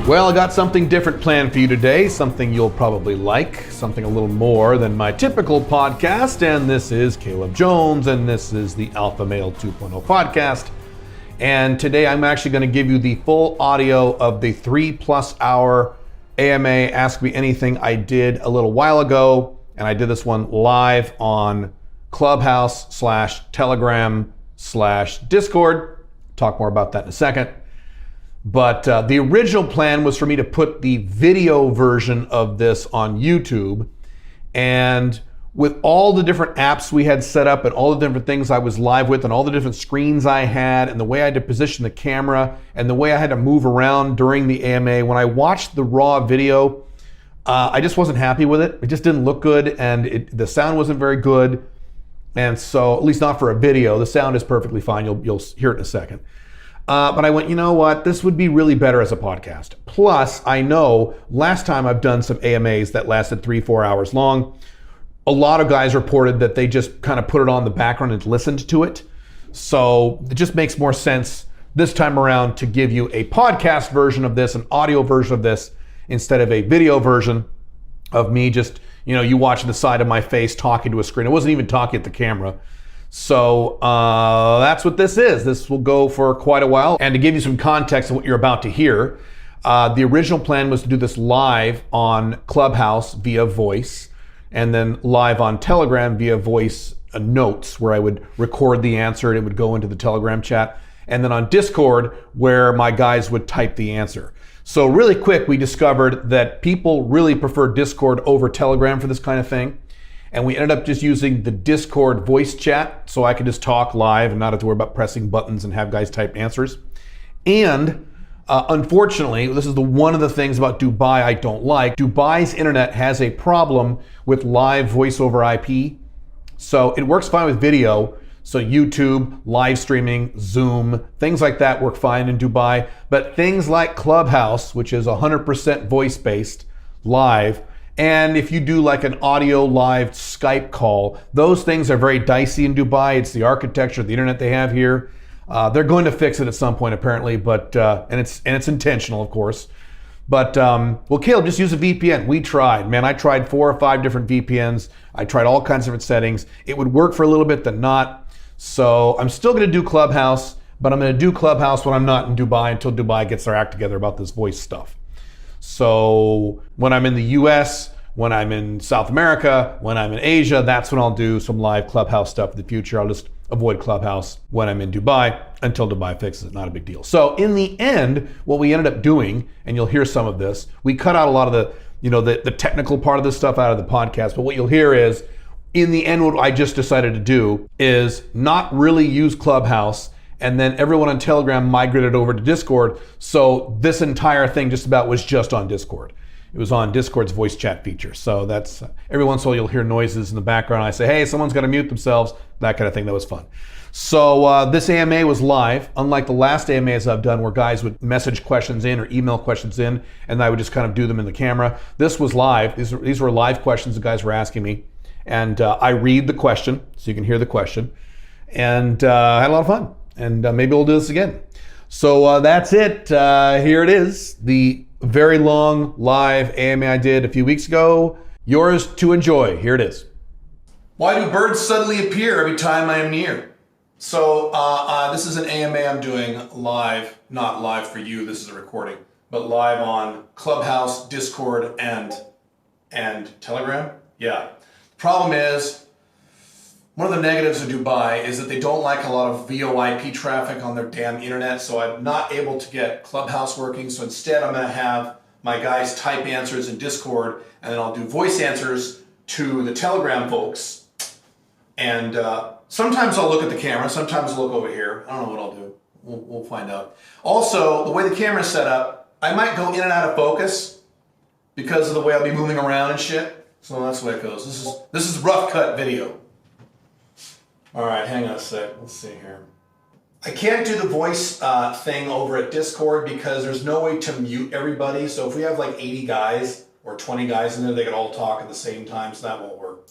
Well, I got something different planned for you today, something you'll probably like, something a little more than my typical podcast, and this is Caleb Jones, and this is the Alpha Male 2.0 podcast. And today I'm actually going to give you the full audio of the 3+ hour AMA Ask Me Anything I did a little while ago, and I did this one live on Clubhouse/Telegram/Discord. Talk more about that in a second. But the original plan was for me to put the video version of this on YouTube. And with all the different apps we had set up and all the different things I was live with and all the different screens I had and the way I had to position the camera and the way I had to move around during the AMA, when I watched the raw video, I just wasn't happy with it. It just didn't look good, and the sound wasn't very good. And so, at least not for a video. The sound is perfectly fine. You'll hear it in a second. But I went, you know what? This would be really better as a podcast. Plus, I know last time I've done some AMAs that lasted 3-4 hours long, a lot of guys reported that they just kind of put it on the background and listened to it. So it just makes more sense this time around to give you a podcast version of this, an audio version of this, instead of a video version of me just, you watching the side of my face talking to a screen. I wasn't even talking at the camera. So that's what this is. This will go for quite a while. And to give you some context of what you're about to hear, the original plan was to do this live on Clubhouse via voice, and then live on Telegram via voice notes, where I would record the answer and it would go into the Telegram chat, and then on Discord where my guys would type the answer. So really quick, we discovered that people really prefer Discord over Telegram for this kind of thing. And we ended up just using the Discord voice chat, so I could just talk live and not have to worry about pressing buttons and have guys type answers. And unfortunately, this is one of the things about Dubai I don't like. Dubai's internet has a problem with live voice over IP. So it works fine with video. So YouTube, live streaming, Zoom, things like that work fine in Dubai. But things like Clubhouse, which is 100% voice-based, live, and if you do like an audio live Skype call, those things are very dicey in Dubai. It's the architecture, the internet they have here. They're going to fix it at some point apparently, but and it's intentional, of course. But well, Caleb, just use a VPN. We tried, man. I tried 4 or 5 different VPNs. I tried all kinds of different settings. It would work for a little bit, then not. So I'm still going to do Clubhouse, but I'm going to do Clubhouse when I'm not in Dubai until Dubai gets their act together about this voice stuff. So when I'm in the US, when I'm in South America, when I'm in Asia, that's when I'll do some live Clubhouse stuff in the future. I'll just avoid Clubhouse when I'm in Dubai until Dubai fixes it. Not a big deal. So in the end, what we ended up doing, and you'll hear some of this, we cut out a lot of the technical part of this stuff out of the podcast. But what you'll hear is, in the end, what I just decided to do is not really use Clubhouse, and then everyone on Telegram migrated over to Discord. So this entire thing just about was just on Discord. It was on Discord's voice chat feature. So that's, every once in a while you'll hear noises in the background. I say, hey, someone's got to mute themselves, that kind of thing. That was fun. So this AMA was live, unlike the last AMAs I've done where guys would message questions in or email questions in, and I would just kind of do them in the camera. This was live. These were live questions the guys were asking me. And I read the question, so you can hear the question. And I had a lot of fun. And maybe we'll do this again. So that's it. Here it is. The very long live AMA I did a few weeks ago. Yours to enjoy. Here it is. Why do birds suddenly appear every time I am near? So this is an AMA I'm doing live, not live for you. This is a recording, but live on Clubhouse, Discord, and Telegram. Yeah. Problem is, one of the negatives of Dubai is that they don't like a lot of VoIP traffic on their damn internet, so I'm not able to get Clubhouse working. So instead, I'm going to have my guys type answers in Discord, and then I'll do voice answers to the Telegram folks. And sometimes I'll look at the camera, sometimes I'll look over here. I don't know what I'll do. We'll find out. Also, the way the camera's set up, I might go in and out of focus because of the way I'll be moving around and shit. So that's the way it goes. This is rough cut video. All right, hang on a sec. Let's see here. I can't do the voice thing over at Discord because there's no way to mute everybody. So if we have like 80 guys or 20 guys in there, they can all talk at the same time, so that won't work.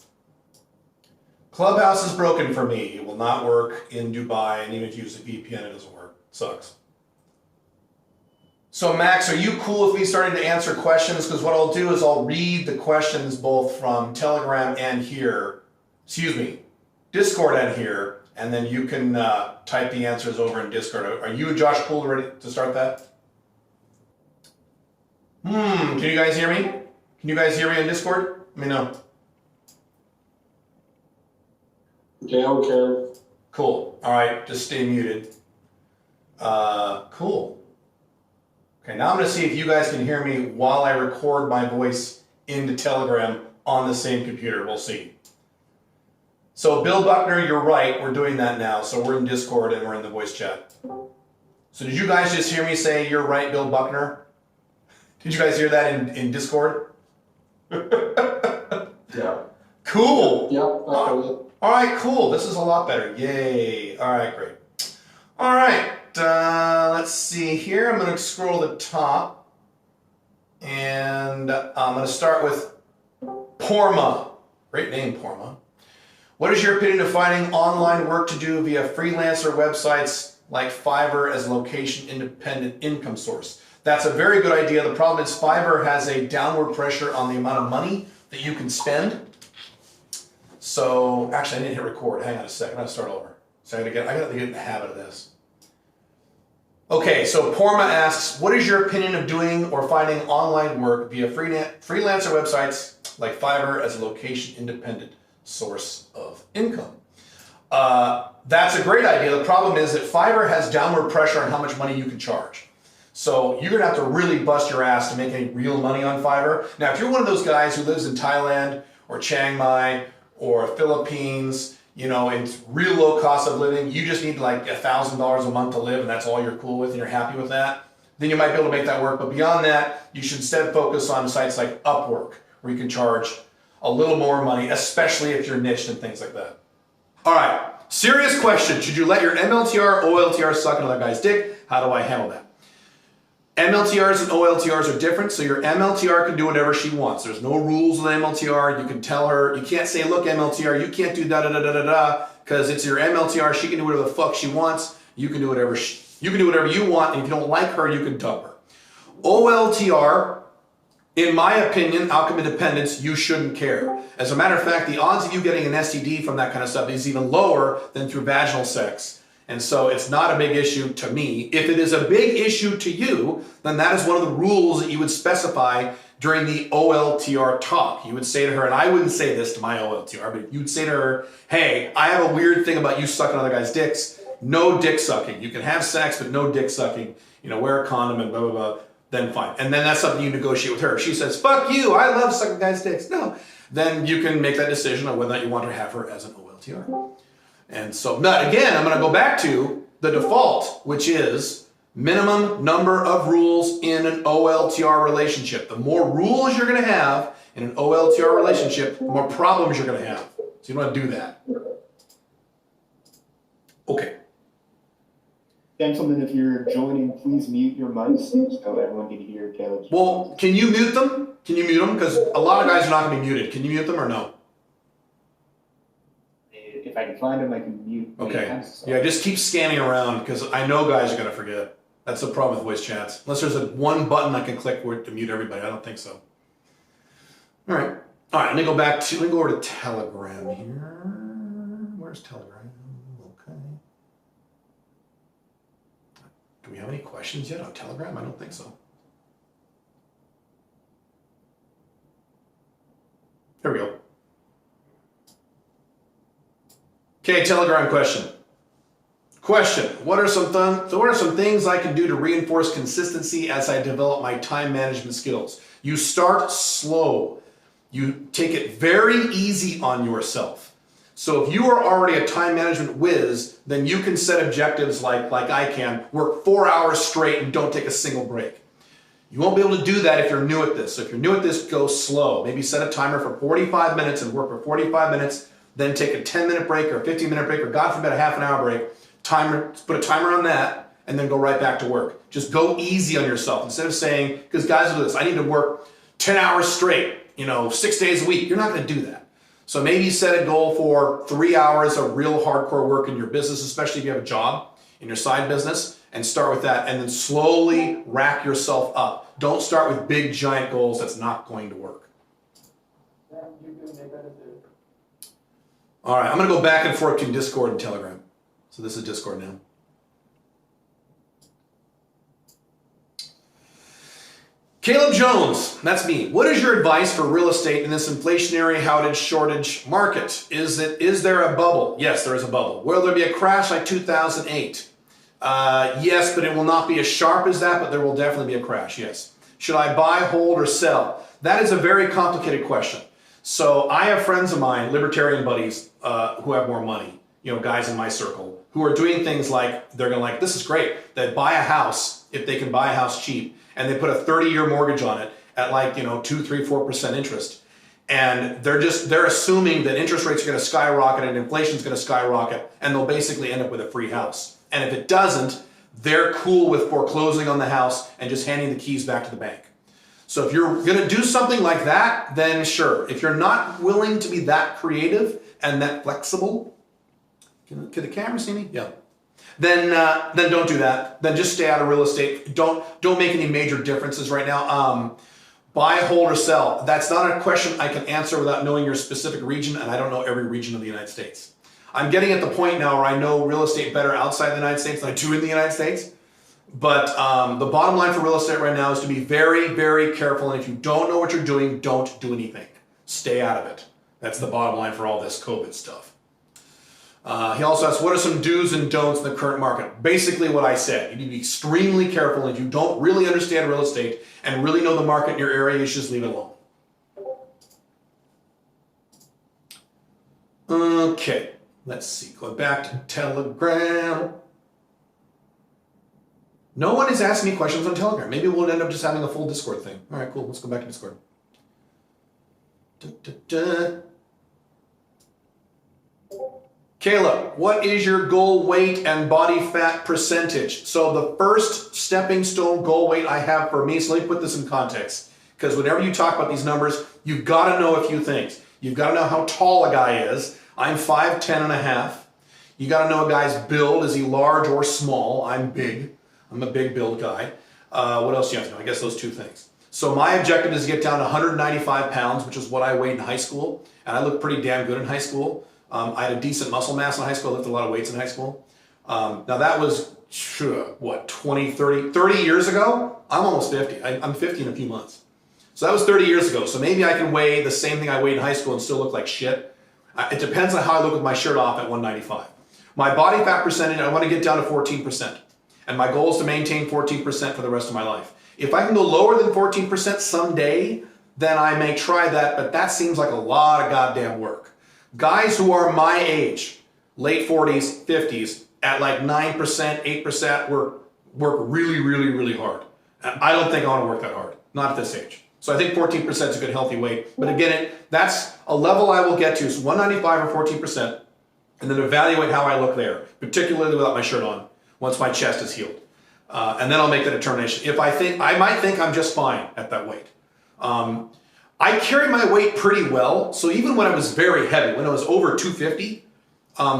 Clubhouse is broken for me. It will not work in Dubai, and even if you use a VPN, it doesn't work. It sucks. So Max, are you cool with me starting to answer questions? Because what I'll do is I'll read the questions both from Telegram and here, Discord and here, and then you can type the answers over in Discord. Are you and Josh cool ready to start that? Can you guys hear me? Can you guys hear me on Discord? Let me know. Yeah, we can. Cool. All right, just stay muted. Cool. Okay, now I'm going to see if you guys can hear me while I record my voice into Telegram on the same computer. We'll see. So Bill Buckner, you're right. We're doing that now. So we're in Discord and we're in the voice chat. So did you guys just hear me say you're right, Bill Buckner? Did you guys hear that in Discord? Yeah. Cool. Yeah, I heard it. All right, cool. This is a lot better. Yay. All right, great. All right, let's see here. I'm going to scroll to the top. And I'm going to start with Porma. Great name, Porma. What is your opinion of finding online work to do via freelancer websites like Fiverr as a location-independent income source? That's a very good idea. The problem is Fiverr has a downward pressure on the amount of money that you can spend. So, actually, I didn't hit record. Hang on a second. I'm going to start over. So I got to get in the habit of this. Okay, so Porma asks, what is your opinion of doing or finding online work via freelancer websites like Fiverr as a location-independent source of income? That's a great idea. The problem is that Fiverr has downward pressure on how much money you can charge. So you're gonna have to really bust your ass to make any real money on Fiverr. Now, if you're one of those guys who lives in Thailand or Chiang Mai or Philippines, you know, it's real low cost of living, you just need like $1,000 a month to live and that's all you're cool with and you're happy with that, then you might be able to make that work. But beyond that, you should instead focus on sites like Upwork, where you can charge a little more money, especially if you're niched and things like that. All right, serious question. Should you let your MLTR, OLTR suck another guy's dick? How do I handle that? MLTRs and OLTRs are different, so your MLTR can do whatever she wants. There's no rules with MLTR. You can tell her, you can't say, look, MLTR, you can't do da-da-da-da-da-da, because it's your MLTR. She can do whatever the fuck she wants. You can do whatever you want, and if you don't like her, you can dump her. OLTR, in my opinion, outcome independence, you shouldn't care. As a matter of fact, the odds of you getting an STD from that kind of stuff is even lower than through vaginal sex. And so it's not a big issue to me. If it is a big issue to you, then that is one of the rules that you would specify during the OLTR talk. You would say to her, and I wouldn't say this to my OLTR, but you'd say to her, hey, I have a weird thing about you sucking other guys' dicks. No dick sucking. You can have sex, but no dick sucking. You know, wear a condom and blah, blah, blah. Then fine. And then that's something you negotiate with her. If she says, fuck you, I love sucking guys' dicks. No. Then you can make that decision on whether or not you want to have her as an OLTR. And so, but again, I'm going to go back to the default, which is minimum number of rules in an OLTR relationship. The more rules you're going to have in an OLTR relationship, the more problems you're going to have. So you don't want to do that. Okay. Gentlemen, if you're joining, please mute your mics so everyone can hear Caleb's. Well, can you mute them? Can you mute them? Because a lot of guys are not going to be muted. Can you mute them or no? If I can find them, I can mute. Okay. Yeah, just keep scanning around because I know guys are going to forget. That's the problem with voice chats. Unless there's one button I can click to mute everybody. I don't think so. All right. All right, let me go over to Telegram here. Where's Telegram? Okay. Do we have any questions yet on Telegram? I don't think so. Here we go. Okay, Telegram question. Question, what are some things I can do to reinforce consistency as I develop my time management skills? You start slow. You take it very easy on yourself. So if you are already a time management whiz, then you can set objectives like I can, work 4 hours straight and don't take a single break. You won't be able to do that if you're new at this. So if you're new at this, go slow. Maybe set a timer for 45 minutes and work for 45 minutes, then take a 10-minute break or a 15-minute break or God forbid a half an hour break. Put a timer on that and then go right back to work. Just go easy on yourself. Instead of saying, because guys do this, I need to work 10 hours straight, 6 days a week. You're not going to do that. So maybe set a goal for 3 hours of real hardcore work in your business, especially if you have a job. in your side business and start with that and then slowly rack yourself up. Don't start with big giant goals. That's not going to work. All right, I'm going to go back and forth between Discord and Telegram. So this is Discord now. Caleb Jones, that's me. What is your advice for real estate in this inflationary, housing shortage market? Is there a bubble? Yes, there is a bubble. Will there be a crash like 2008? Yes, but it will not be as sharp as that, but there will definitely be a crash, yes. Should I buy, hold, or sell? That is a very complicated question. So I have friends of mine, libertarian buddies, who have more money, guys in my circle, who are doing things like, they're going to like, this is great. They buy a house, if they can buy a house cheap, and they put a 30-year mortgage on it at 2, 3, 4% interest. And they're assuming that interest rates are going to skyrocket and inflation is going to skyrocket, and they'll basically end up with a free house. And if it doesn't, they're cool with foreclosing on the house and just handing the keys back to the bank. So if you're going to do something like that, then sure. If you're not willing to be that creative and that flexible, can the camera see me? Yeah. Then don't do that. Then just stay out of real estate. Don't make any major differences right now. Buy, hold, or sell. That's not a question I can answer without knowing your specific region, and I don't know every region of the United States. I'm getting at the point now where I know real estate better outside the United States than I do in the United States. But the bottom line for real estate right now is to be very, very careful. And if you don't know what you're doing, don't do anything. Stay out of it. That's the bottom line for all this COVID stuff. He also asks, what are some do's and don'ts in the current market? Basically what I said. You need to be extremely careful. If you don't really understand real estate and really know the market in your area, you should just leave it alone. Okay, let's see. Going back to Telegram. No one is asking me questions on Telegram. Maybe we'll end up just having a full Discord thing. All right, cool. Let's go back to Discord. Caleb, what is your goal weight and body fat percentage? So the first stepping stone goal weight I have for me, so let me put this in context, because whenever you talk about these numbers, you've got to know a few things. You've got to know how tall a guy is. I'm 5'10" and a half. You got to know a guy's build. Is he large or small? I'm big. I'm a big build guy. What else do you have to know? I guess those two things. So my objective is to get down to 195 pounds, which is what I weighed in high school. And I looked pretty damn good in high school. I had a decent muscle mass in high school. I lifted a lot of weights in high school. Now that was, what, 30 years ago? I'm almost 50. I'm 50 in a few months. So that was 30 years ago. So maybe I can weigh the same thing I weighed in high school and still look like shit. It depends on how I look with my shirt off at 195. My body fat percentage, I want to get down to 14%. And my goal is to maintain 14% for the rest of my life. If I can go lower than 14% someday, then I may try that, but that seems like a lot of goddamn work. Guys who are my age, late 40s, 50s, at like 9%, 8%, work really, really, really hard. And I don't think I want to work that hard, not at this age. So I think 14% is a good healthy weight. But again, that's a level I will get to, so 195 or 14%, and then evaluate how I look there, particularly without my shirt on, once my chest is healed. And then I'll make the determination. If I might think I'm just fine at that weight. I carry my weight pretty well. So even when I was very heavy, when I was over 250,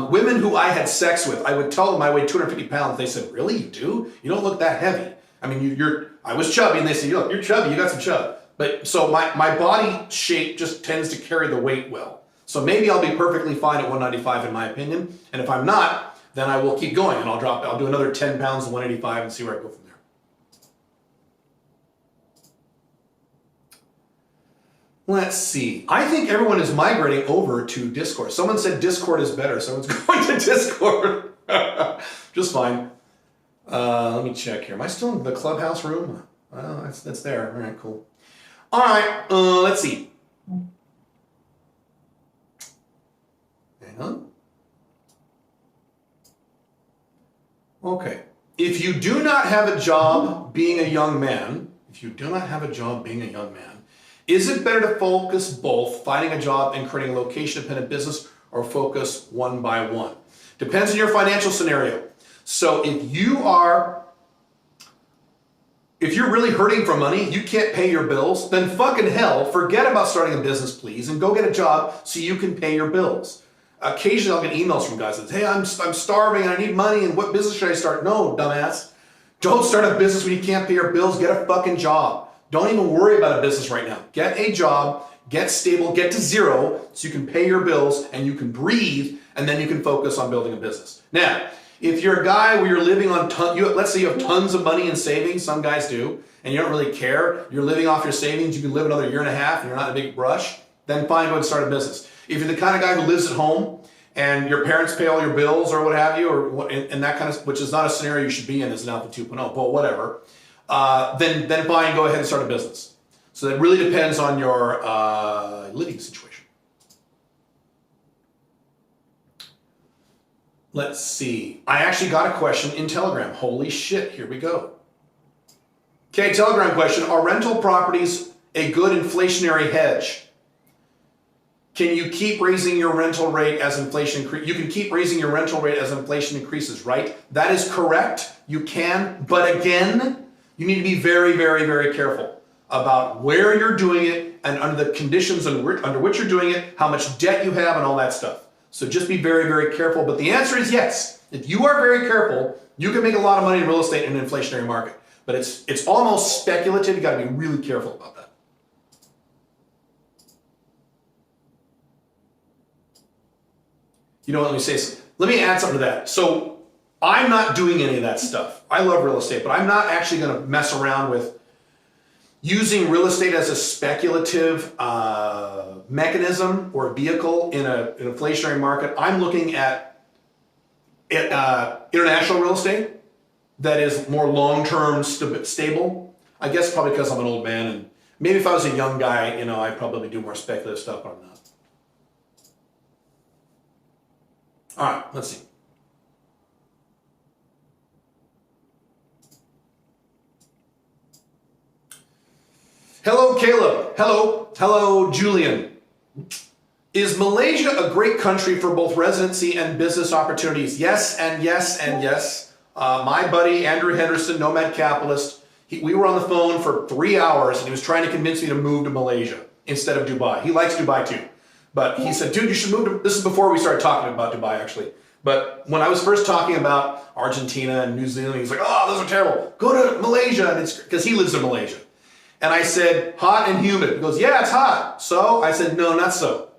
women who I had sex with, I would tell them I weighed 250 pounds. They said, really, you do? You don't look that heavy. I mean, I was chubby, and they said, look, you're chubby, you got some chub. But so my body shape just tends to carry the weight well. So maybe I'll be perfectly fine at 195 in my opinion. And if I'm not, then I will keep going and I'll do another 10 pounds to 185 and see where I go from there. Let's see. I think everyone is migrating over to Discord. Someone said Discord is better. Someone's going to Discord. Just fine. Let me check here. Am I still in the clubhouse room? That's there. All right, cool. All right, let's see. Hang on. Okay. If you do not have a job being a young man, is it better to focus both finding a job and creating a location-dependent business, or focus one by one? Depends on your financial scenario. So if you're really hurting for money, you can't pay your bills, then fucking hell, forget about starting a business, please, and go get a job so you can pay your bills. occasionally I'll get emails from guys that say, hey, I'm starving and I need money and what business should I start? No, dumbass. Don't start a business when you can't pay your bills. Get a fucking job. Don't even worry about a business right now. Get a job, get stable, get to zero so you can pay your bills and you can breathe, and then you can focus on building a business. Now, if you're a guy where you're living on let's say you have tons of money in savings, some guys do, and you don't really care, you're living off your savings, you can live another year and a half and you're not in a big rush, then fine, go ahead and start a business. If you're the kind of guy who lives at home and your parents pay all your bills or what have you, or and that kind of, which is not a scenario you should be in as an Alpha 2.0, but whatever, then fine, go ahead and start a business. So that really depends on your living situation. Let's see. I actually got a question in Telegram. Holy shit, here we go. Okay, Telegram question. Are rental properties a good inflationary hedge? Can you keep raising your rental rate as inflation increases? You can keep raising your rental rate as inflation increases, right? That is correct. You can, but again, you need to be very, very, very careful about where you're doing it and under the conditions under which you're doing it, how much debt you have and all that stuff. So just be very, very careful. But the answer is yes. If you are very careful, you can make a lot of money in real estate in an inflationary market. But it's almost speculative. You got to be really careful about that. You know what, let me add something to that. So I'm not doing any of that stuff. I love real estate, but I'm not actually going to mess around with using real estate as a speculative mechanism or vehicle in an inflationary market. I'm looking at international real estate that is more long-term stable. I guess probably because I'm an old man, and maybe if I was a young guy, I'd probably do more speculative stuff, but I'm not. All right, let's see. Hello, Caleb. Hello, Julian. Is Malaysia a great country for both residency and business opportunities? Yes, and yes, and yes. My buddy, Andrew Henderson, Nomad Capitalist, we were on the phone for 3 hours and he was trying to convince me to move to Malaysia instead of Dubai. He likes Dubai too. But he said, dude, you should move to, this is before we started talking about Dubai actually. But when I was first talking about Argentina and New Zealand, he was like, oh, those are terrible. Go to Malaysia, and it's because he lives in Malaysia. And I said, hot and humid. He goes, yeah, it's hot. So I said, no, not so.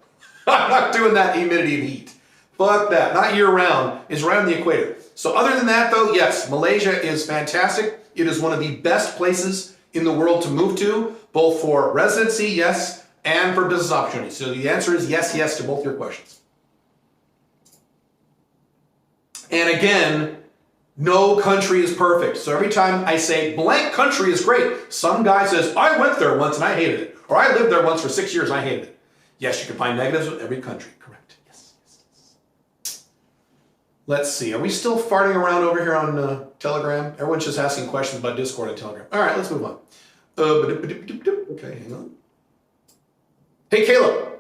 I'm not doing that humidity and heat. Fuck that. Not year round. It's right on the equator. So other than that though, yes, Malaysia is fantastic. It is one of the best places in the world to move to, both for residency, yes, and for business opportunities. So the answer is yes, yes to both your questions. And again, no country is perfect. So every time I say blank country is great, some guy says, I went there once and I hated it. Or I lived there once for 6 years and I hated it. Yes, you can find negatives with every country. Correct. Yes. Let's see. Are we still farting around over here on Telegram? Everyone's just asking questions about Discord and Telegram. All right, let's move on. Okay, hang on. Hey, Caleb.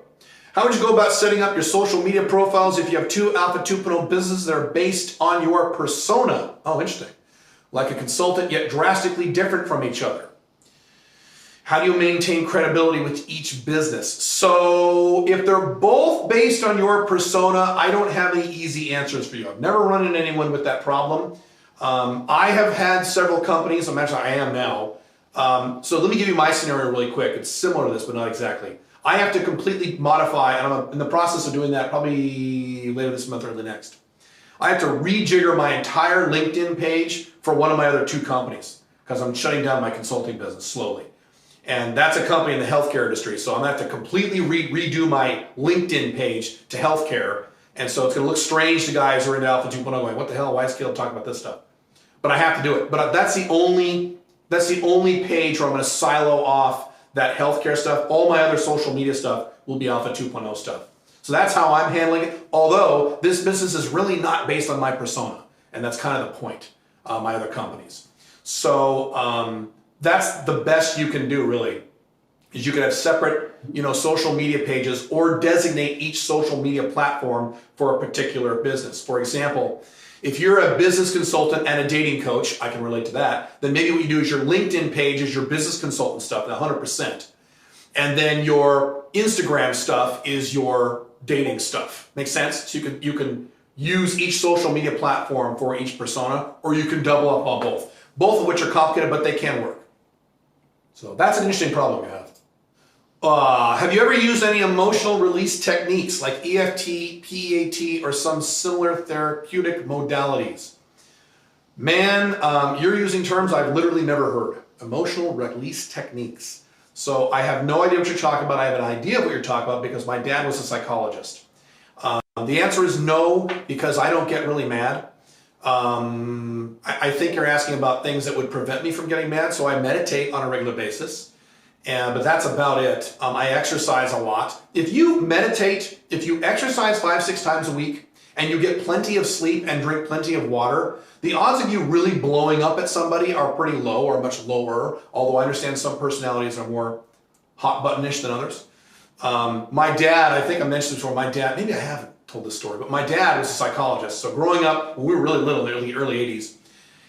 How would you go about setting up your social media profiles if you have two Alpha 2.0 businesses that are based on your persona? Oh, interesting. Like a consultant, yet drastically different from each other. How do you maintain credibility with each business? So if they're both based on your persona, I don't have any easy answers for you. I've never run into anyone with that problem. I have had several companies, I am now. So let me give you my scenario really quick. It's similar to this, but not exactly. I have to completely modify, and I'm in the process of doing that probably later this month or the next. I have to rejigger my entire LinkedIn page for one of my other two companies because I'm shutting down my consulting business slowly. And that's a company in the healthcare industry. So I'm gonna have to completely redo my LinkedIn page to healthcare. And so it's gonna look strange to guys who are into Alpha 2.0 going, what the hell, why is Caleb talking about this stuff? But I have to do it. But that's the only page where I'm gonna silo off that healthcare stuff. All my other social media stuff will be Alpha 2.0 stuff. So that's how I'm handling it. Although this business is really not based on my persona. And that's kind of the point, my other companies. So that's the best you can do really, is you can have separate, social media pages or designate each social media platform for a particular business. For example, if you're a business consultant and a dating coach, I can relate to that, then maybe what you do is your LinkedIn page is your business consultant stuff, 100%. And then your Instagram stuff is your dating stuff. Make sense? So you can use each social media platform for each persona, or you can double up on both of which are complicated, but they can work. So that's an interesting problem you have. Have you ever used any emotional release techniques like EFT, PEAT, or some similar therapeutic modalities? Man, you're using terms I've literally never heard. Emotional release techniques. So I have no idea what you're talking about. I have an idea of what you're talking about because my dad was a psychologist. The answer is no, because I don't get really mad. I think you're asking about things that would prevent me from getting mad, so I meditate on a regular basis. But that's about it. I exercise a lot. If you meditate, if you exercise 5-6 times a week, and you get plenty of sleep and drink plenty of water, the odds of you really blowing up at somebody are pretty low, or much lower, although I understand some personalities are more hot buttonish than others. My dad, I think I mentioned this before, my dad, maybe I haven't told this story, but my dad was a psychologist. So growing up, when we were really little, in the early 80s,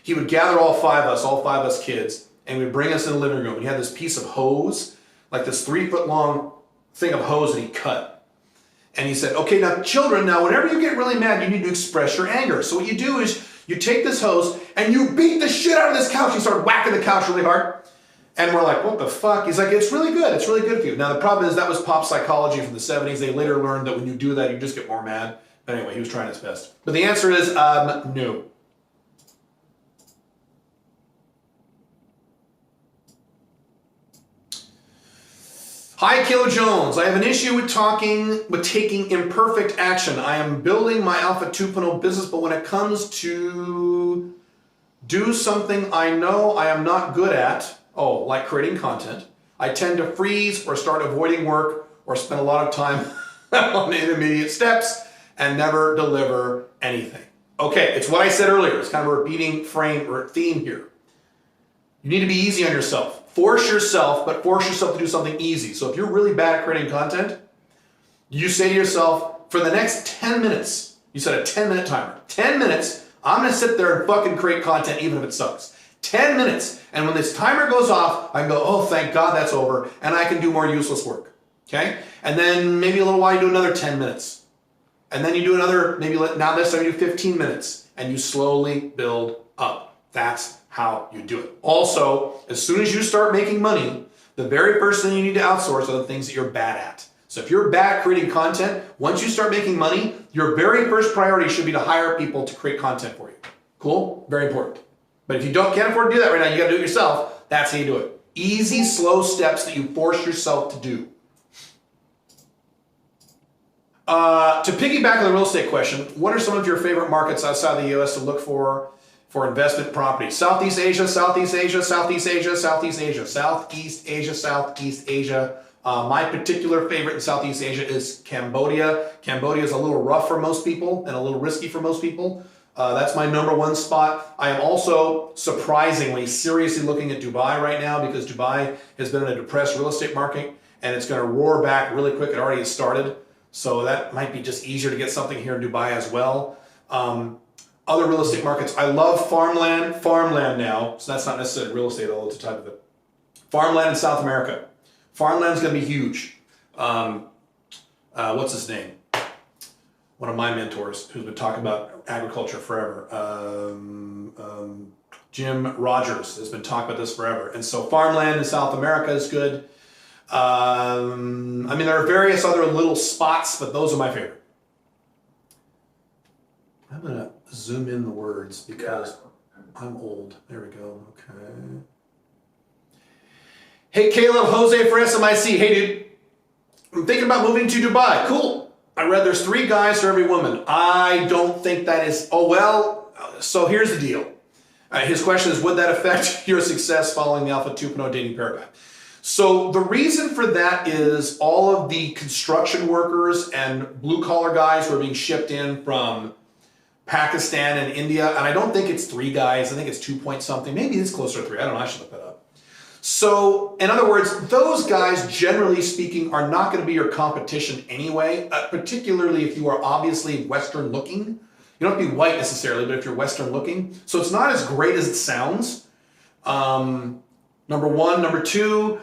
he would gather all five of us kids, and would bring us in the living room. He had this piece of hose, like this 3-foot long thing of hose that he cut. And he said, okay, now children, now whenever you get really mad, you need to express your anger. So what you do is you take this hose and you beat the shit out of this couch. You start whacking the couch really hard. And we're like, what the fuck? He's like, it's really good. It's really good for you. Now the problem is that was pop psychology from the 70s. They later learned that when you do that, you just get more mad. But anyway, he was trying his best. But the answer is no. Hi, Kilo Jones. I have an issue with taking imperfect action. I am building my Alpha 2.0 business, but when it comes to do something I know I am not good at, like creating content, I tend to freeze or start avoiding work or spend a lot of time on the intermediate steps and never deliver anything. Okay, it's what I said earlier. It's kind of a repeating frame or theme here. You need to be easy on yourself. Force yourself, but force yourself to do something easy. So if you're really bad at creating content, you say to yourself, for the next 10 minutes, you set a 10-minute timer. 10 minutes, I'm going to sit there and fucking create content even if it sucks. 10 minutes. And when this timer goes off, I can go, oh, thank God that's over, and I can do more useless work. Okay? And then maybe a little while you do another 10 minutes. And then you do another, now this time you do 15 minutes, and you slowly build up. That's how you do it. Also, as soon as you start making money, the very first thing you need to outsource are the things that you're bad at. So if you're bad at creating content, once you start making money, your very first priority should be to hire people to create content for you. Cool? Very important. But if you can't afford to do that right now, you got to do it yourself. That's how you do it. Easy, slow steps that you force yourself to do. To piggyback on the real estate question, what are some of your favorite markets outside the U.S. to look for investment property? Southeast Asia, Southeast Asia, Southeast Asia, Southeast Asia, Southeast Asia, Southeast Asia. My particular favorite in Southeast Asia is Cambodia. Cambodia is a little rough for most people and a little risky for most people. That's my #1 spot. I am also surprisingly, seriously looking at Dubai right now because Dubai has been in a depressed real estate market and it's going to roar back really quick. It already has started. So that might be just easier to get something here in Dubai as well. Other real estate markets, I love farmland now, so that's not necessarily real estate, although it's a type of it. Farmland in South America. Farmland's gonna be huge. What's his name? One of my mentors who's been talking about agriculture forever. Jim Rogers has been talking about this forever. And so farmland in South America is good. There are various other little spots, but those are my favorite. I'm gonna zoom in the words because I'm old. There we go. Okay. Hey, Caleb, Jose for SMIC. Hey, dude. I'm thinking about moving to Dubai. Cool. I read there's 3 guys for every woman. I don't think that is. Oh, well, so here's the deal. His question is, would that affect your success following the Alpha 2.0 dating paradigm? So the reason for that is all of the construction workers and blue-collar guys who are being shipped in from Pakistan and India, and I don't think it's 3 guys, I think it's 2 point something, maybe it's closer to 3, I don't know, I should look that up. So, in other words, those guys, generally speaking, are not going to be your competition anyway, particularly if you are obviously Western looking. You don't have to be white necessarily, but if you're Western looking. So it's not as great as it sounds. #1. #2,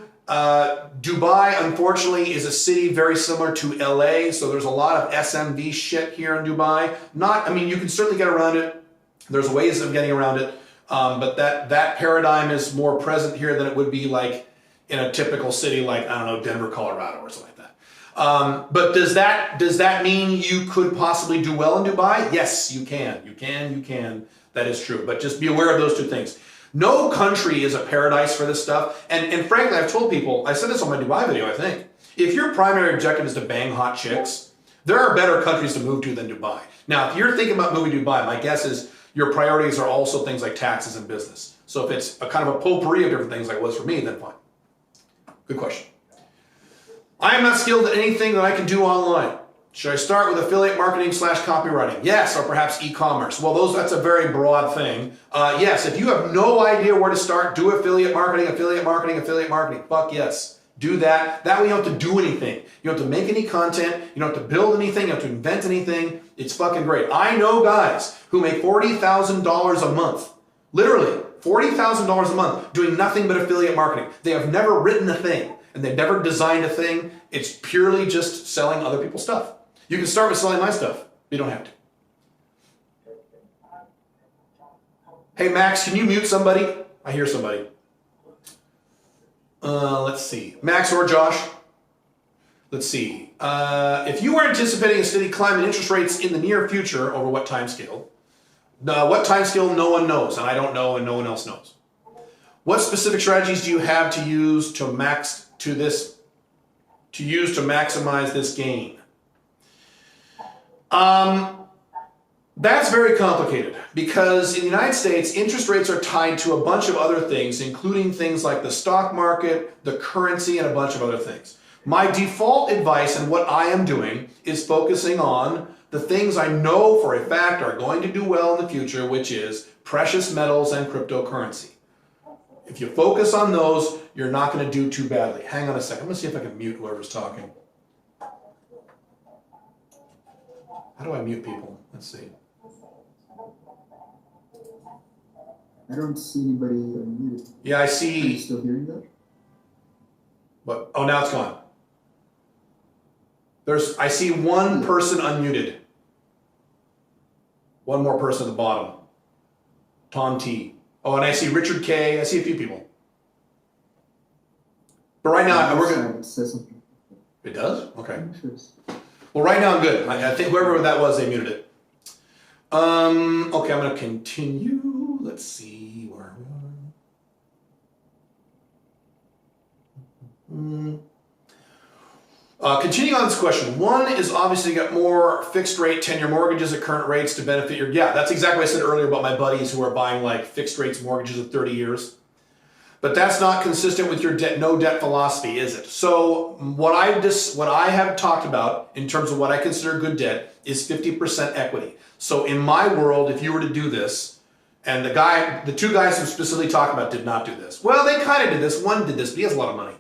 Dubai, unfortunately, is a city very similar to LA, so there's a lot of SMV shit here in Dubai. You can certainly get around it. There's ways of getting around it, but that paradigm is more present here than it would be like in a typical city like, I don't know, Denver, Colorado or something like that. But does that mean you could possibly do well in Dubai? Yes, you can. You can. That is true. But just be aware of those two things. No country is a paradise for this stuff. And frankly, I've told people, I said this on my Dubai video, I think. If your primary objective is to bang hot chicks, there are better countries to move to than Dubai. Now, if you're thinking about moving to Dubai, my guess is your priorities are also things like taxes and business. So if it's a kind of a potpourri of different things like it was for me, then fine. Good question. I am not skilled at anything that I can do online. Should I start with affiliate marketing / copywriting? Yes, or perhaps e-commerce. Well, that's a very broad thing. Yes, if you have no idea where to start, do affiliate marketing. Fuck yes. Do that. That way you don't have to do anything. You don't have to make any content. You don't have to build anything. You don't have to invent anything. It's fucking great. I know guys who make $40,000 a month. Literally, $40,000 a month doing nothing but affiliate marketing. They have never written a thing and they've never designed a thing. It's purely just selling other people's stuff. You can start with selling my stuff. You don't have to. Hey, Max, can you mute somebody? I hear somebody. Let's see. Max or Josh? Let's see. If you are anticipating a steady climb in interest rates in the near future, over what time scale? What time scale, no one knows, and I don't know, and no one else knows. What specific strategies do you have to use to maximize this gain? That's very complicated because in the United States, interest rates are tied to a bunch of other things, including things like the stock market, the currency, and a bunch of other things. My default advice and what I am doing is focusing on the things I know for a fact are going to do well in the future, which is precious metals and cryptocurrency. If you focus on those, you're not going to do too badly. Hang on a second. I'm going to see if I can mute whoever's talking. How do I mute people? Let's see. I don't see anybody unmuted. Yeah, I Are you see. still hearing that? What? Oh, now it's gone. I see one person unmuted. One more person at the bottom. Tom T. Oh, and I see Richard K. I see a few people. But right now, we're good. It says something. It does? Okay. Sure. Well, right now I'm good. I think whoever that was, they muted it. Okay, I'm going to continue. Let's see where we are. Continuing on this question. One is obviously got more fixed rate 10-year mortgages at current rates to benefit your... Yeah, that's exactly what I said earlier about my buddies who are buying like fixed rates mortgages of 30 years. But that's not consistent with your no debt philosophy, is it? So what I have talked about in terms of what I consider good debt is 50% equity. So in my world, if you were to do this, and the two guys who specifically talked about did not do this. Well, they kind of did this. One did this, but he has a lot of money.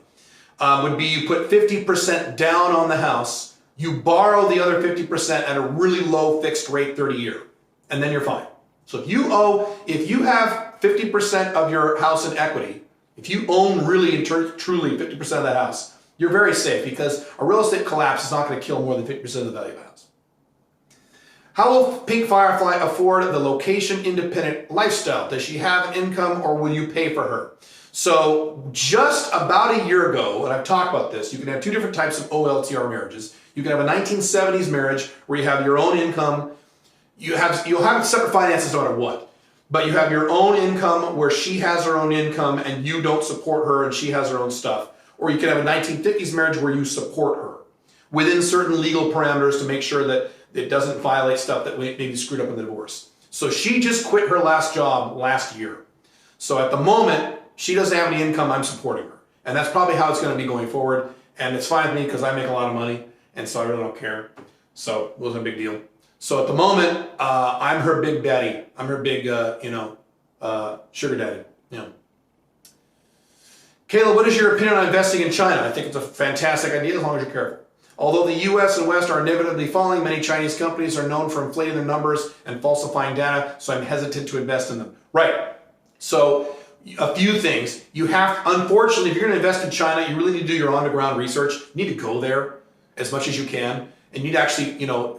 Would be you put 50% down on the house, you borrow the other 50% at a really low fixed rate 30-year, and then you're fine. So if you have 50% of your house in equity, if you own really and truly 50% of that house, you're very safe because a real estate collapse is not going to kill more than 50% of the value of the house. How will Pink Firefly afford the location-independent lifestyle? Does she have income or will you pay for her? So just about a year ago, and I've talked about this, you can have two different types of OLTR marriages. You can have a 1970s marriage where you have your own income. You'll have separate finances no matter what. But you have your own income where she has her own income and you don't support her and she has her own stuff. Or you can have a 1950s marriage where you support her within certain legal parameters to make sure that it doesn't violate stuff that may be screwed up in the divorce. So she just quit her last job last year. So at the moment, she doesn't have any income, I'm supporting her. And that's probably how it's going to be going forward. And it's fine with me because I make a lot of money and so I really don't care. So it wasn't a big deal. So at the moment, I'm her big daddy. I'm her big, sugar daddy. Yeah. Kayla, what is your opinion on investing in China? I think it's a fantastic idea as long as you're careful. Although the US and West are inevitably falling, many Chinese companies are known for inflating their numbers and falsifying data, so I'm hesitant to invest in them. Right. So a few things. You have, unfortunately, if you're going to invest in China, you really need to do your on-the-ground research. You need to go there as much as you can, and you need to actually,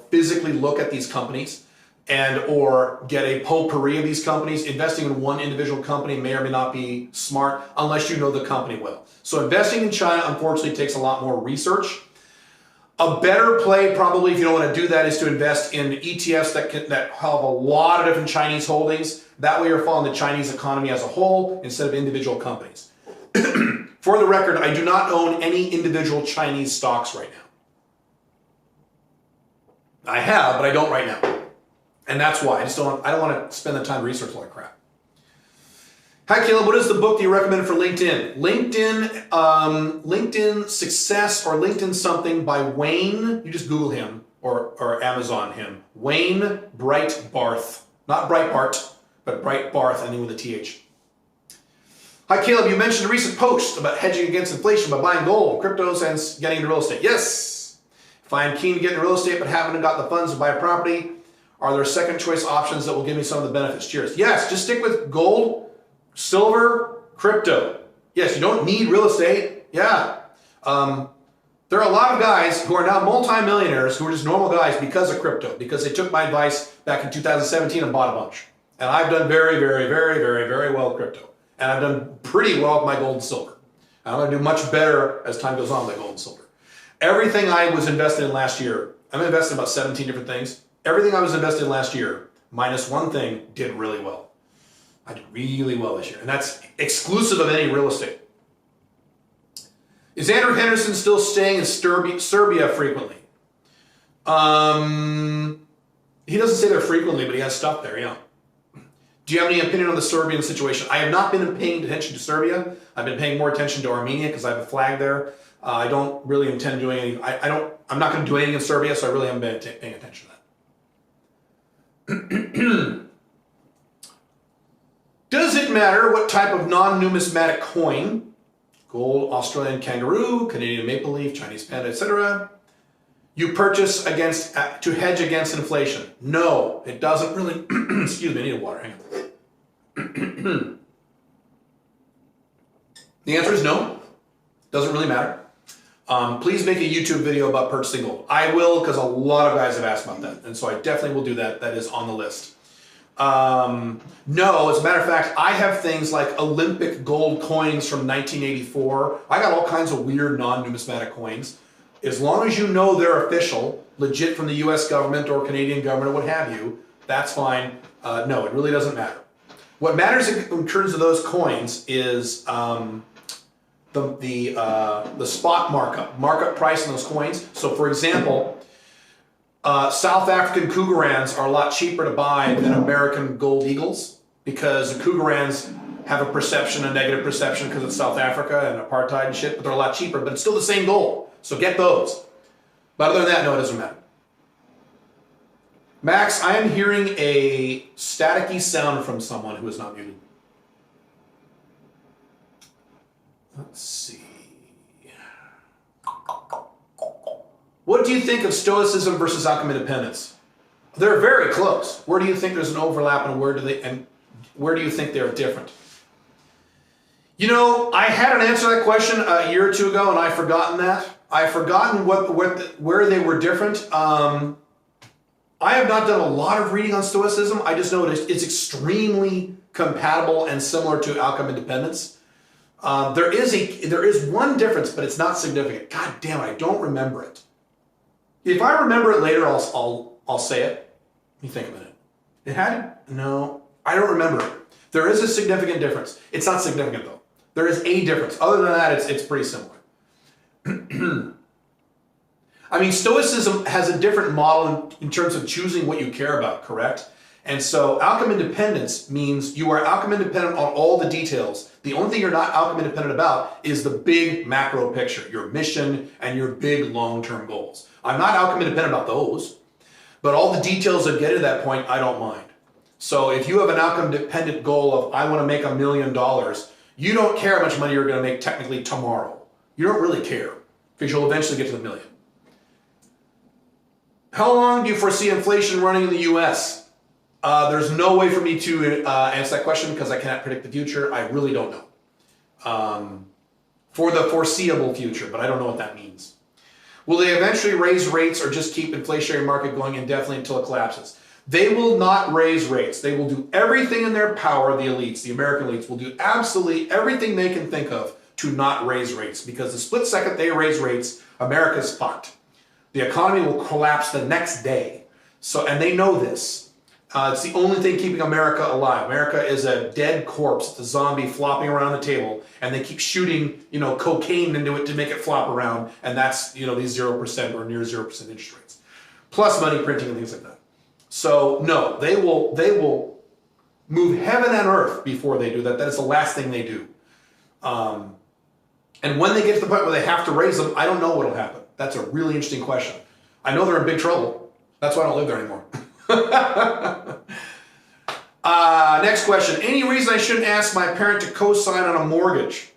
physically look at these companies and or get a potpourri of these companies. Investing in one individual company may or may not be smart unless you know the company well. So investing in China, unfortunately, takes a lot more research. A better play, probably, if you don't want to do that, is to invest in ETFs that have a lot of different Chinese holdings. That way you're following the Chinese economy as a whole instead of individual companies. For the record, I do not own any individual Chinese stocks right now. I have, but I don't right now. And that's why. I don't want to spend the time to research all that crap. Hi, Caleb. What is the book that you recommend for LinkedIn? LinkedIn Success or LinkedIn Something by Wayne. You just Google him or Amazon him. Wayne Breitbarth. Not Breitbart, but Breitbarth, ending with a TH. Hi, Caleb. You mentioned a recent post about hedging against inflation by buying gold, cryptos, and getting into real estate. Yes. If I am keen to get into real estate but haven't got the funds to buy a property, are there second choice options that will give me some of the benefits? Cheers. Yes, just stick with gold, silver, crypto. Yes, you don't need real estate. Yeah. There are a lot of guys who are now multimillionaires who are just normal guys because of crypto, because they took my advice back in 2017 and bought a bunch. And I've done very, very, very, very, very well with crypto. And I've done pretty well with my gold and silver. And I'm going to do much better as time goes on with my gold and silver. Everything I was invested in last year, I'm invested in about 17 different things. Everything I was invested in last year, minus one thing, did really well. I did really well this year. And that's exclusive of any real estate. Is Andrew Henderson still staying in Serbia frequently? He doesn't stay there frequently, but he has stuff there, yeah. Do you have any opinion on the Serbian situation? I have not been paying attention to Serbia. I've been paying more attention to Armenia because I have a flag there. I don't really intend doing any. I'm not going to do anything in Serbia, so I really haven't been paying attention to that. Does it matter what type of non-numismatic coin, gold, Australian kangaroo, Canadian maple leaf, Chinese panda, etc., you purchase to hedge against inflation? No, it doesn't really. Excuse me, I need water. Hang on. The answer is no. Doesn't really matter. Please make a YouTube video about purchasing gold. I will, because a lot of guys have asked about that, and so I definitely will do that. That is on the list. No, as a matter of fact, I have things like Olympic gold coins from 1984. I got all kinds of weird non-numismatic coins. As long as you know they're official, legit from the US government or Canadian government or what have you, that's fine. No, it really doesn't matter. What matters in terms of those coins is the spot markup price on those coins. So for example, South African Cougarans are a lot cheaper to buy than American gold eagles because the Cougarans have a negative perception because it's South Africa and apartheid and shit, but they're a lot cheaper, but it's still the same gold. So get those. But other than that, no, it doesn't matter. Max, I am hearing a staticky sound from someone who is not muted. Let's see. What do you think of Stoicism versus Outcome Independence? They're very close. Where do you think there's an overlap, and where do you think they're different? You know, I had an answer to that question a year or two ago, and I've forgotten that. I've forgotten where they were different. I have not done a lot of reading on Stoicism. I just know it's extremely compatible and similar to Outcome Independence. There is one difference, but it's not significant. God damn it, I don't remember it. If I remember it later, I'll say it. Let me think a minute. No, I don't remember it. There is a significant difference. It's not significant though. There is a difference. Other than that, it's pretty similar. I mean, Stoicism has a different model in terms of choosing what you care about, correct? And so outcome independence means you are outcome independent on all the details. The only thing you're not outcome independent about is the big macro picture, your mission and your big long-term goals. I'm not outcome independent about those, but all the details that get to that point, I don't mind. So if you have an outcome dependent goal of, I want to make $1 million, you don't care how much money you're going to make technically tomorrow. You don't really care because you'll eventually get to the million. How long do you foresee inflation running in the US? There's no way for me to answer that question because I cannot predict the future. I really don't know. For the foreseeable future, but I don't know what that means. Will they eventually raise rates or just keep inflationary market going indefinitely until it collapses? They will not raise rates. They will do everything in their power, the elites, the American elites, will do absolutely everything they can think of to not raise rates, because the split second they raise rates, America's fucked. The economy will collapse the next day. So, and they know this. It's the only thing keeping America alive. America is a dead corpse. It's a zombie flopping around the table, and they keep shooting, cocaine into it to make it flop around, and that's, these 0% or near 0% interest rates, plus money printing and things like that. So no, they will move heaven and earth before they do that. That is the last thing they do. And when they get to the point where they have to raise them, I don't know what will happen. That's a really interesting question. I know they're in big trouble. That's why I don't live there anymore. Next question. Any reason I shouldn't ask my parent to co-sign on a mortgage?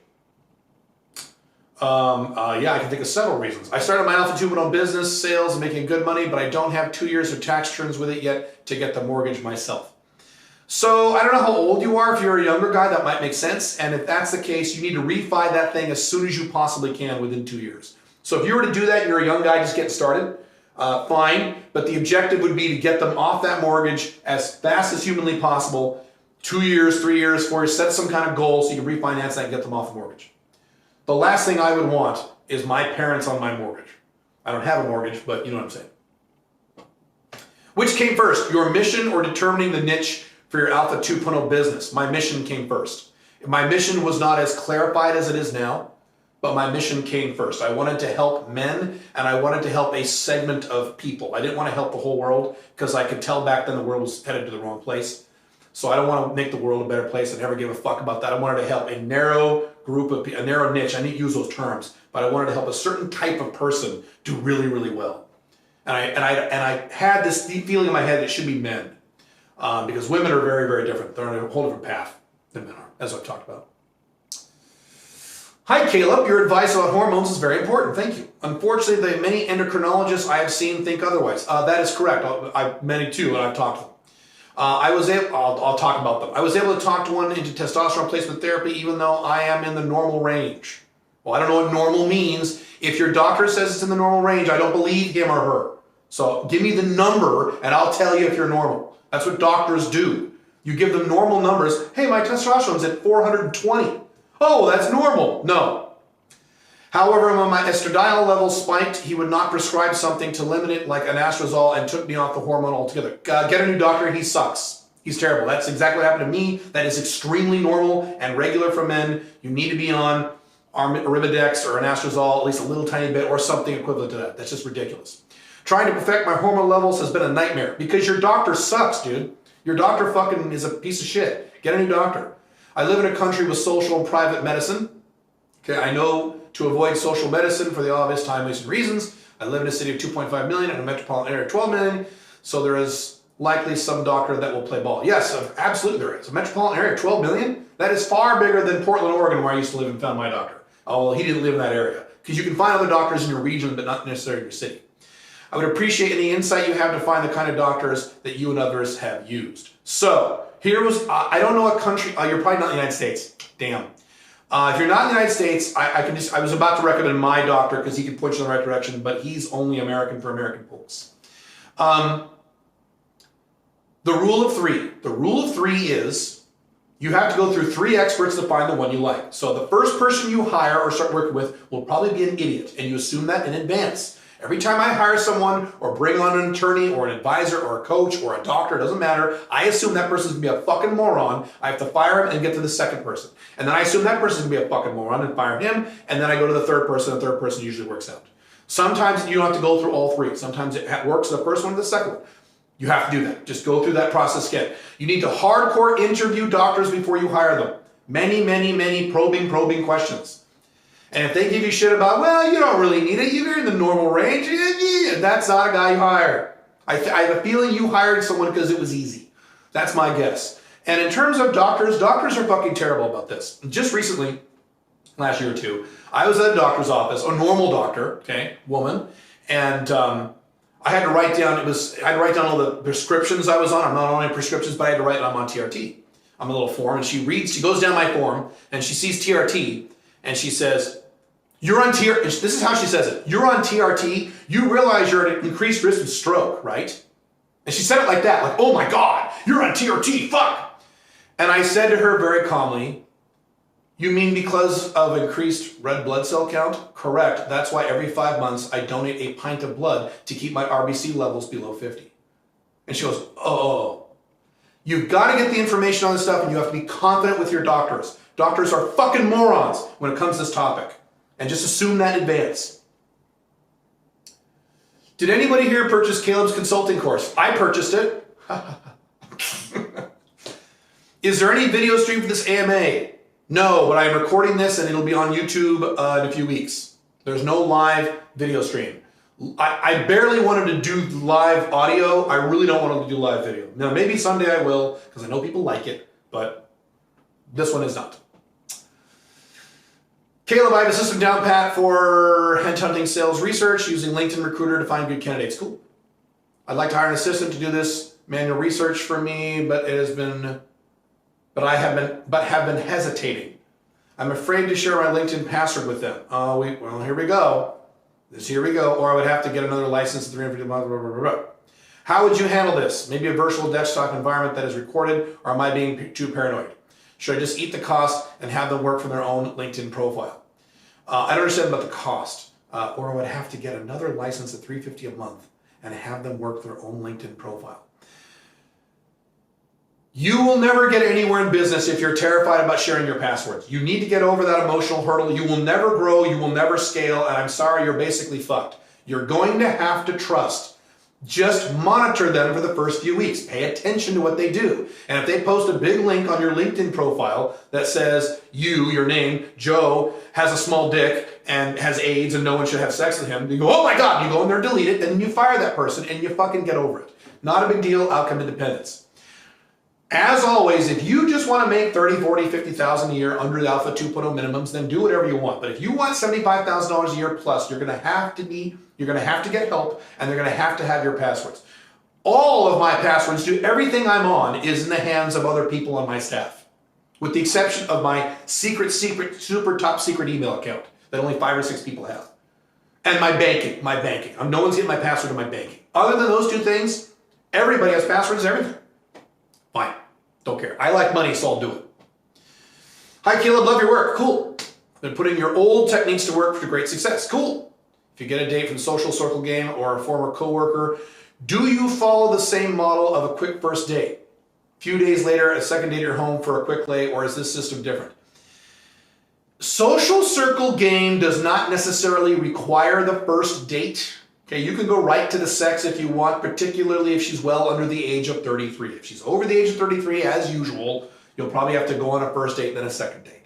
Yeah, I can think of several reasons. I started my Alpha 2.0 business, sales, and making good money, but I don't have 2 years of tax returns with it yet to get the mortgage myself. So I don't know how old you are. If you're a younger guy, that might make sense. And if that's the case, you need to refi that thing as soon as you possibly can within 2 years. So if you were to do that and you're a young guy just getting started, fine. But the objective would be to get them off that mortgage as fast as humanly possible. 2 years, 3 years, 4 years, set some kind of goal so you can refinance that and get them off the mortgage. The last thing I would want is my parents on my mortgage. I don't have a mortgage, but you know what I'm saying. Which came first, your mission or determining the niche for your Alpha 2.0 business? My mission came first. My mission was not as clarified as it is now, but my mission came first. I wanted to help men, and I wanted to help a segment of people. I didn't want to help the whole world because I could tell back then the world was headed to the wrong place. So I don't want to make the world a better place. I never gave a fuck about that. I wanted to help a narrow group of people, a narrow niche. I need to use those terms, but I wanted to help a certain type of person do really, really well. And I had this deep feeling in my head that it should be men, because women are very, very different. They're on a whole different path than men are, as I've talked about. Hi, Caleb. Your advice about hormones is very important. Thank you. Unfortunately, the many endocrinologists I have seen think otherwise. That is correct. Many too, and I've talked to them. I'll talk about them. I was able to talk to one into testosterone replacement therapy, even though I am in the normal range. Well, I don't know what normal means. If your doctor says it's in the normal range, I don't believe him or her. So give me the number and I'll tell you if you're normal. That's what doctors do. You give them normal numbers. Hey, my testosterone's at 420. Oh, that's normal. No. However, when my estradiol levels spiked, he would not prescribe something to limit it, like an anastrozole, and took me off the hormone altogether. Get a new doctor. He sucks. He's terrible. That's exactly what happened to me. That is extremely normal and regular for men. You need to be on Arimidex or anastrozole, at least a little tiny bit, or something equivalent to that. That's just ridiculous. Trying to perfect my hormone levels has been a nightmare because your doctor sucks, dude. Your doctor fucking is a piece of shit. Get a new doctor. I live in a country with social and private medicine. Okay, I know to avoid social medicine for the obvious time-wasting reasons. I live in a city of 2.5 million and a metropolitan area of 12 million, so there is likely some doctor that will play ball. Yes, absolutely there is. A metropolitan area of 12 million? That is far bigger than Portland, Oregon, where I used to live and found my doctor. Oh, well, he didn't live in that area. Because you can find other doctors in your region, but not necessarily in your city. I would appreciate any insight you have to find the kind of doctors that you and others have used. So, here was, I don't know what country, you're probably not in the United States. Damn. If you're not in the United States, I was about to recommend my doctor because he can point you in the right direction, but he's only American for American folks. The rule of three. The rule of three is you have to go through 3 experts to find the one you like. So the first person you hire or start working with will probably be an idiot, and you assume that in advance. Every time I hire someone or bring on an attorney or an advisor or a coach or a doctor, it doesn't matter, I assume that person's gonna be a fucking moron. I have to fire him and get to the second person. And then I assume that person's gonna be a fucking moron and fire him, and then I go to the third person, and the third person usually works out. Sometimes you don't have to go through all 3. Sometimes it works the first one or the second one. You have to do that. Just go through that process again. You need to hardcore interview doctors before you hire them. Many, many, many probing questions. And if they give you shit about, well, you don't really need it, you're in the normal range, that's not a guy you hire. I have a feeling you hired someone because it was easy. That's my guess. And in terms of doctors are fucking terrible about this. Just recently, last year or 2, I was at a doctor's office, a normal doctor, okay, woman, and I had to write down, all the prescriptions I was on. I'm not on any prescriptions, but I had to write I'm on TRT. I'm a little form, and she goes down my form, and she sees TRT, and she says, you're on TRT, this is how she says it, you're on TRT, you realize you're at an increased risk of stroke, right? And she said it like that, like, oh my God, you're on TRT, fuck. And I said to her very calmly, you mean because of increased red blood cell count? Correct. That's why every 5 months I donate a pint of blood to keep my RBC levels below 50. And she goes, oh. You've got to get the information on this stuff, and you have to be confident with your doctors. Doctors are fucking morons when it comes to this topic. And just assume that in advance. Did anybody here purchase Caleb's consulting course? I purchased it. Is there any video stream for this AMA? No, but I'm recording this and it'll be on YouTube in a few weeks. There's no live video stream. I barely wanted to do live audio. I really don't want to do live video. Now, maybe someday I will, because I know people like it, but this one is not. Caleb, I have a system down pat for headhunting sales research using LinkedIn Recruiter to find good candidates. Cool. I'd like to hire an assistant to do this manual research for me, but I have been hesitating. I'm afraid to share my LinkedIn password with them. Well, here we go. Or I would have to get another license at $350 a month. Blah, blah, blah, blah. How would you handle this? Maybe a virtual desktop environment that is recorded, or am I being too paranoid? Should I just eat the cost and have them work from their own LinkedIn profile? I don't understand about the cost. Or I would have to get another license at $350 a month and have them work their own LinkedIn profile. You will never get anywhere in business if you're terrified about sharing your passwords. You need to get over that emotional hurdle. You will never grow, you will never scale, and I'm sorry, you're basically fucked. You're going to have to trust. Just monitor them for the first few weeks. Pay attention to what they do. And if they post a big link on your LinkedIn profile that says your name, Joe, has a small dick and has AIDS and no one should have sex with him, you go, oh my God, you go in there, delete it, and then you fire that person and you fucking get over it. Not a big deal, outcome independence. As always, if you just want to make 30, 40, 50,000 a year under the Alpha 2.0 minimums, then do whatever you want. But if you want $75,000 a year plus, you're going to have to get help, and they're going to have your passwords. All of my passwords, everything I'm on is in the hands of other people on my staff, with the exception of my secret, super top secret email account that only 5 or 6 people have. And my banking. No one's getting my password to my banking. Other than those two things, everybody has passwords to everything. Fine. Don't care. I like money, so I'll do it. Hi, Caleb. Love your work. Cool. Been putting your old techniques to work for great success. Cool. If you get a date from the social circle game or a former coworker, do you follow the same model of a quick first date? A few days later, a second date at your home for a quick lay, or is this system different? Social circle game does not necessarily require the first date. Okay, you can go right to the sex if you want, particularly if she's well under the age of 33. If she's over the age of 33, as usual, you'll probably have to go on a first date and then a second date.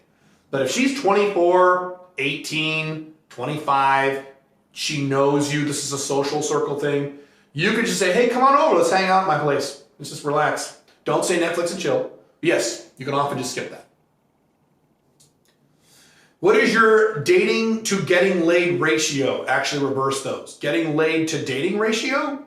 But if she's 24, 18, 25, she knows you, this is a social circle thing, you could just say, hey, come on over, let's hang out at my place. Let's just relax. Don't say Netflix and chill. Yes, you can often just skip that. What is your dating to getting laid ratio? Actually reverse those. Getting laid to dating ratio?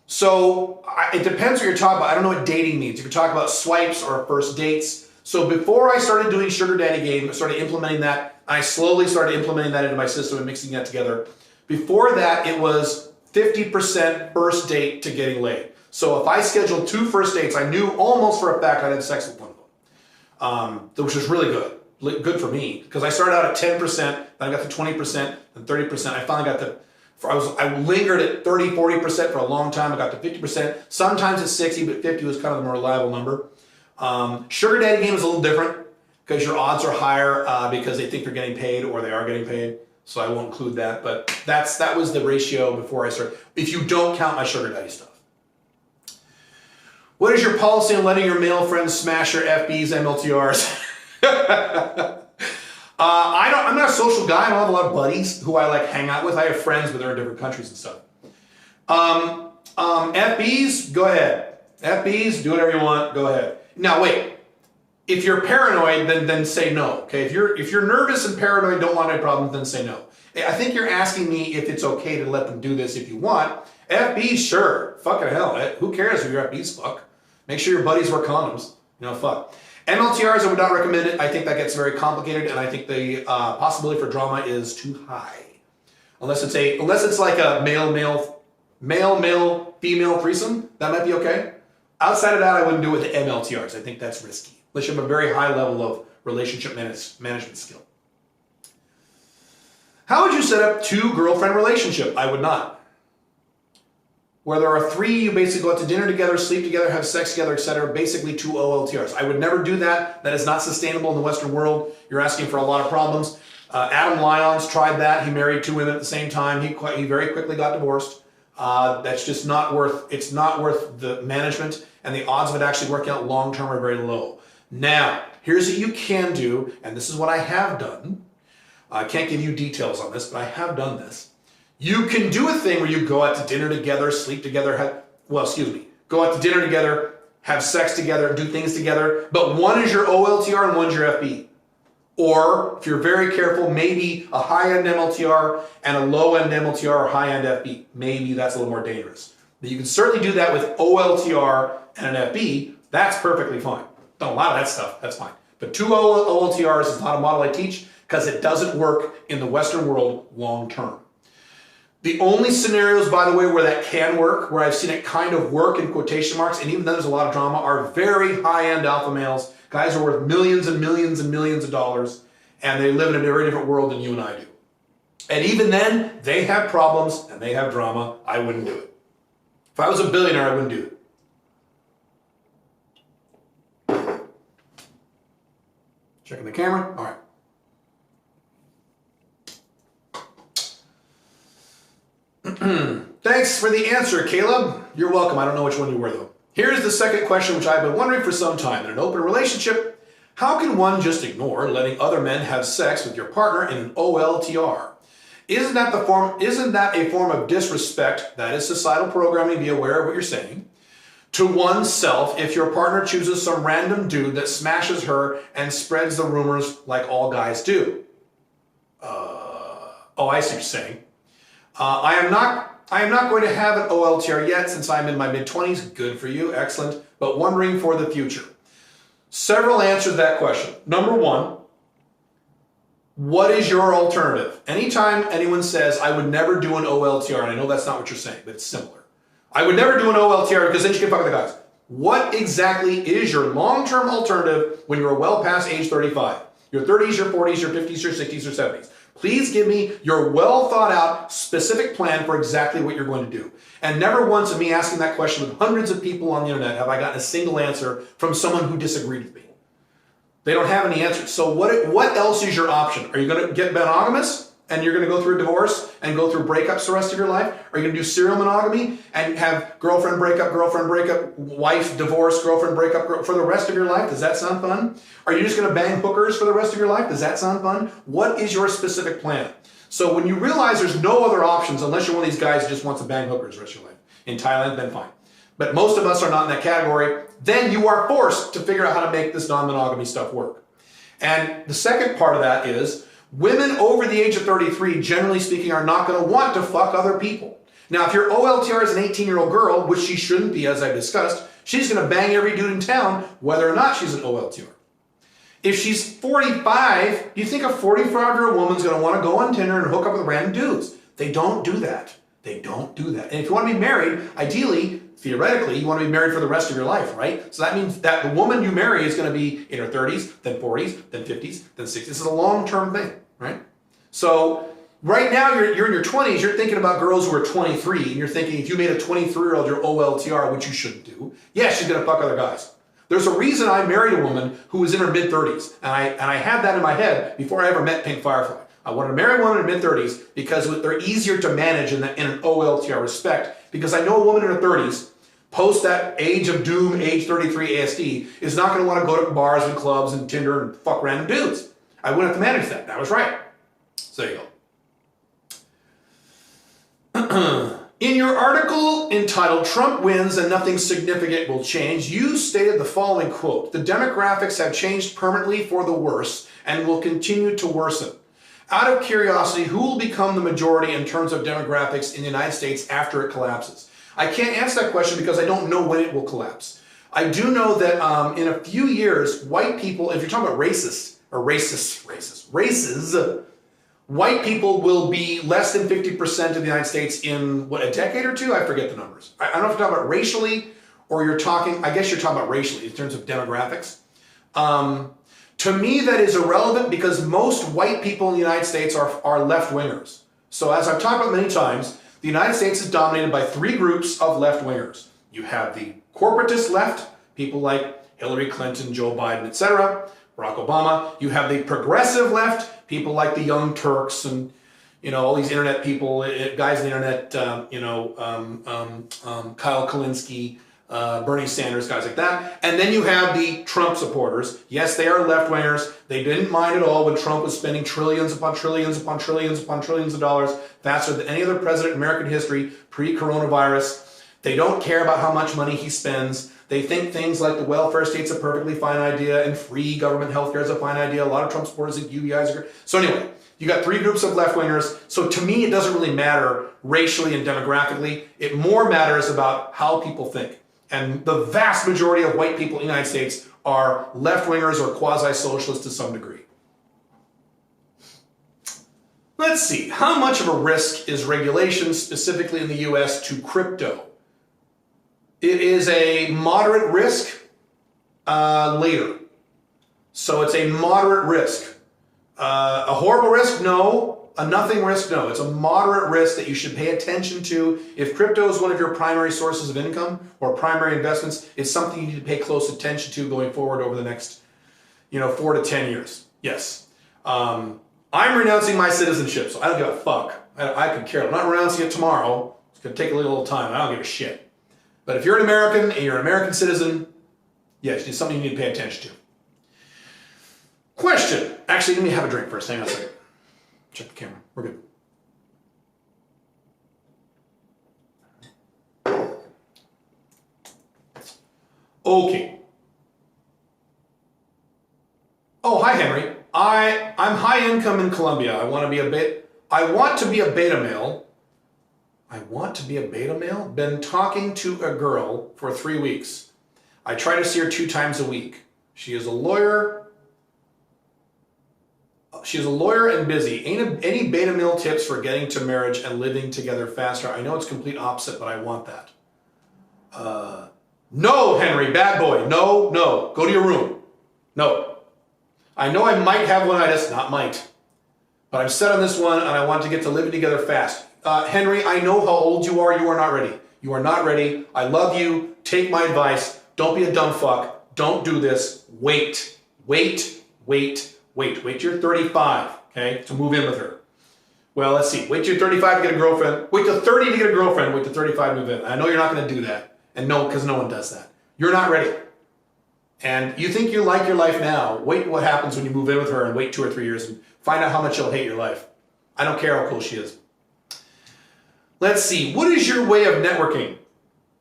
So it depends what you're talking about. I don't know what dating means. If you're talking about swipes or first dates. So before I started doing Sugar Daddy Game, I started implementing that. I slowly started implementing that into my system and mixing that together. Before that, it was 50% first date to getting laid. So if I scheduled 2 first dates, I knew almost for a fact I'd had sex with one of them, which was really good. Good for me, because I started out at 10%, then I got to 20%, then 30%. I finally got to, I lingered at 30, 40% for a long time. I got to 50%. Sometimes it's 60, but 50 was kind of the more reliable number. Sugar Daddy Game is a little different because your odds are higher because they think they're getting paid or they are getting paid. So I won't include that, but that was the ratio before I started. If you don't count my Sugar Daddy stuff. What is your policy on letting your male friends smash your FBs, MLTRs? I'm not a social guy. I don't have a lot of buddies who I like hang out with. I have friends, but they're in different countries and stuff. FBs, go ahead. FBs, do whatever you want. Go ahead. Now wait. If you're paranoid, then say no. Okay. If you're nervous and paranoid, don't want any problems, then say no. I think you're asking me if it's okay to let them do this if you want. FB, sure. Fucking hell. Who cares who your FBs fuck? Make sure your buddies wear condoms. Fuck. MLTRs, I would not recommend it. I think that gets very complicated, and I think the possibility for drama is too high. Unless it's like a male, female threesome, that might be okay. Outside of that, I wouldn't do it with the MLTRs. I think that's risky. Unless you have a very high level of relationship management skill. How would you set up 2-girlfriend relationship? I would not. Where there are 3, you basically go out to dinner together, sleep together, have sex together, etc. Basically 2 OLTRs. I would never do that. That is not sustainable in the Western world. You're asking for a lot of problems. Adam Lyons tried that. He married 2 women at the same time. He very quickly got divorced. That's just not worth the management, and the odds of it actually working out long term are very low. Now, here's what you can do, and this is what I have done. I can't give you details on this, but I have done this. You can do a thing where you go out to dinner together, sleep together, go out to dinner together, have sex together, do things together, but one is your OLTR and one's your FB. Or, if you're very careful, maybe a high-end MLTR and a low-end MLTR or high-end FB. Maybe that's a little more dangerous. But you can certainly do that with OLTR and an FB. That's perfectly fine. Don't allow that stuff. That's fine. But 2 OLTRs is not a model I teach because it doesn't work in the Western world long-term. The only scenarios, by the way, where that can work, where I've seen it kind of work in quotation marks, and even though there's a lot of drama, are very high-end alpha males. Guys are worth millions and millions and millions of dollars, and they live in a very different world than you and I do. And even then, they have problems and they have drama. I wouldn't do it. If I was a billionaire, I wouldn't do it. Checking the camera. All right. Thanks for the answer, Caleb. You're welcome. I don't know which one you were, though. Here's the second question, which I've been wondering for some time. In an open relationship, how can one just ignore letting other men have sex with your partner in an OLTR? Isn't that a form of disrespect? That is societal programming. Be aware of what you're saying. To oneself, if your partner chooses some random dude that smashes her and spreads the rumors like all guys do. I see what you're saying. I am not going to have an OLTR yet since I'm in my mid-20s. Good for you. Excellent. But wondering for the future. Several answers to that question. Number 1, what is your alternative? Anytime anyone says, I would never do an OLTR, and I know that's not what you're saying, but it's similar. I would never do an OLTR because then you can fuck with the guys. What exactly is your long-term alternative when you're well past age 35? Your 30s, your 40s, your 50s, your 60s, your 70s. Please give me your well-thought-out, specific plan for exactly what you're going to do. And never once of me asking that question with hundreds of people on the internet have I gotten a single answer from someone who disagreed with me. They don't have any answers. So what else is your option? Are you going to get monogamous and you're going to go through a divorce and go through breakups the rest of your life? Are you going to do serial monogamy and have girlfriend breakup, wife divorce, girlfriend breakup for the rest of your life? Does that sound fun? Are you just going to bang hookers for the rest of your life? Does that sound fun? What is your specific plan? So when you realize there's no other options, unless you're one of these guys who just wants to bang hookers the rest of your life, in Thailand, then fine. But most of us are not in that category. Then you are forced to figure out how to make this non-monogamy stuff work. And the second part of that is women over the age of 33, generally speaking, are not going to want to fuck other people. Now, if your OLTR is an 18-year-old girl, which she shouldn't be, as I've discussed, she's going to bang every dude in town, whether or not she's an OLTR. If she's 45, do you think a 45-year-old woman's going to want to go on Tinder and hook up with random dudes? They don't do that. They don't do that. And if you want to be married, ideally, theoretically, you want to be married for the rest of your life, right? So that means that the woman you marry is going to be in her 30s, then 40s, then 50s, then 60s. This is a long-term thing, right? So right now, you're in your 20s, you're thinking about girls who are 23, and you're thinking if you made a 23-year-old your OLTR, which you shouldn't do, yeah, she's going to fuck other guys. There's a reason I married a woman who was in her mid-30s, and I had that in my head before I ever met Pink Firefly. I wanted to marry a woman in her mid-30s because they're easier to manage in an OLTR respect, because I know a woman in her 30s, post that age of doom, age 33 ASD, is not going to want to go to bars and clubs and Tinder and fuck random dudes. I wouldn't have to manage that. That was right. So there you go. In your article entitled Trump Wins and Nothing Significant Will Change, you stated the following quote, "The demographics have changed permanently for the worse and will continue to worsen. Out of curiosity, who will become the majority in terms of demographics in the United States after it collapses? I can't answer that question because I don't know when it will collapse. I do know that in a few years, white people, if you're talking about races, white people will be less than 50% of the United States in, what, a decade or two? I forget the numbers. I don't know if you're talking about racially or you're talking, I guess you're talking about racially in terms of demographics. To me, that is irrelevant because most white people in the United States are left-wingers. So as I've talked about many times, the United States is dominated by three groups of left-wingers. You have the corporatist left, people like Hillary Clinton, Joe Biden, etc., Barack Obama. You have the progressive left, people like the Young Turks and, you know, all these internet people, guys on the internet, Kyle Kalinske, Bernie Sanders, guys like that. And then you have the Trump supporters. Yes, they are left-wingers. They didn't mind at all when Trump was spending trillions upon trillions upon trillions upon trillions of dollars faster than any other president in American history pre-coronavirus. They don't care about how much money he spends. They think things like the welfare state's a perfectly fine idea and free government healthcare is a fine idea. A lot of Trump supporters think UBIs are good. So anyway, you got three groups of left-wingers. So to me, it doesn't really matter racially and demographically. It more matters about how people think. And the vast majority of white people in the United States are left-wingers or quasi-socialists to some degree. Let's see, how much of a risk is regulation, specifically in the US, to crypto? It is a moderate risk later. So it's a moderate risk. A horrible risk? No. A nothing risk? No. It's a moderate risk that you should pay attention to. If crypto is one of your primary sources of income or primary investments, it's something you need to pay close attention to going forward over the next, 4 to 10 years. Yes. I'm renouncing my citizenship, so I don't give a fuck. I could care. I'm not renouncing it tomorrow. It's going to take a little time. I don't give a shit. But if you're an American and you're an American citizen, yes, it's something you need to pay attention to. Question. Actually, let me have a drink first. Hang on a second. Check the camera. We're good. Okay. Oh, hi, Henry. I'm high income in Colombia. I want to be a beta male. I want to be a beta male? Been talking to a girl for 3 weeks. I try to see her 2 times a week. She is a lawyer. She's a lawyer and busy. Any beta male tips for getting to marriage and living together faster? I know it's complete opposite, but I want that. No, Henry, bad boy. No. Go to your room. No. I know I might have one-itis, not might. But I'm set on this one and I want to get to living together fast. Henry, I know how old you are. You are not ready. You are not ready. I love you. Take my advice. Don't be a dumb fuck. Don't do this. Wait till you're 35, okay, to move in with her. Well, let's see. Wait till you're 35 to get a girlfriend. Wait till 30 to get a girlfriend. Wait till 35 to move in. I know you're not going to do that. And no, because no one does that. You're not ready. And you think you like your life now. Wait what happens when you move in with her and wait 2 or 3 years and find out how much you'll hate your life. I don't care how cool she is. Let's see. What is your way of networking?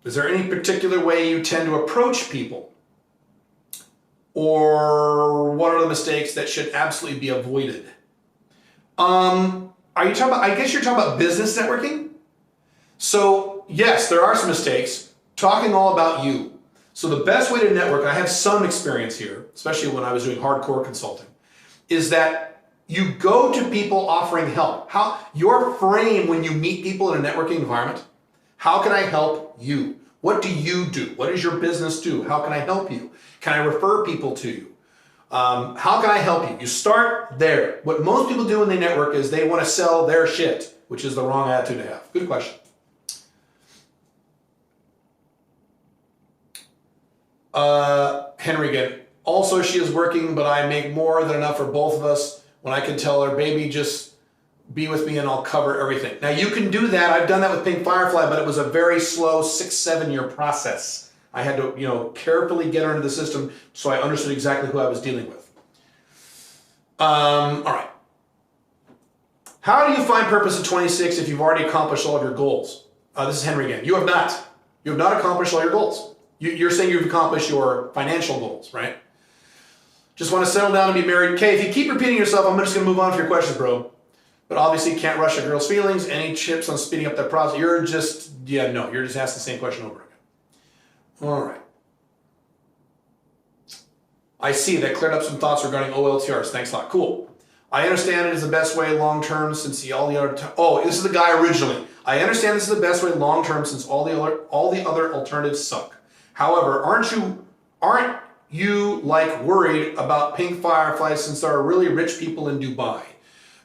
Is there any particular way you tend to approach people? Or what are the mistakes that should absolutely be avoided? Are you talking about, I guess you're talking about business networking? So yes, there are some mistakes. Talking all about you. So the best way to network, and I have some experience here, especially when I was doing hardcore consulting, is that you go to people offering help. How your frame when you meet people in a networking environment, how can I help you? What do you do? What does your business do? How can I help you? Can I refer people to you? How can I help you? You start there. What most people do when they network is they want to sell their shit, which is the wrong attitude to have. Good question. Henry again. Also, she is working, but I make more than enough for both of us when I can tell her, baby, just be with me and I'll cover everything. Now, you can do that. I've done that with Pink Firefly, but it was a very slow 6-7 year process. I had to, carefully get her into the system so I understood exactly who I was dealing with. All right. How do you find purpose at 26 if you've already accomplished all of your goals? This is Henry again. You have not. You have not accomplished all your goals. You're saying you've accomplished your financial goals, right? Just want to settle down and be married. Okay, if you keep repeating yourself, I'm just going to move on to your questions, bro. But obviously you can't rush a girl's feelings. Any tips on speeding up that process? You're just asking the same question over again. All right. I see that cleared up some thoughts regarding OLTRs. Thanks a lot. Cool. I understand it is the best way long term since all the other. This is the guy originally. I understand this is the best way long term since all the other alternatives suck. However, aren't you like worried about pink fireflies since there are really rich people in Dubai?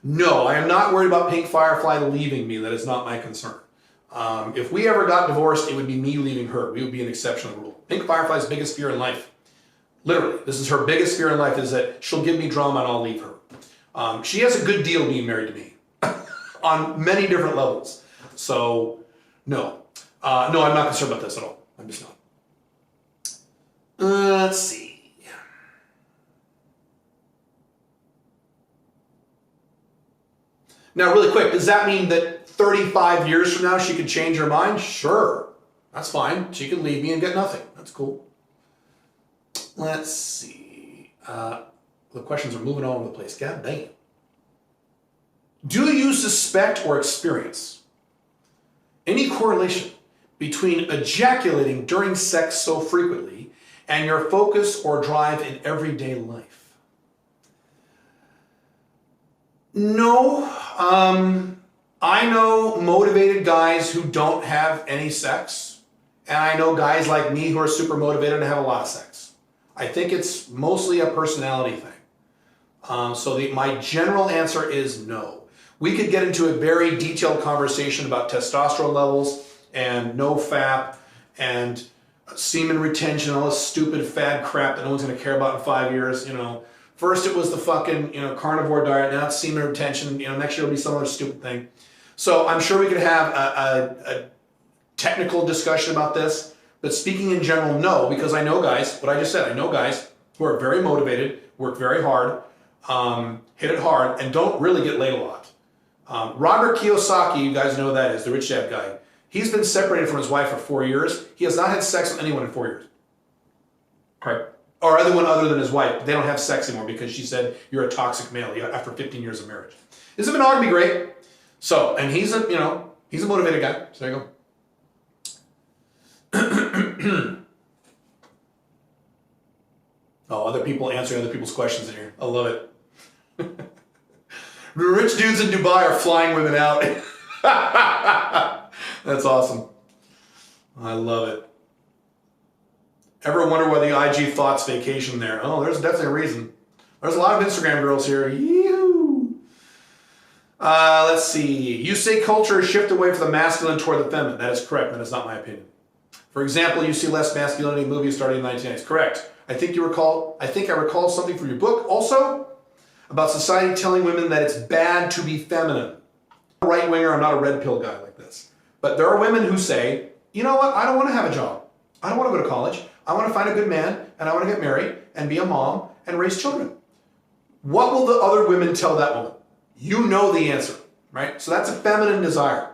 No, I am not worried about pink firefly leaving me. That is not my concern. If we ever got divorced, it would be me leaving her. We would be an exception to the rule. Pink firefly's biggest fear in life. Literally, this is her biggest fear in life, is that she'll give me drama and I'll leave her. She has a good deal being married to me on many different levels. So, no. I'm not concerned about this at all. I'm just not. Let's see. Now, really quick, does that mean that 35 years from now she could change her mind? Sure. That's fine. She could leave me and get nothing. That's cool. Let's see. The questions are moving all over the place. God damn. Do you suspect or experience any correlation between ejaculating during sex so frequently and your focus or drive in everyday life? No. I know motivated guys who don't have any sex, and I know guys like me who are super motivated and have a lot of sex. I think it's mostly a personality thing. My general answer is no. We could get into a very detailed conversation about testosterone levels and no-fap and semen retention, all this stupid fad crap that no one's going to care about in 5 years. First it was the fucking carnivore diet, now it's semen retention. Next year it'll be some other stupid thing. So I'm sure we could have a technical discussion about this. But speaking in general, no, because I know guys, what I just said, I know guys who are very motivated, work very hard, hit it hard, and don't really get laid a lot. Robert Kiyosaki, you guys know who that is, the rich dad guy. He's been separated from his wife for 4 years. He has not had sex with anyone in 4 years. Right. Or anyone other than his wife. They don't have sex anymore because she said, you're a toxic male after 15 years of marriage. Isn't monogamy great? So, and he's a motivated guy. So there you go. Other people answering other people's questions in here. I love it. The rich dudes in Dubai are flying women out. That's awesome. I love it. Ever wonder why the IG Thoughts vacation there? Oh, there's definitely a reason. There's a lot of Instagram girls here. Yee-hoo. Let's see. You say culture is shift away from the masculine toward the feminine. That is correct. That is not my opinion. For example, you see less masculinity in movies starting in the 1990s. Correct. I think I recall something from your book also about society telling women that it's bad to be feminine. I'm a right winger. I'm not a red pill guy like this. But there are women who say, you know what? I don't want to have a job. I don't want to go to college. I want to find a good man and I want to get married and be a mom and raise children. What will the other women tell that woman? You know the answer, right? So that's a feminine desire.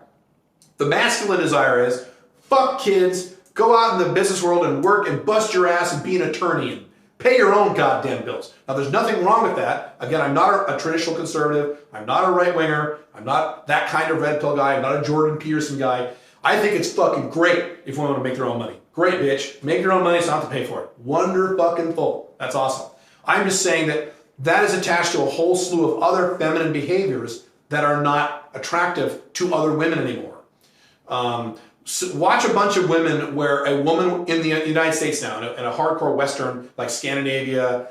The masculine desire is, fuck kids, go out in the business world and work and bust your ass and be an attorney and pay your own goddamn bills. Now there's nothing wrong with that. Again, I'm not a traditional conservative. I'm not a right winger. I'm not that kind of red pill guy. I'm not a Jordan Peterson guy. I think it's fucking great if women want to make their own money. Great, bitch. Make your own money so you don't have to pay for it. Wonder-fucking-full. That's awesome. I'm just saying that is attached to a whole slew of other feminine behaviors that are not attractive to other women anymore. So watch a bunch of women where a woman in the United States now, in a hardcore Western, like Scandinavia,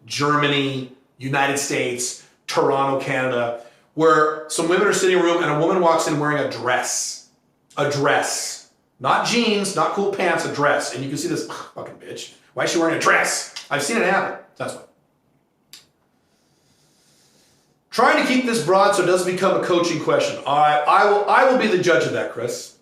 Germany, United States, Toronto, Canada, where some women are sitting in a room and a woman walks in wearing a dress. A dress. Not jeans, not cool pants, a dress. And you can see this fucking bitch. Why is she wearing a dress? I've seen it happen. That's why. Trying to keep this broad so it doesn't become a coaching question. All right, I will be the judge of that, Chris.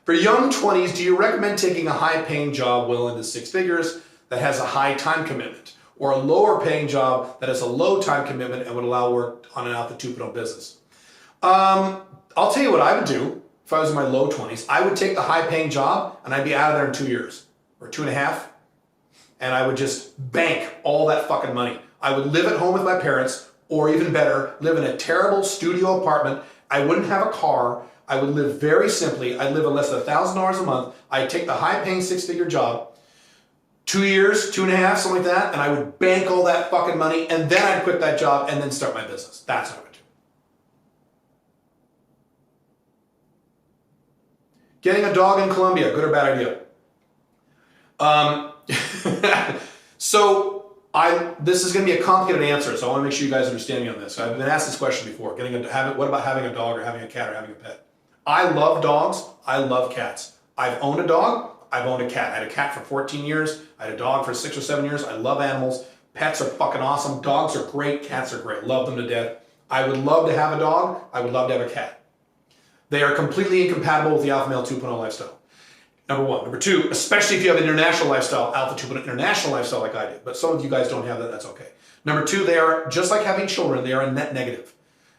For young 20s, do you recommend taking a high-paying job well into six figures that has a high time commitment, or a lower-paying job that has a low time commitment and would allow work on and out the Tupelo business? I'll tell you what I would do if I was in my low 20s. I would take the high-paying job and I'd be out of there in 2 years or 2.5, and I would just bank all that fucking money. I would live at home with my parents, or even better, live in a terrible studio apartment. I wouldn't have a car. I would live very simply. I'd live on less than $1,000 a month. I'd take the high-paying 6-figure job, 2 years, 2.5, something like that, and I would bank all that fucking money, and then I'd quit that job and then start my business. That's what I would do. Getting a dog in Colombia, good or bad idea? So this is going to be a complicated answer, so I want to make sure you guys understand me on this. I've been asked this question before. What about having a dog or having a cat or having a pet? I love dogs. I love cats. I've owned a dog. I've owned a cat. I had a cat for 14 years. I had a dog for 6 or 7 years. I love animals. Pets are fucking awesome. Dogs are great. Cats are great. Love them to death. I would love to have a dog. I would love to have a cat. They are completely incompatible with the Alpha Male 2.0 lifestyle. Number one. Number two, especially if you have an international lifestyle, Alpha 2.0 international lifestyle like I did. But some of you guys don't have that. That's okay. Number two, they are, just like having children, they are a net negative.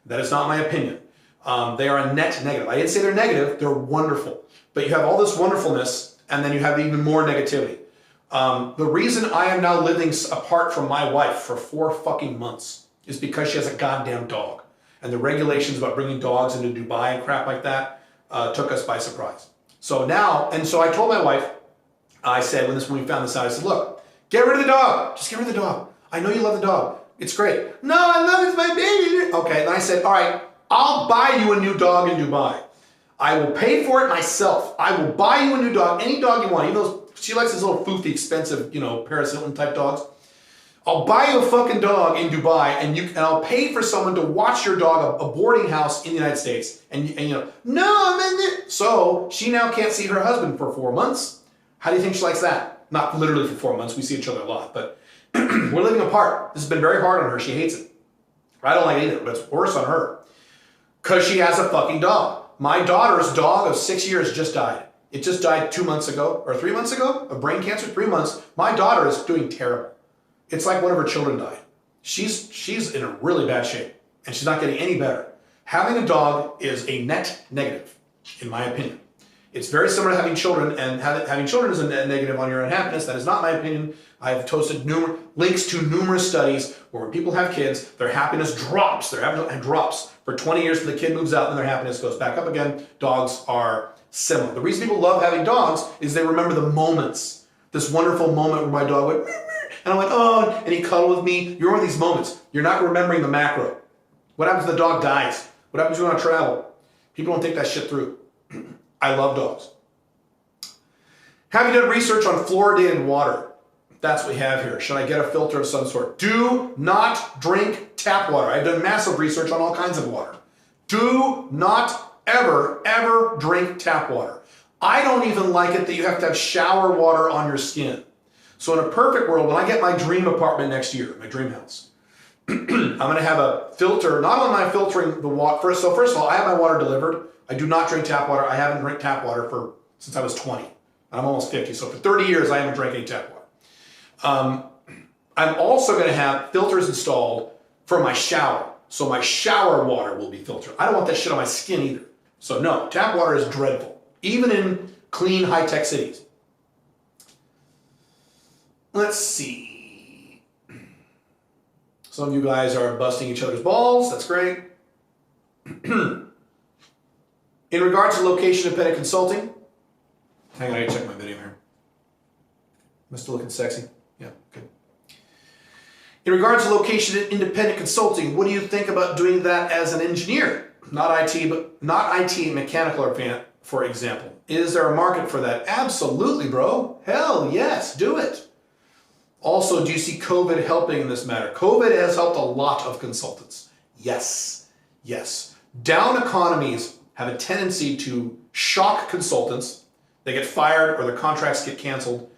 That is not my opinion. They are a net negative. I didn't say they're negative. They're wonderful. But you have all this wonderfulness, and then you have even more negativity. The reason I am now living apart from my wife for 4 fucking months is because she has a goddamn dog. And the regulations about bringing dogs into Dubai and crap like that took us by surprise. So now, and so I told my wife, I said, when we found this out, I said, look, get rid of the dog. Just get rid of the dog. I know you love the dog. It's great. No, I love it. It's my baby. Okay, and I said, all right, I'll buy you a new dog in Dubai. I will pay for it myself. I will buy you a new dog, any dog you want. Even though she likes these little foofy, expensive, Paris Hilton type dogs. I'll buy you a fucking dog in Dubai, and I'll pay for someone to watch your dog, a boarding house in the United States. So she now can't see her husband for 4 months. How do you think she likes that? Not literally for 4 months. We see each other a lot, but we're living apart. This has been very hard on her. She hates it. I don't like it either, but it's worse on her because she has a fucking dog. My daughter's dog of 6 years just died. It just died 2 months ago or 3 months ago of brain cancer. 3 months. My daughter is doing terrible. It's like one of her children died. She's in a really bad shape, and she's not getting any better. Having a dog is a net negative, in my opinion. It's very similar to having children, and having children is a net negative on your unhappiness. That is not my opinion. I've posted links to numerous studies where when people have kids, their happiness drops. Their happiness drops for 20 years till the kid moves out, and their happiness goes back up again. Dogs are similar. The reason people love having dogs is they remember the moments. This wonderful moment where my dog went, and I went, oh, and he cuddled with me. You remember these moments. You're not remembering the macro. What happens if the dog dies? What happens when you want to travel? People don't think that shit through. I love dogs. Have you done research on fluoridated water? That's what we have here. Should I get a filter of some sort? Do not drink tap water. I've done massive research on all kinds of water. Do not ever drink tap water. I don't even like it that you have to have shower water on your skin. So in a perfect world, when I get my dream apartment next year, my dream house, I'm going to have a filter. Not only am I filtering the water. So first of all, I have my water delivered. I do not drink tap water. I haven't drank tap water since I was 20. I'm almost 50. So for 30 years, I haven't drank any tap water. I'm also going to have filters installed for my shower. So my shower water will be filtered. I don't want that shit on my skin either. So no, tap water is dreadful, even in clean, high-tech cities. Let's see. Some of you guys are busting each other's balls. That's great. In regards to location-independent consulting, hang on, I gotta check my video here. Am I still looking sexy? Yeah, good. In regards to location-independent consulting, what do you think about doing that as an engineer? Not IT, mechanical, for example. Is there a market for that? Absolutely, bro. Hell yes, do it. Also, do you see COVID helping in this matter? COVID has helped a lot of consultants. Yes. Down economies have a tendency to shock consultants. They get fired or their contracts get canceled.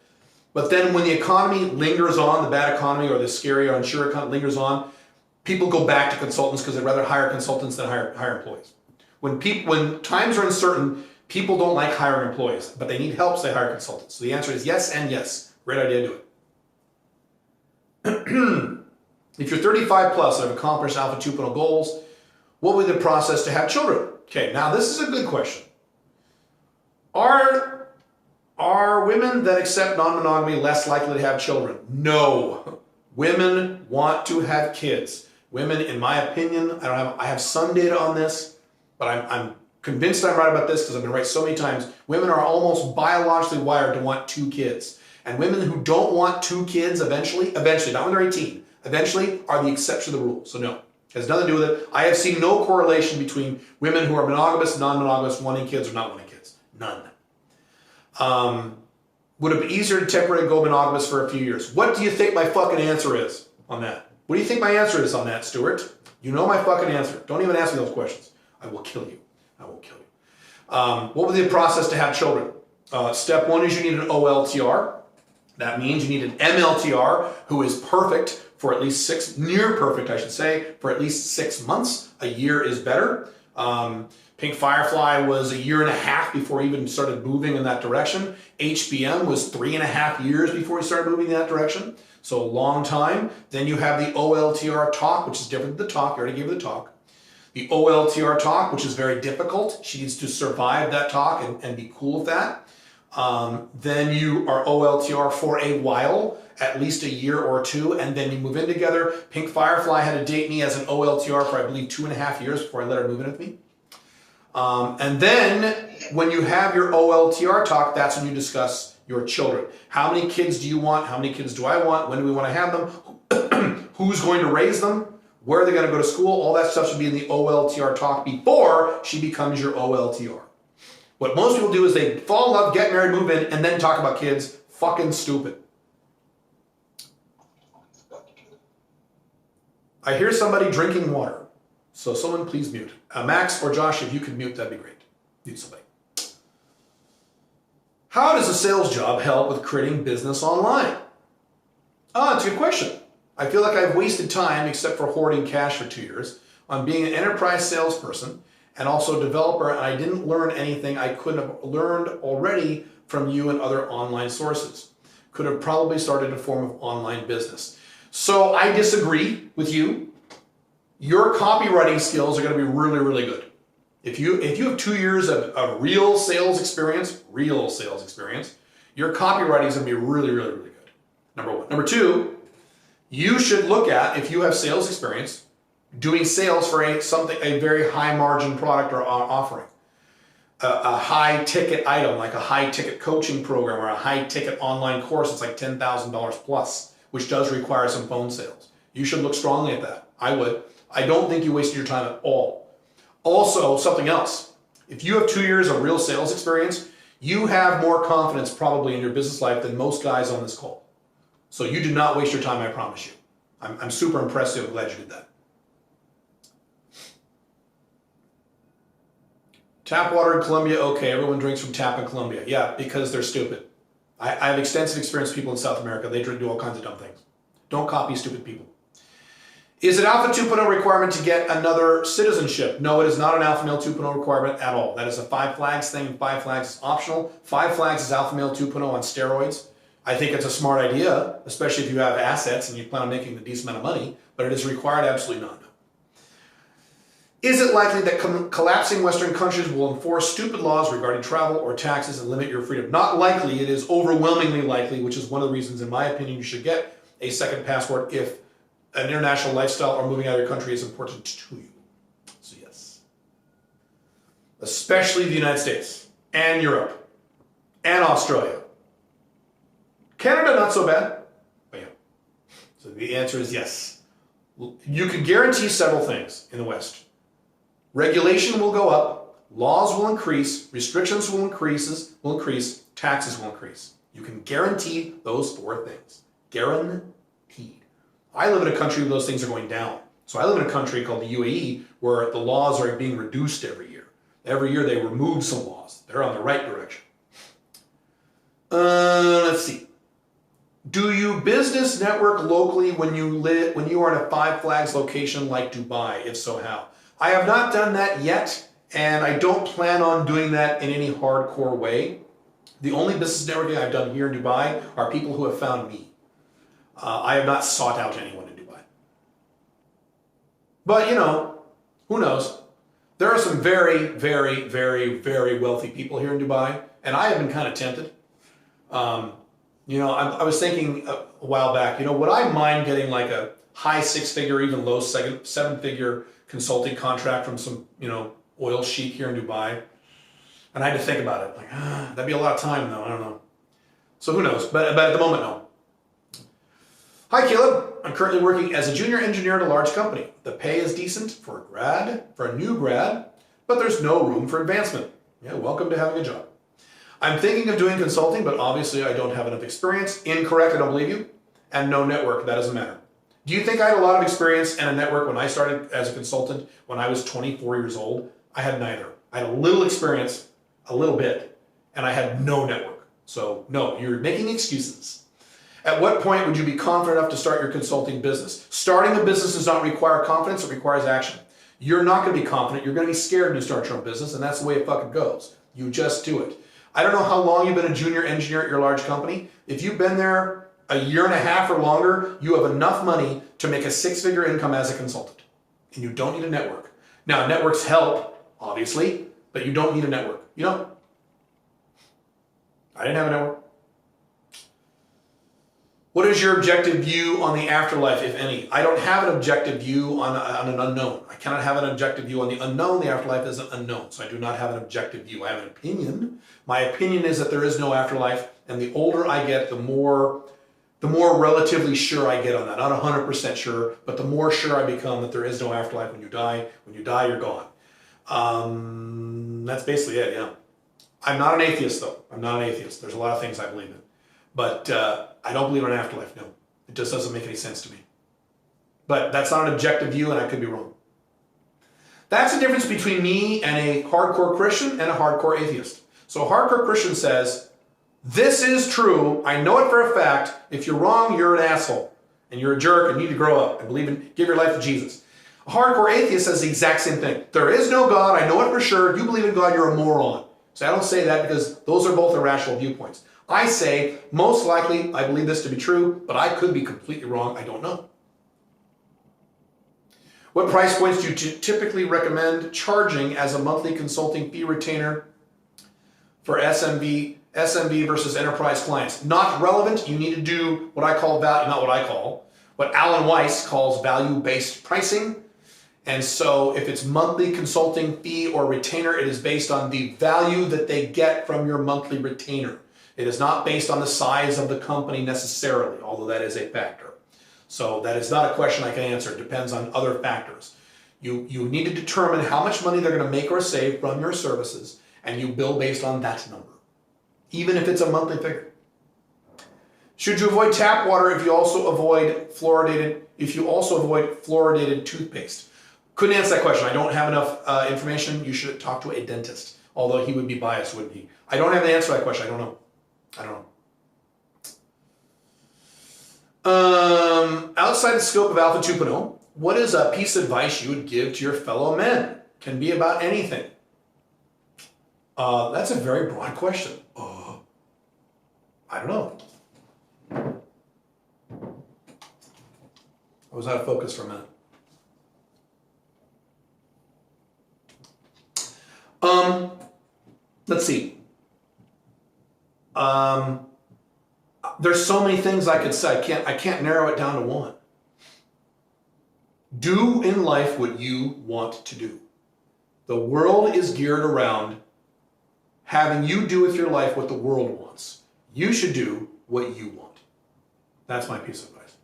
But then when the economy lingers on, the bad economy or the scary or unsure economy lingers on, people go back to consultants because they'd rather hire consultants than hire employees. When times are uncertain, people don't like hiring employees, but they need help, so they hire consultants. So the answer is yes and yes. Great idea, do it. If you're 35 plus and have accomplished Alpha 2.0 goals, what would be the process to have children? Okay, now this is a good question. Are women that accept non-monogamy less likely to have children? No. Women want to have kids. Women, in my opinion, I have some data on this, but I'm convinced I'm right about this because I've been right so many times. Women are almost biologically wired to want 2 kids. And women who don't want 2 kids eventually, not when they're 18, eventually are the exception to the rule. So no, it has nothing to do with it. I have seen no correlation between women who are monogamous, non-monogamous, wanting kids or not wanting kids. None. Would it be easier to temporarily go monogamous for a few years? What do you think my fucking answer is on that? What do you think my answer is on that, Stuart? You know my fucking answer. Don't even ask me those questions. I will kill you. I will kill you. What would be the process to have children? Step 1 is you need an OLTR. That means you need an MLTR who is perfect for at least near perfect, I should say, for at least 6 months. A year is better. Pink Firefly was 1.5 years before he even started moving in that direction. HBM was 3.5 years before he started moving in that direction. So a long time. Then you have the OLTR talk, which is different than the talk. I already gave you the talk. The OLTR talk, which is very difficult. She needs to survive that talk and be cool with that. Then you are OLTR for a while, at least 1 year or 2, and then you move in together. Pink Firefly had to date me as an OLTR for, I believe, 2.5 years before I let her move in with me. And then when you have your OLTR talk, that's when you discuss your children. How many kids do you want? How many kids do I want? When do we want to have them? Who's going to raise them? Where are they going to go to school? All that stuff should be in the OLTR talk before she becomes your OLTR. What most people do is they fall in love, get married, move in, and then talk about kids. Fucking stupid. I hear somebody drinking water. So someone please mute. Max or Josh, if you could mute, that'd be great. Mute somebody. How does a sales job help with creating business online? It's a good question. I feel like I've wasted time, except for hoarding cash for 2 years, on being an enterprise salesperson and also a developer, and I didn't learn anything I couldn't have learned already from you and other online sources. Could have probably started a form of online business. So I disagree with you. Your copywriting skills are going to be really, really good. If you have 2 years of real sales experience, your copywriting is going to be really, really, really good. Number 1. Number 2, you should look at, if you have sales experience, doing sales for a very high margin product or offering. A high ticket item, like a high ticket coaching program or a high ticket online course, it's like $10,000 plus, which does require some phone sales. You should look strongly at that. I would. I don't think you wasted your time at all. Also, something else. If you have 2 years of real sales experience, you have more confidence probably in your business life than most guys on this call. So you did not waste your time, I promise you. I'm super impressed. I'm glad you did that. Tap water in Colombia, okay, everyone drinks from tap in Colombia. Yeah, because they're stupid. I have extensive experience with people in South America. They do all kinds of dumb things. Don't copy stupid people. Is it Alpha 2.0 requirement to get another citizenship? No, it is not an Alpha Male 2.0 requirement at all. That is a 5 Flags thing, and 5 Flags is optional. 5 Flags is Alpha Male 2.0 on steroids. I think it's a smart idea, especially if you have assets and you plan on making a decent amount of money, but it is required? Absolutely not. No. Is it likely that collapsing Western countries will enforce stupid laws regarding travel or taxes and limit your freedom? Not likely. It is overwhelmingly likely, which is one of the reasons, in my opinion, you should get a second passport if an international lifestyle or moving out of your country is important to you. So yes. Especially the United States and Europe and Australia. Canada, not so bad. But yeah. So the answer is yes. You can guarantee several things in the West. Regulation will go up, laws will increase, restrictions will increase, taxes will increase. You can guarantee those 4 things. Guaranteed. I live in a country where those things are going down. So I live in a country called the UAE where the laws are being reduced every year. Every year they remove some laws. They're on the right direction. Let's see. Do you business network locally when you are in a 5 Flags location like Dubai? If so, how? I have not done that yet, and I don't plan on doing that in any hardcore way. The only business networking I've done here in Dubai are people who have found me. I have not sought out anyone in Dubai. But, who knows? There are some very, very, very, very wealthy people here in Dubai, and I have been kind of tempted. I was thinking a while back, would I mind getting like high six-figure, even low seven-figure consulting contract from some, oil sheik here in Dubai. And I had to think about it. Like, that'd be a lot of time though. I don't know. So who knows? But at the moment, no. Hi, Caleb. I'm currently working as a junior engineer at a large company. The pay is decent for a new grad, but there's no room for advancement. Yeah, welcome to having a job. I'm thinking of doing consulting, but obviously I don't have enough experience. Incorrect, I don't believe you. And no network, that doesn't matter. Do you think I had a lot of experience and a network when I started as a consultant when I was 24 years old? I had neither. I had a little experience, a little bit, and I had no network. So no, you're making excuses. At what point would you be confident enough to start your consulting business? Starting a business does not require confidence, it requires action. You're not going to be confident, you're going to be scared when you start your own business, and that's the way it fucking goes. You just do it. I don't know how long you've been a junior engineer at your large company. If you've been there a year and a half or longer, you have enough money to make a six-figure income as a consultant. And you don't need a network. Now, networks help, obviously, but you don't need a network. You don't. I didn't have a network. What is your objective view on the afterlife, if any? I don't have an objective view on an unknown. I cannot have an objective view on the unknown. The afterlife is an unknown, so I do not have an objective view. I have an opinion. My opinion is that there is no afterlife, and the older I get, the more relatively sure I get on that. Not 100% sure, but the more sure I become that there is no afterlife when you die. When you die, you're gone. That's basically it, yeah. I'm not an atheist, though. I'm not an atheist. There's a lot of things I believe in. But I don't believe in an afterlife, no. It just doesn't make any sense to me. But that's not an objective view, and I could be wrong. That's the difference between me and a hardcore Christian and a hardcore atheist. So a hardcore Christian says, this is true, I know it for a fact. If you're wrong, you're an asshole. And you're a jerk and you need to grow up and give your life to Jesus. A hardcore atheist says the exact same thing. There is no God, I know it for sure. You believe in God, you're a moron. So I don't say that because those are both irrational viewpoints. I say, most likely, I believe this to be true, but I could be completely wrong. I don't know. What price points do you typically recommend charging as a monthly consulting fee retainer for SMB versus enterprise clients? Not relevant. You need to do what I call what Alan Weiss calls value-based pricing. And so if it's monthly consulting fee or retainer, it is based on the value that they get from your monthly retainer. It is not based on the size of the company necessarily, although that is a factor. So that is not a question I can answer. It depends on other factors. You need to determine how much money they're going to make or save from your services, and you bill based on that number, even if it's a monthly figure. Should you avoid tap water if you also avoid fluoridated toothpaste? Couldn't answer that question. I don't have enough information. You should talk to a dentist, although he would be biased, wouldn't he? I don't have the answer to that question. I don't know. Outside the scope of Alpha 2.0, what is a piece of advice you would give to your fellow men? Can be about anything. That's a very broad question. I don't know. I was out of focus for a minute. Let's see. There's so many things I could say. I can't narrow it down to one. Do in life what you want to do. The world is geared around having you do with your life what the world wants. You should do what you want. That's my piece of advice.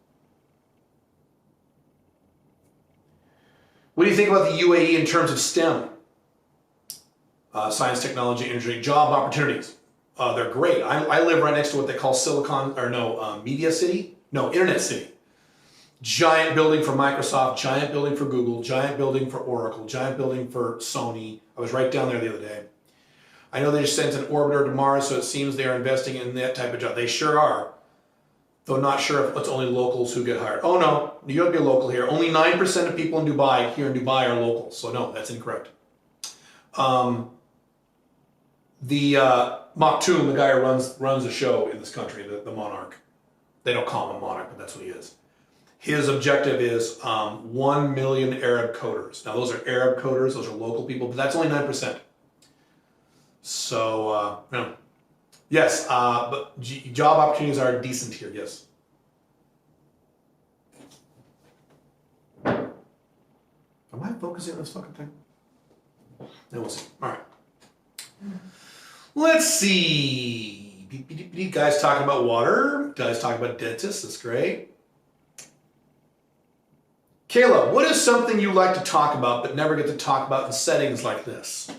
What do you think about the UAE in terms of STEM? Science, technology, engineering, job opportunities. They're great. I live right next to what they call Media City? No, Internet City. Giant building for Microsoft, giant building for Google, giant building for Oracle, giant building for Sony. I was right down there the other day. I know they just sent an orbiter to Mars, so it seems they are investing in that type of job. They sure are. Though not sure if it's only locals who get hired. Oh no, you don't be a local here. Only 9% of people in Dubai, here in Dubai, are locals. So no, that's incorrect. Maktoum, the guy who runs the show in this country, the monarch. They don't call him a monarch, but that's what he is. His objective is 1 million Arab coders. Now those are Arab coders, those are local people, but that's only 9%. So, no. Yes, but job opportunities are decent here, yes. focusing on this fucking thing? Then we'll see. All right. Let's see. Guys talking about water. Guys talking about dentists. That's great. Kayla, what is something you like to talk about but never get to talk about in settings like this?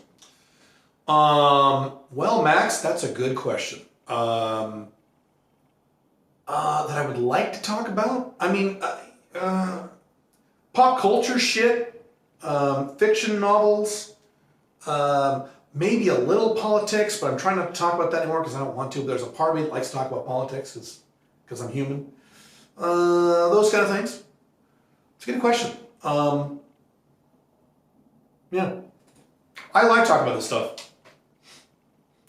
Well, Max, that's a good question. That I would like to talk about? I mean, pop culture shit, fiction novels, maybe a little politics, but I'm trying not to talk about that anymore because I don't want to. There's a part of me that likes to talk about politics because I'm human. Those kind of things. It's a good question. Yeah. I like talking about this stuff.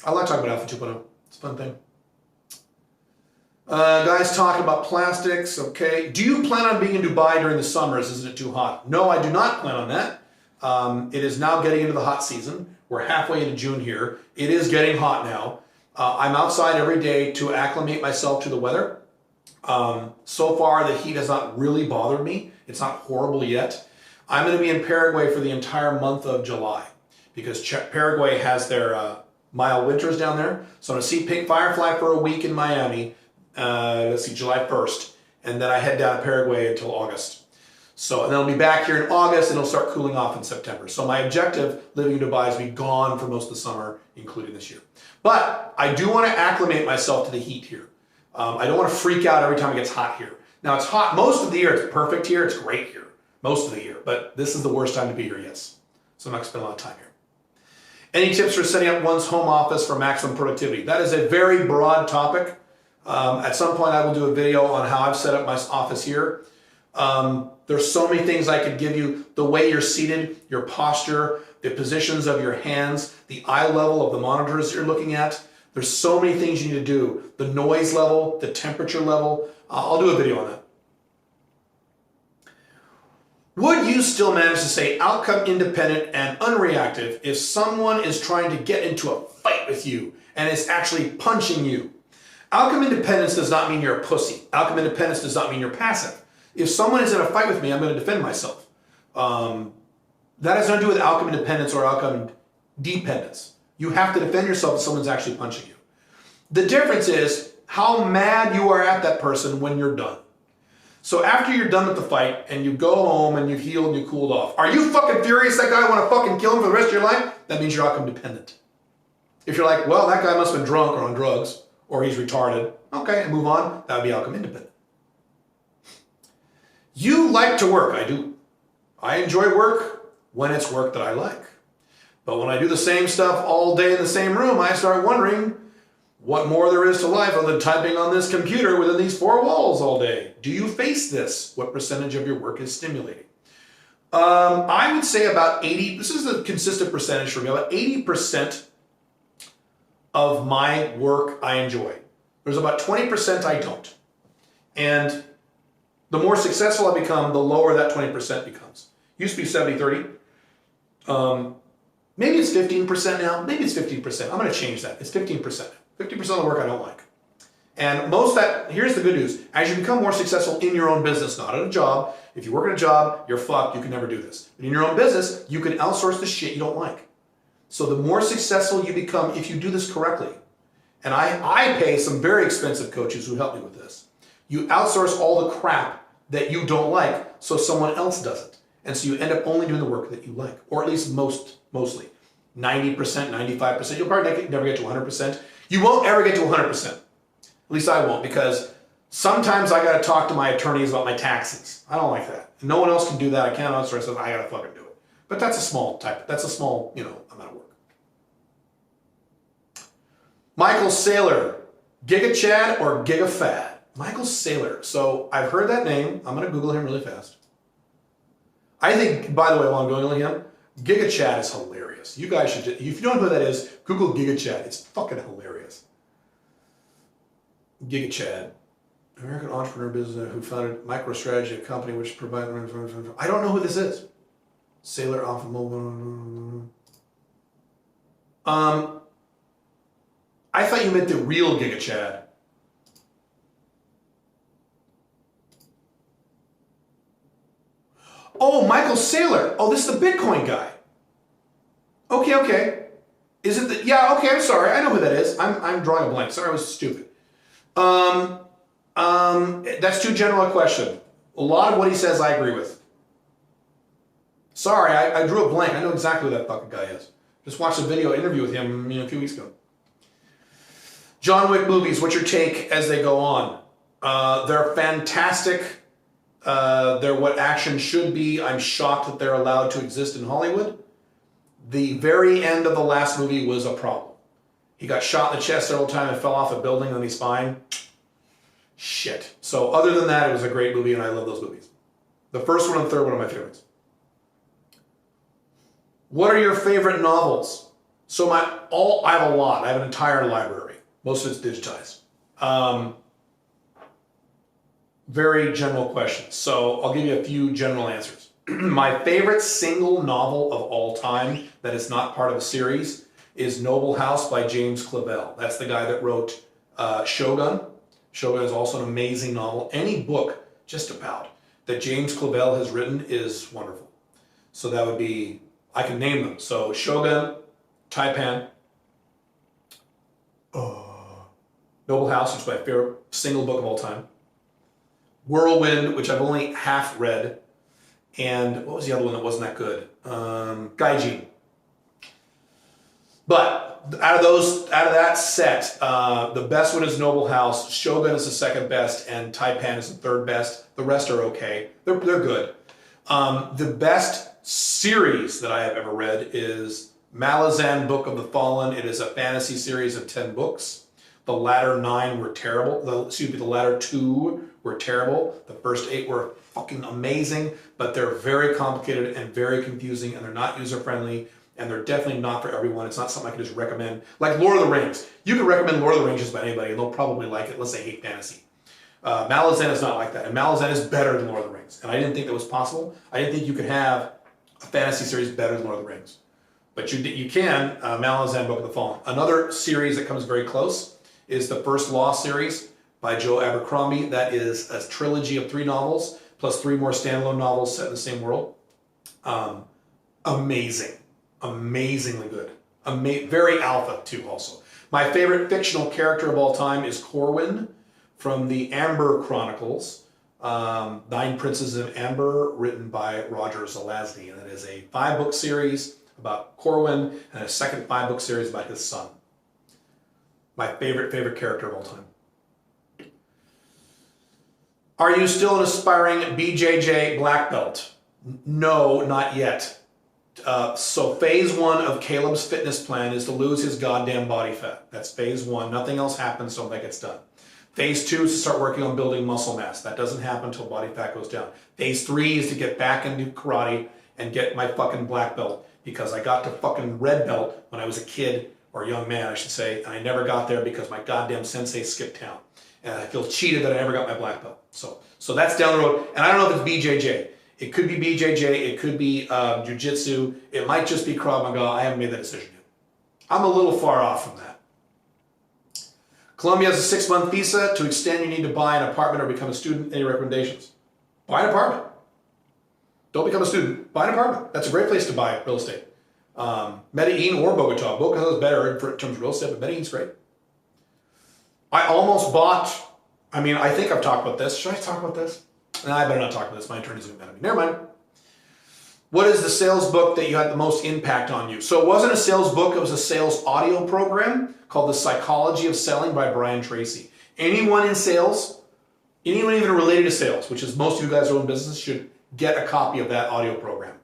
I like talking about Alpha 2.0. It's a fun thing. Guys talking about plastics. Okay. Do you plan on being in Dubai during the summers? Isn't it too hot? No, I do not plan on that. It is now getting into the hot season. We're halfway into June here. It is getting hot now. I'm outside every day to acclimate myself to the weather. So far, the heat has not really bothered me. It's not horrible yet. I'm going to be in Paraguay for the entire month of July because Paraguay has their mild winters down there. So I'm going to see pink firefly for a week in Miami. Let's see, July 1st. And then I head down to Paraguay until August. So, and then I'll be back here in August and it'll start cooling off in September. So my objective living in Dubai is to be gone for most of the summer, including this year. But I do want to acclimate myself to the heat here. I don't want to freak out every time it gets hot here. Now it's hot most of the year. It's perfect here. It's great here most of the year. But this is the worst time to be here, yes. So I'm not going to spend a lot of time here. Any tips for setting up one's home office for maximum productivity? That is a very broad topic. At some point I will do a video on how I've set up my office here. There's so many things I could give you. The way you're seated, your posture, the positions of your hands, the eye level of the monitors you're looking at. There's so many things you need to do. The noise level, the temperature level. I'll do a video on that. Would you still manage to stay outcome independent and unreactive if someone is trying to get into a fight with you and is actually punching you? Outcome independence does not mean you're a pussy. Outcome independence does not mean you're passive. If someone is in a fight with me, I'm going to defend myself. That has nothing to do with outcome independence or outcome dependence. You have to defend yourself if someone's actually punching you. The difference is how mad you are at that person when you're done. So after you're done with the fight and you go home and you've healed and you cooled off, are you fucking furious that guy want to fucking kill him for the rest of your life? That means you're outcome dependent. If you're like, well, that guy must have been drunk or on drugs or he's retarded, okay, and move on, that would be outcome independent. You like to work. I do. I enjoy work when it's work that I like. But when I do the same stuff all day in the same room, I start wondering what more there is to life other than typing on this computer within these four walls all day. Do you face this? What percentage of your work is stimulating? I would say about 80, this is a consistent percentage for me, about 80% of my work I enjoy. There's about 20% I don't. And the more successful I become, the lower that 20% becomes. Used to be 70-30. Maybe it's 15% now. Maybe it's 15%. I'm going to change that. It's 15%. 50% of the work I don't like. And most of that, here's the good news. As you become more successful in your own business, not at a job, if you work at a job, you're fucked. You can never do this. But in your own business, you can outsource the shit you don't like. So the more successful you become, if you do this correctly, and I pay some very expensive coaches who help me with this, you outsource all the crap that you don't like so someone else does it. And so you end up only doing the work that you like, or at least mostly. 90%, 95%. You'll probably never get to 100%. You won't ever get to 100%. At least I won't, because sometimes I got to talk to my attorneys about my taxes. I don't like that. And no one else can do that. I can't outsource it. I got to fucking do it. But that's a small amount of work. Michael Saylor, Giga Chad or Giga Fad? Michael Saylor. So I've heard that name. I'm going to Google him really fast. I think, by the way, while I'm Googling him, Giga Chad is hilarious. You guys should, if you don't know who that is, Google Giga Chad. It's fucking hilarious. Giga Chad, American entrepreneur business who founded MicroStrategy, a company which provides. I don't know who this is. Saylor off of mobile. I thought you meant the real Giga Chad. Oh, Michael Saylor. Oh, this is the Bitcoin guy. Okay. Is it the, yeah, okay, I'm sorry. I know who that is. I'm drawing a blank. Sorry, I was stupid. That's too general a question. A lot of what he says I agree with. Sorry, I drew a blank. I know exactly who that fucking guy is. Just watched a video interview with him a few weeks ago. John Wick movies, what's your take as they go on? They're fantastic. They're what action should be. I'm shocked that they're allowed to exist in Hollywood. The very end of the last movie was a problem. He got shot in the chest several times and fell off a building and he's fine. Shit. So other than that, it was a great movie and I love those movies. The first one and the third one are my favorites. What are your favorite novels? So I have a lot. I have an entire library. Most of it's digitized. Very general questions. So I'll give you a few general answers. My favorite single novel of all time that is not part of a series is Noble House by James Clavell. That's the guy that wrote Shogun. Shogun is also an amazing novel. Any book, just about, that James Clavell has written is wonderful. So that would be, I can name them. So Shogun, Taipan, Noble House, which is my favorite single book of all time. Whirlwind, which I've only half read. And what was the other one that wasn't that good? Gaijin. But out of that set, the best one is Noble House. Shogun is the second best, and Taipan is the third best. The rest are okay. They're good. The best series that I have ever read is Malazan Book of the Fallen. It is a fantasy series of 10 books. The latter 9 were terrible. The latter 2 were terrible. The first 8 were fucking amazing, but they're very complicated and very confusing, and they're not user-friendly, and they're definitely not for everyone. It's not something I can just recommend. Like Lord of the Rings. You can recommend Lord of the Rings just about anybody, and they'll probably like it unless they hate fantasy. Malazan is not like that, and Malazan is better than Lord of the Rings, and I didn't think that was possible. I didn't think you could have a fantasy series better than Lord of the Rings. But you can, Malazan Book of the Fallen. Another series that comes very close is the First Law series by Joe Abercrombie. That is a trilogy of 3 novels, plus 3 more standalone novels set in the same world. Amazing. Amazingly good. Very alpha, too, also. My favorite fictional character of all time is Corwin from the Amber Chronicles. 9 Princes of Amber, written by Roger Zelazny. And it is a 5-book series about Corwin and a second 5-book series about his son. My favorite character of all time. Are you still an aspiring BJJ black belt? No, not yet. So phase 1 of Caleb's fitness plan is to lose his goddamn body fat. That's phase 1. Nothing else happens until that gets done. Phase 2 is to start working on building muscle mass. That doesn't happen until body fat goes down. Phase 3 is to get back into karate and get my fucking black belt, because I got to fucking red belt when I was a kid, or a young man, I should say, and I never got there because my goddamn sensei skipped town. And I feel cheated that I never got my black belt. So that's down the road. And I don't know if it's BJJ. It could be BJJ. It could be jiu-jitsu. It might just be Krav Maga. I haven't made that decision yet. I'm a little far off from that. Colombia has a 6-month visa. To extend, you need to buy an apartment or become a student. Any recommendations? Buy an apartment. Don't become a student. Buy an apartment. That's a great place to buy real estate. Medellin or Bogota. Bogota is better in terms of real estate, but Medellin's great. I almost bought, I think I've talked about this. Should I talk about this? No, I better not talk about this. My attorney's going to be mad at me. Never mind. What is the sales book that you had the most impact on you? So it wasn't a sales book. It was a sales audio program called The Psychology of Selling by Brian Tracy. Anyone in sales, anyone even related to sales, which is most of you guys who own business, should get a copy of that audio program.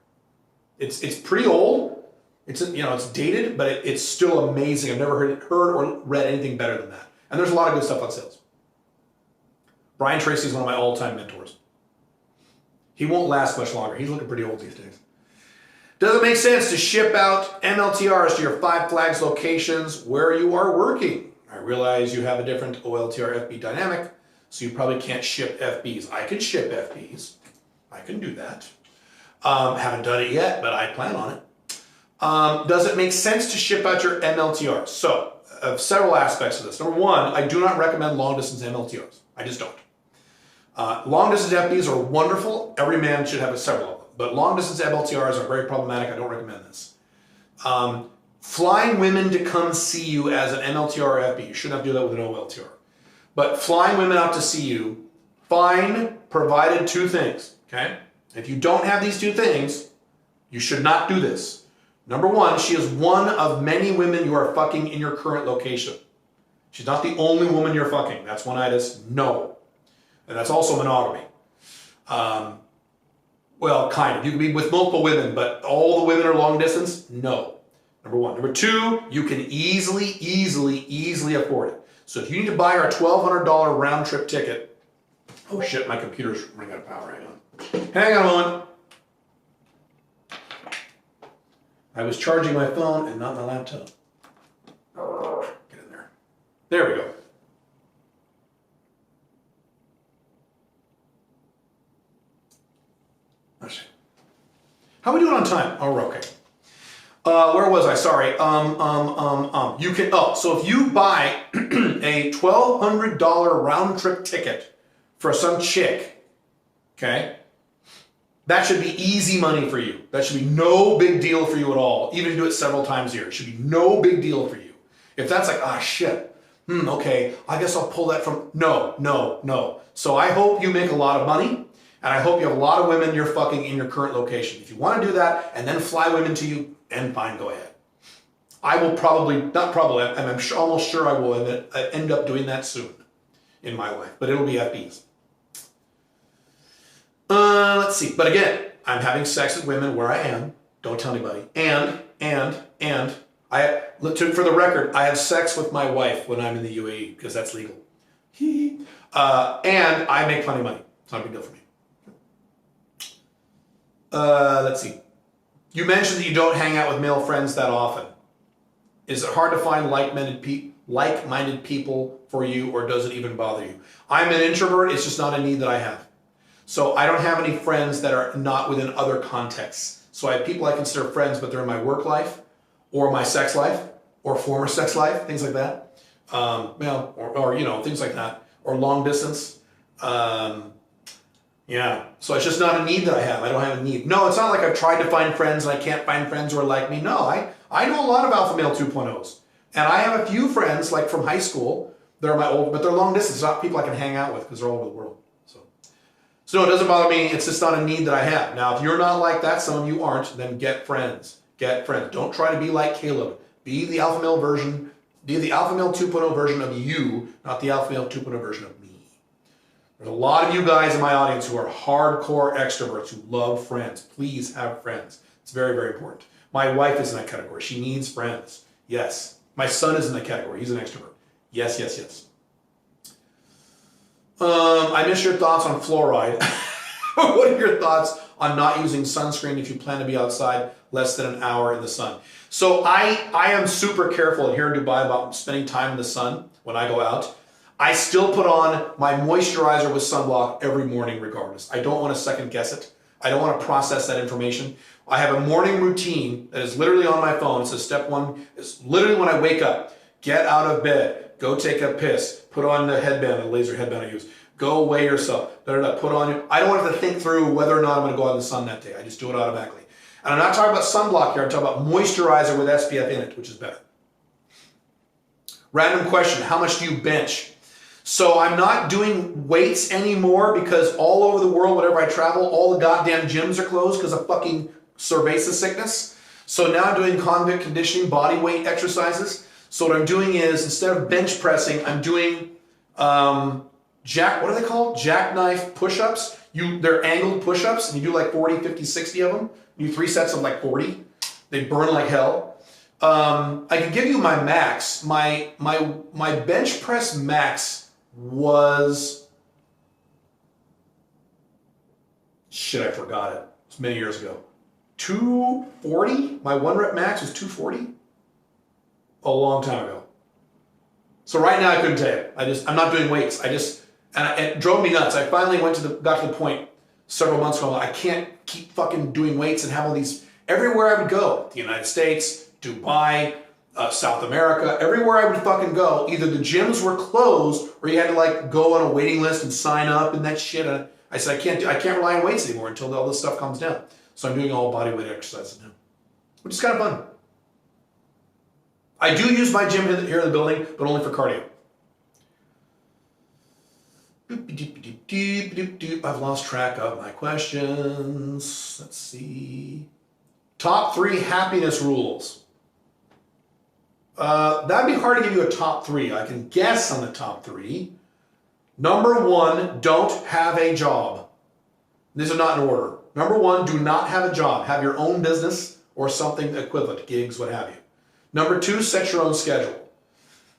It's pretty old. It's dated, but it's still amazing. I've never heard or read anything better than that. And there's a lot of good stuff on sales. Brian Tracy is one of my all-time mentors. He won't last much longer. He's looking pretty old these days. Does it make sense to ship out MLTRs to your 5 Flags locations where you are working? I realize you have a different OLTR FB dynamic, so you probably can't ship FBs. I can ship FBs. I can do that. Haven't done it yet, but I plan on it. Does it make sense to ship out your MLTRs? So, several aspects of this. Number 1, I do not recommend long-distance MLTRs. I just don't. Long-distance FBs are wonderful. Every man should have several of them. But long distance MLTRs are very problematic. I don't recommend this. Flying women to come see you as an MLTR or FB. You shouldn't have to do that with an OLTR. But flying women out to see you, fine, provided two things, okay? If you don't have these two things, you should not do this. Number one, she is one of many women you are fucking in your current location. She's not the only woman you're fucking. That's one-itis, no. And that's also monogamy. Well, kind of. You can be with multiple women, but all the women are long distance? No. Number one. Number two, you can easily afford it. So if you need to buy her a $1,200 round trip ticket, oh shit, my computer's running out of power. Hang on. Hang on a moment. I was charging my phone and not my laptop. Get in there. There we go. Let's see. How are we doing on time? Oh, we're okay. Where was I? Sorry. You can, so if you buy a $1,200 round trip ticket for some chick, okay, that should be easy money for you. That should be no big deal for you at all. Even if you do it several times a year, it should be no big deal for you. If that's like, ah, shit, okay, I guess I'll pull that from, no. So I hope you make a lot of money. And I hope you have a lot of women you're fucking in your current location. If you want to do that and then fly women to you, and fine, go ahead. I will probably, not probably, I'm almost sure I will end up doing that soon in my life, but it'll be FBs. Let's see. But again, I'm having sex with women where I am. Don't tell anybody. And for the record, I have sex with my wife when I'm in the UAE because that's legal. And I make plenty of money. It's not a big deal for me. Let's see. You mentioned that you don't hang out with male friends that often. Is it hard to find like-minded people for you, or does it even bother you? I'm an introvert. It's just not a need that I have. So I don't have any friends that are not within other contexts. So I have people I consider friends, but they're in my work life, or my sex life, or former sex life, things like that. Or things like that, or long distance. Yeah, so it's just not a need that I have. I don't have a need. No, it's not like I've tried to find friends and I can't find friends who are like me. No, I know a lot of alpha male 2.0s. And I have a few friends, like from high school, they're my old, but they're long distance, not people I can hang out with because they're all over the world. So no, it doesn't bother me. It's just not a need that I have. Now, if you're not like that, some of you aren't, then get friends. Get friends. Don't try to be like Caleb. Be the alpha male version, be the alpha male 2.0 version of you, not the alpha male 2.0 version of me. There's a lot of you guys in my audience who are hardcore extroverts who love friends. Please have friends. It's very, very important. My wife is in that category. She needs friends. Yes. My son is in that category. He's an extrovert. Yes. I miss your thoughts on fluoride. What are your thoughts on not using sunscreen if you plan to be outside less than an hour in the sun? So I am super careful here in Dubai about spending time in the sun when I go out. I still put on my moisturizer with sunblock every morning regardless. I don't want to second guess it. I don't want to process that information. I have a morning routine that is literally on my phone. It says step one. It's literally when I wake up, get out of bed, go take a piss, put on the headband, the laser headband I use, go weigh yourself, put on, I don't have to think through whether or not I'm going to go out in the sun that day. I just do it automatically. And I'm not talking about sunblock here. I'm talking about moisturizer with SPF in it, which is better. Random question. How much do you bench? So I'm not doing weights anymore because all over the world, whenever I travel, all the goddamn gyms are closed because of fucking cerveza sickness. So now I'm doing convict conditioning, body weight exercises. So what I'm doing is, instead of bench pressing, I'm doing, what are they called? Jackknife push-ups. They're angled push-ups, and you do like 40, 50, 60 of them. You do 3 sets of like 40. They burn like hell. I can give you my max. My bench press max was, shit, I forgot it. It was many years ago. 240? My 1 rep max was 240? A long time ago. So right now I couldn't tell you. I'm not doing weights. It drove me nuts. I finally got to the point several months ago, I can't keep fucking doing weights and have all these, everywhere I would go, the United States, Dubai, South America, everywhere I would fucking go, either the gyms were closed or you had to like go on a waiting list and sign up and that shit. And I said, I can't rely on weights anymore until all this stuff comes down. So I'm doing all bodyweight exercises now, which is kind of fun. I do use my gym here in the building, but only for cardio. I've lost track of my questions. Let's see. Top 3 happiness rules. That'd be hard to give you a top 3. I can guess on the top 3. Number 1, don't have a job. These are not in order. Number 1, do not have a job. Have your own business or something equivalent, gigs, what have you. Number 2, set your own schedule.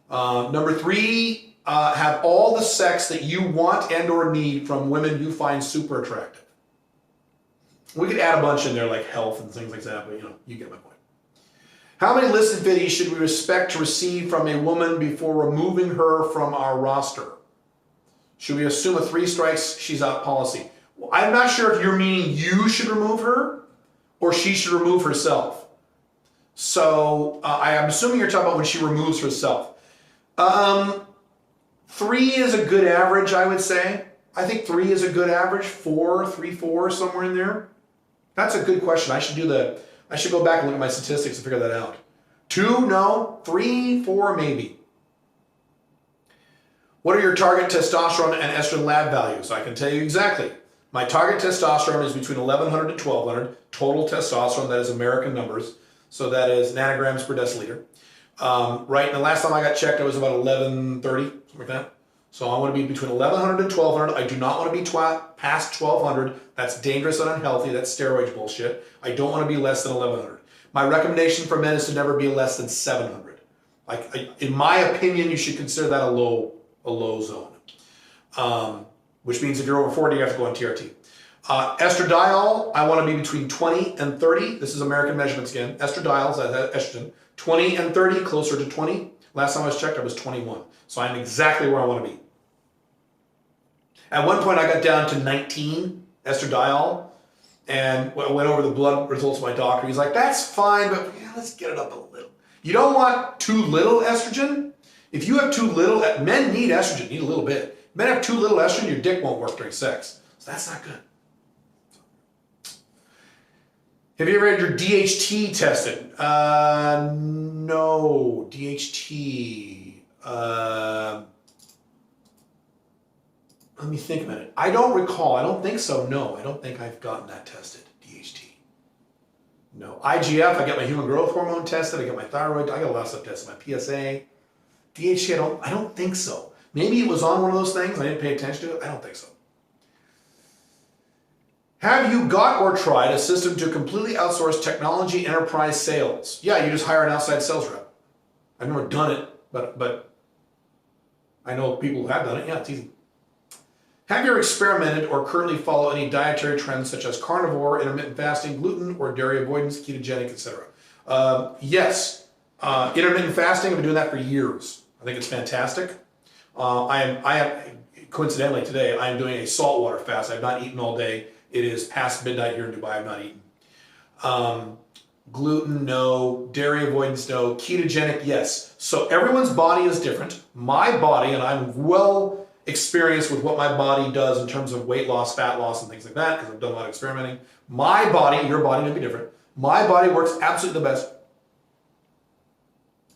Number 3, have all the sex that you want and or need from women you find super attractive. We could add a bunch in there like health and things like that, but you get my point. How many listed videos should we expect to receive from a woman before removing her from our roster? Should we assume a 3 strikes, she's out policy? Well, I'm not sure if you're meaning you should remove her or she should remove herself. So I'm assuming you're talking about when she removes herself. 3 is a good average, I would say. I think 3 is a good average. 3, 4, somewhere in there. That's a good question. I should go back and look at my statistics to figure that out. 2, no. 3, 4, maybe. What are your target testosterone and estrogen lab values? I can tell you exactly. My target testosterone is between 1100 and 1200. Total testosterone, that is American numbers. So that is nanograms per deciliter. Right, and the last time I got checked, I was about 1130, something like that. So I want to be between 1100 and 1200. I do not want to be past 1200. That's dangerous and unhealthy. That's steroid bullshit. I don't want to be less than 1100. My recommendation for men is to never be less than 700. In my opinion, you should consider that a low zone. Which means if you're over 40, you have to go on TRT. Estradiol, I want to be between 20 and 30. This is American measurements again. Estradiol is estrogen. 20 and 30, closer to 20. Last time I was checked, I was 21. So I'm exactly where I want to be. At one point, I got down to 19 estradiol and went over the blood results of my doctor. He's like, that's fine, but let's get it up a little. You don't want too little estrogen. If you have too little, men need estrogen, need a little bit. Men have too little estrogen, your dick won't work during sex. So that's not good. Have you ever had your DHT tested? No. DHT. Let me think a minute. I don't recall. I don't think so. No, I don't think I've gotten that tested. DHT. No. IGF, I get my human growth hormone tested. I get my thyroid. I got a lot of stuff tested. My PSA. DHT, I don't think so. Maybe it was on one of those things. I didn't pay attention to it. I don't think so. Have you got or tried a system to completely outsource technology enterprise sales? Yeah, you just hire an outside sales rep. I've never done it, but I know people who have done it. Yeah, it's easy. Have you experimented or currently follow any dietary trends such as carnivore, intermittent fasting, gluten or dairy avoidance, ketogenic, etc.? Yes. Intermittent fasting, I've been doing that for years. I think it's fantastic. I am coincidentally today, I am doing a saltwater fast. I've not eaten all day. It is past midnight here in Dubai. I've not eaten. Gluten, no. Dairy avoidance, no. Ketogenic, yes. So everyone's body is different. My body, and I'm well experienced with what my body does in terms of weight loss, fat loss, and things like that, because I've done a lot of experimenting. My body, your body may be different. My body works absolutely the best.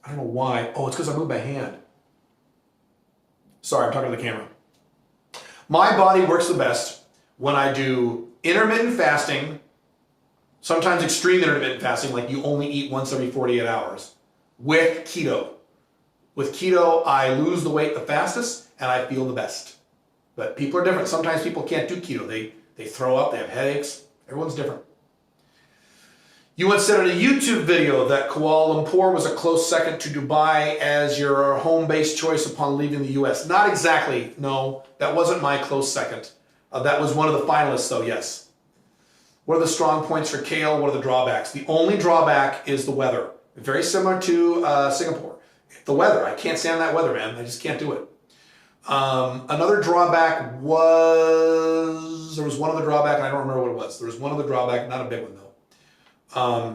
I don't know why. Oh, it's because I moved my hand. Sorry, I'm talking to the camera. My body works the best when I do intermittent fasting, sometimes extreme intermittent fasting, like you only eat once every 48 hours, with keto. With keto, I lose the weight the fastest and I feel the best. But people are different. Sometimes people can't do keto. They throw up, they have headaches. Everyone's different. You once said in a YouTube video that Kuala Lumpur was a close second to Dubai as your home-based choice upon leaving the US. Not exactly, no. That wasn't my close second. That was one of the finalists, though, yes. What are the strong points for kale? What are the drawbacks? The only drawback is the weather. Very similar to Singapore. The weather. I can't stand that weather, man. I just can't do it. Another drawback was... There was one other drawback, and I don't remember what it was. There was one other drawback, not a big one, though.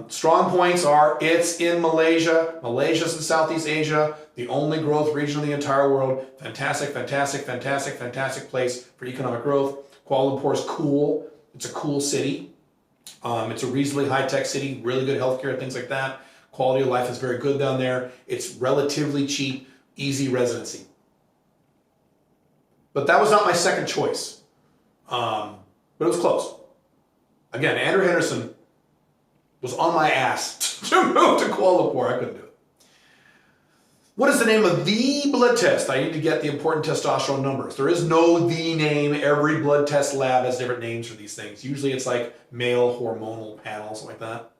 Strong points are it's in Malaysia. Malaysia's in Southeast Asia, the only growth region in the entire world. Fantastic, fantastic, fantastic, fantastic place for economic growth. Kuala Lumpur is cool. It's a cool city. It's a reasonably high-tech city, really good healthcare, things like that. Quality of life is very good down there. It's relatively cheap, easy residency. But that was not my second choice. But it was close. Again, Andrew Henderson was on my ass to move to Kuala Lumpur. I couldn't do it. What is the name of the blood test? I need to get the important testosterone numbers. There is no the name. Every blood test lab has different names for these things. Usually it's like male hormonal panel, something like that.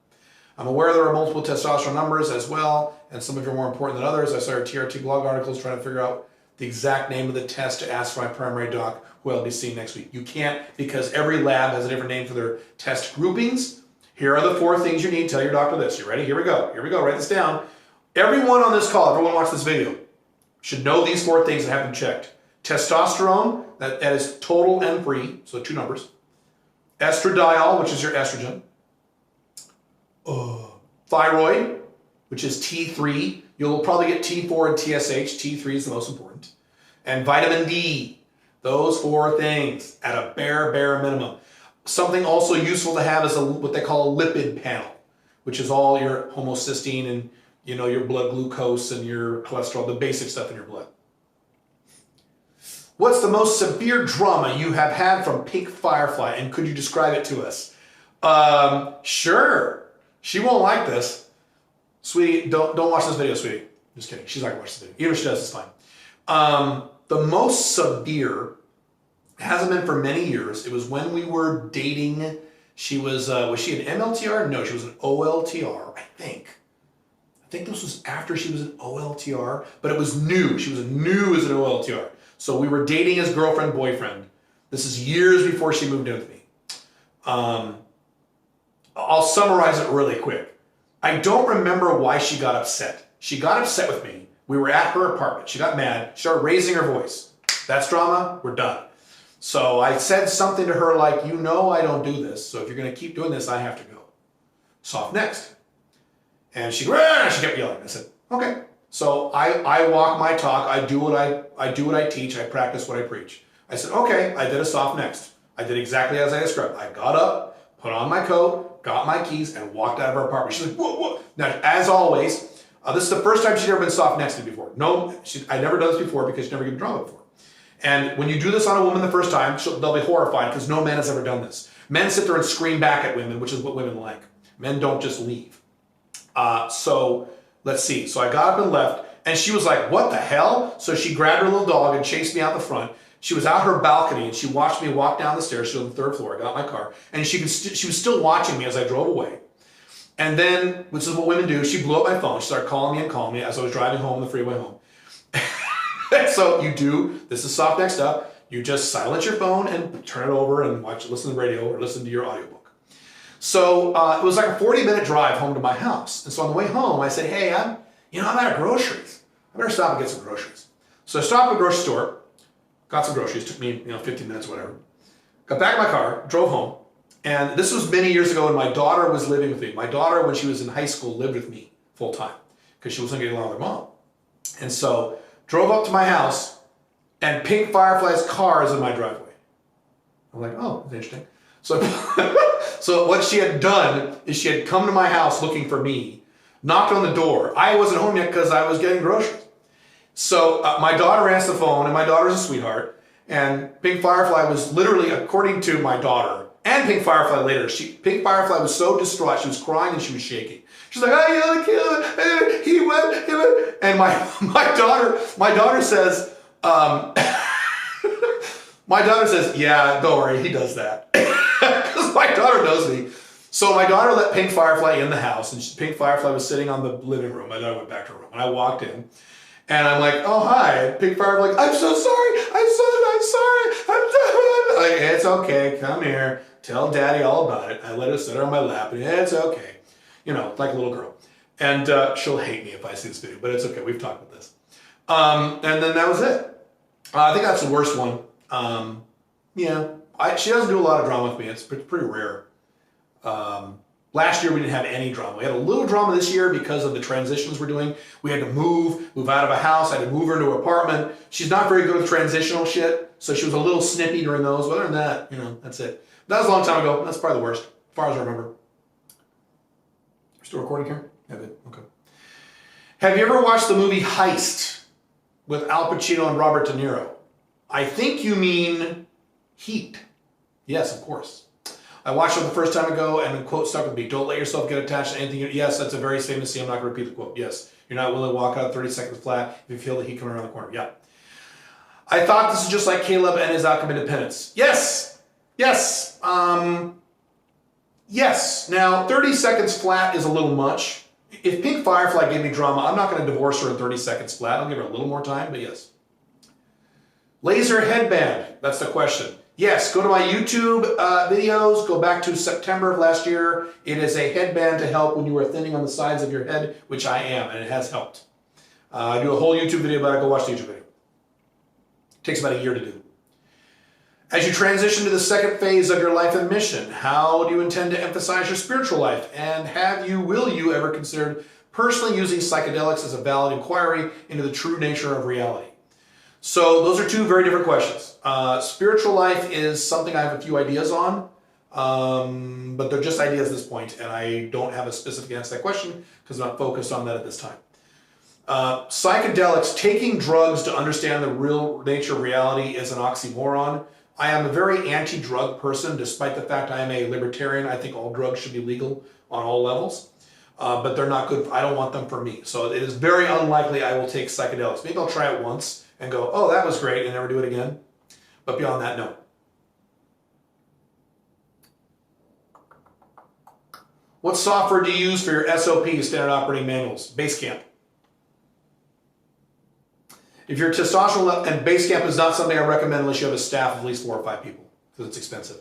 I'm aware there are multiple testosterone numbers as well, and some of you are more important than others. I saw your TRT blog articles trying to figure out the exact name of the test to ask my primary doc, who I'll be seeing next week. You can't, because every lab has a different name for their test groupings. Here are the 4 things you need. Tell your doctor this. You ready? Here we go. Here we go. Write this down. Everyone on this call, everyone watch this video, should know these 4 things and have them checked. Testosterone, that is total and free, so 2 numbers. Estradiol, which is your estrogen. Thyroid, which is T3. You'll probably get T4 and TSH. T3 is the most important. And vitamin D. Those 4 things at a bare minimum. Something also useful to have is what they call a lipid panel, which is all your homocysteine and your blood glucose and your cholesterol, the basic stuff in your blood. What's the most severe drama you have had from Pink Firefly, and could you describe it to us? Sure. She won't like this. Sweetie, don't watch this video, sweetie. Just kidding. She's not going to watch this video. Even if she does, it's fine. The most severe hasn't been for many years. It was when we were dating. She was she an MLTR? No, she was an OLTR, I think. I think this was after she was an OLTR, but it was new. She was new as an OLTR. So we were dating as girlfriend, boyfriend. This is years before she moved in with me. I'll summarize it really quick. I don't remember why she got upset. She got upset with me. We were at her apartment. She got mad. She started raising her voice. That's drama. We're done. So I said something to her like, I don't do this. So if you're going to keep doing this, I have to go. Soft next. And she kept yelling. I said, okay. So I walk my talk. I do what I teach. I practice what I preach. I said, okay. I did a soft next. I did exactly as I described. I got up, put on my coat, got my keys, and walked out of her apartment. She's like, whoa. Now, as always, this is the first time she'd ever been soft nexted before. No, I'd never done this before because she'd never given drama before. And when you do this on a woman the first time, they'll be horrified because no man has ever done this. Men sit there and scream back at women, which is what women like. Men don't just leave. So let's see. So I got up and left, and she was like, what the hell? So she grabbed her little dog and chased me out the front. She was out her balcony, and she watched me walk down the stairs. She was on the 3rd floor. I got in my car, and she was still watching me as I drove away. And then, which is what women do, she blew up my phone. She started calling me as I was driving home, the freeway home. So this is soft next up. You just silence your phone and turn it over and listen to the radio or listen to your audiobook. So it was like a 40-minute drive home to my house. And so on the way home, I said, hey, I'm out of groceries. I better stop and get some groceries. So I stopped at a grocery store, got some groceries. Took me 15 minutes, whatever. Got back in my car, drove home. And this was many years ago when my daughter was living with me. My daughter, when she was in high school, lived with me full time because she wasn't getting along with her mom. And so drove up to my house, and Pink Firefly's car is in my driveway. I'm like, oh, that's interesting. So what she had done is she had come to my house looking for me, knocked on the door. I wasn't home yet because I was getting groceries. So my daughter answered the phone, and my daughter's a sweetheart. And Pink Firefly was literally, according to my daughter, and Pink Firefly later, Pink Firefly was so distraught, she was crying and she was shaking. She's like, oh, you're the killer. He went. And my daughter says, yeah, don't worry, he does that. Because my daughter knows me. So my daughter let Pink Firefly in the house, and Pink Firefly was sitting on the living room. My daughter went back to her room, and I walked in, and I'm like, oh, hi. Pink Firefly, like, I'm so sorry. I'm sorry. Like, it's okay. Come here. Tell Daddy all about it. I let her sit her on my lap, and it's okay. Like a little girl. And she'll hate me if I see this video, but it's okay. We've talked about this. And then that was it. I think that's the worst one. She doesn't do a lot of drama with me. It's pretty rare. Last year we didn't have any drama. We had a little drama this year because of the transitions we're doing. We had to move out of a house. I had to move her into an apartment. She's not very good with transitional shit, so she was a little snippy during those. But other than that, that's it. That was a long time ago. That's probably the worst. far as I remember. Still recording here? Yeah, good. Okay. Have you ever watched the movie Heist with Al Pacino and Robert De Niro? I think you mean Heat. Yes, of course. I watched it the first time ago, and the quote stuck with me. Don't let yourself get attached to anything. Yes, that's a very famous scene. I'm not going to repeat the quote. Yes. You're not willing to walk out 30 seconds flat if you feel the heat coming around the corner. Yeah. I thought this is just like Caleb and his outcome independence. Yes. Yes. Yes. Now, 30 seconds flat is a little much. If Pink Firefly gave me drama, I'm not going to divorce her in 30 seconds flat. I'll give her a little more time, but yes. Laser headband. That's the question. Yes, go to my YouTube videos. Go back to September of last year. It is a headband to help when you are thinning on the sides of your head, which I am, and it has helped. I do a whole YouTube video about it. Go watch the YouTube video. It takes about a year to do. As you transition to the second phase of your life and mission, how do you intend to emphasize your spiritual life? And will you ever considered personally using psychedelics as a valid inquiry into the true nature of reality? So those are two very different questions. Spiritual life is something I have a few ideas on, but they're just ideas at this point, and I don't have a specific answer to that question because I'm not focused on that at this time. Psychedelics, taking drugs to understand the real nature of reality is an oxymoron. I am a very anti-drug person, despite the fact I am a libertarian. I think all drugs should be legal on all levels, but they're not good. I don't want them for me. So it is very unlikely I will take psychedelics. Maybe I'll try it once and go, oh, that was great, and never do it again. But beyond that, no. What software do you use for your SOP, standard operating manuals? Basecamp. If your testosterone level, and Basecamp is not something I recommend unless you have a staff of at least 4 or 5 people, because it's expensive.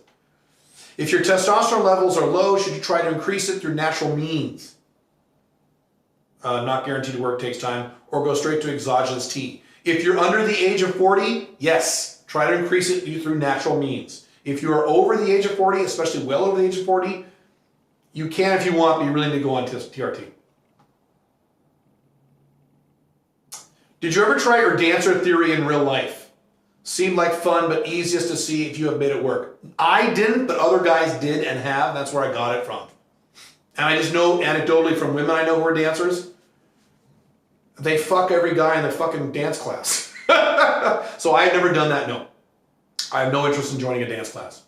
If your testosterone levels are low, should you try to increase it through natural means? Not guaranteed to work, takes time, or go straight to exogenous T. If you're under the age of 40, yes, try to increase it through natural means. If you are over the age of 40, especially well over the age of 40, you can if you want, but you really need to go on TRT. Did you ever try your dancer theory in real life? Seemed like fun, but easiest to see if you have made it work. I didn't, but other guys did and have. That's where I got it from. And I just know anecdotally from women I know who are dancers, they fuck every guy in their fucking dance class. So I've never done that, no. I have no interest in joining a dance class.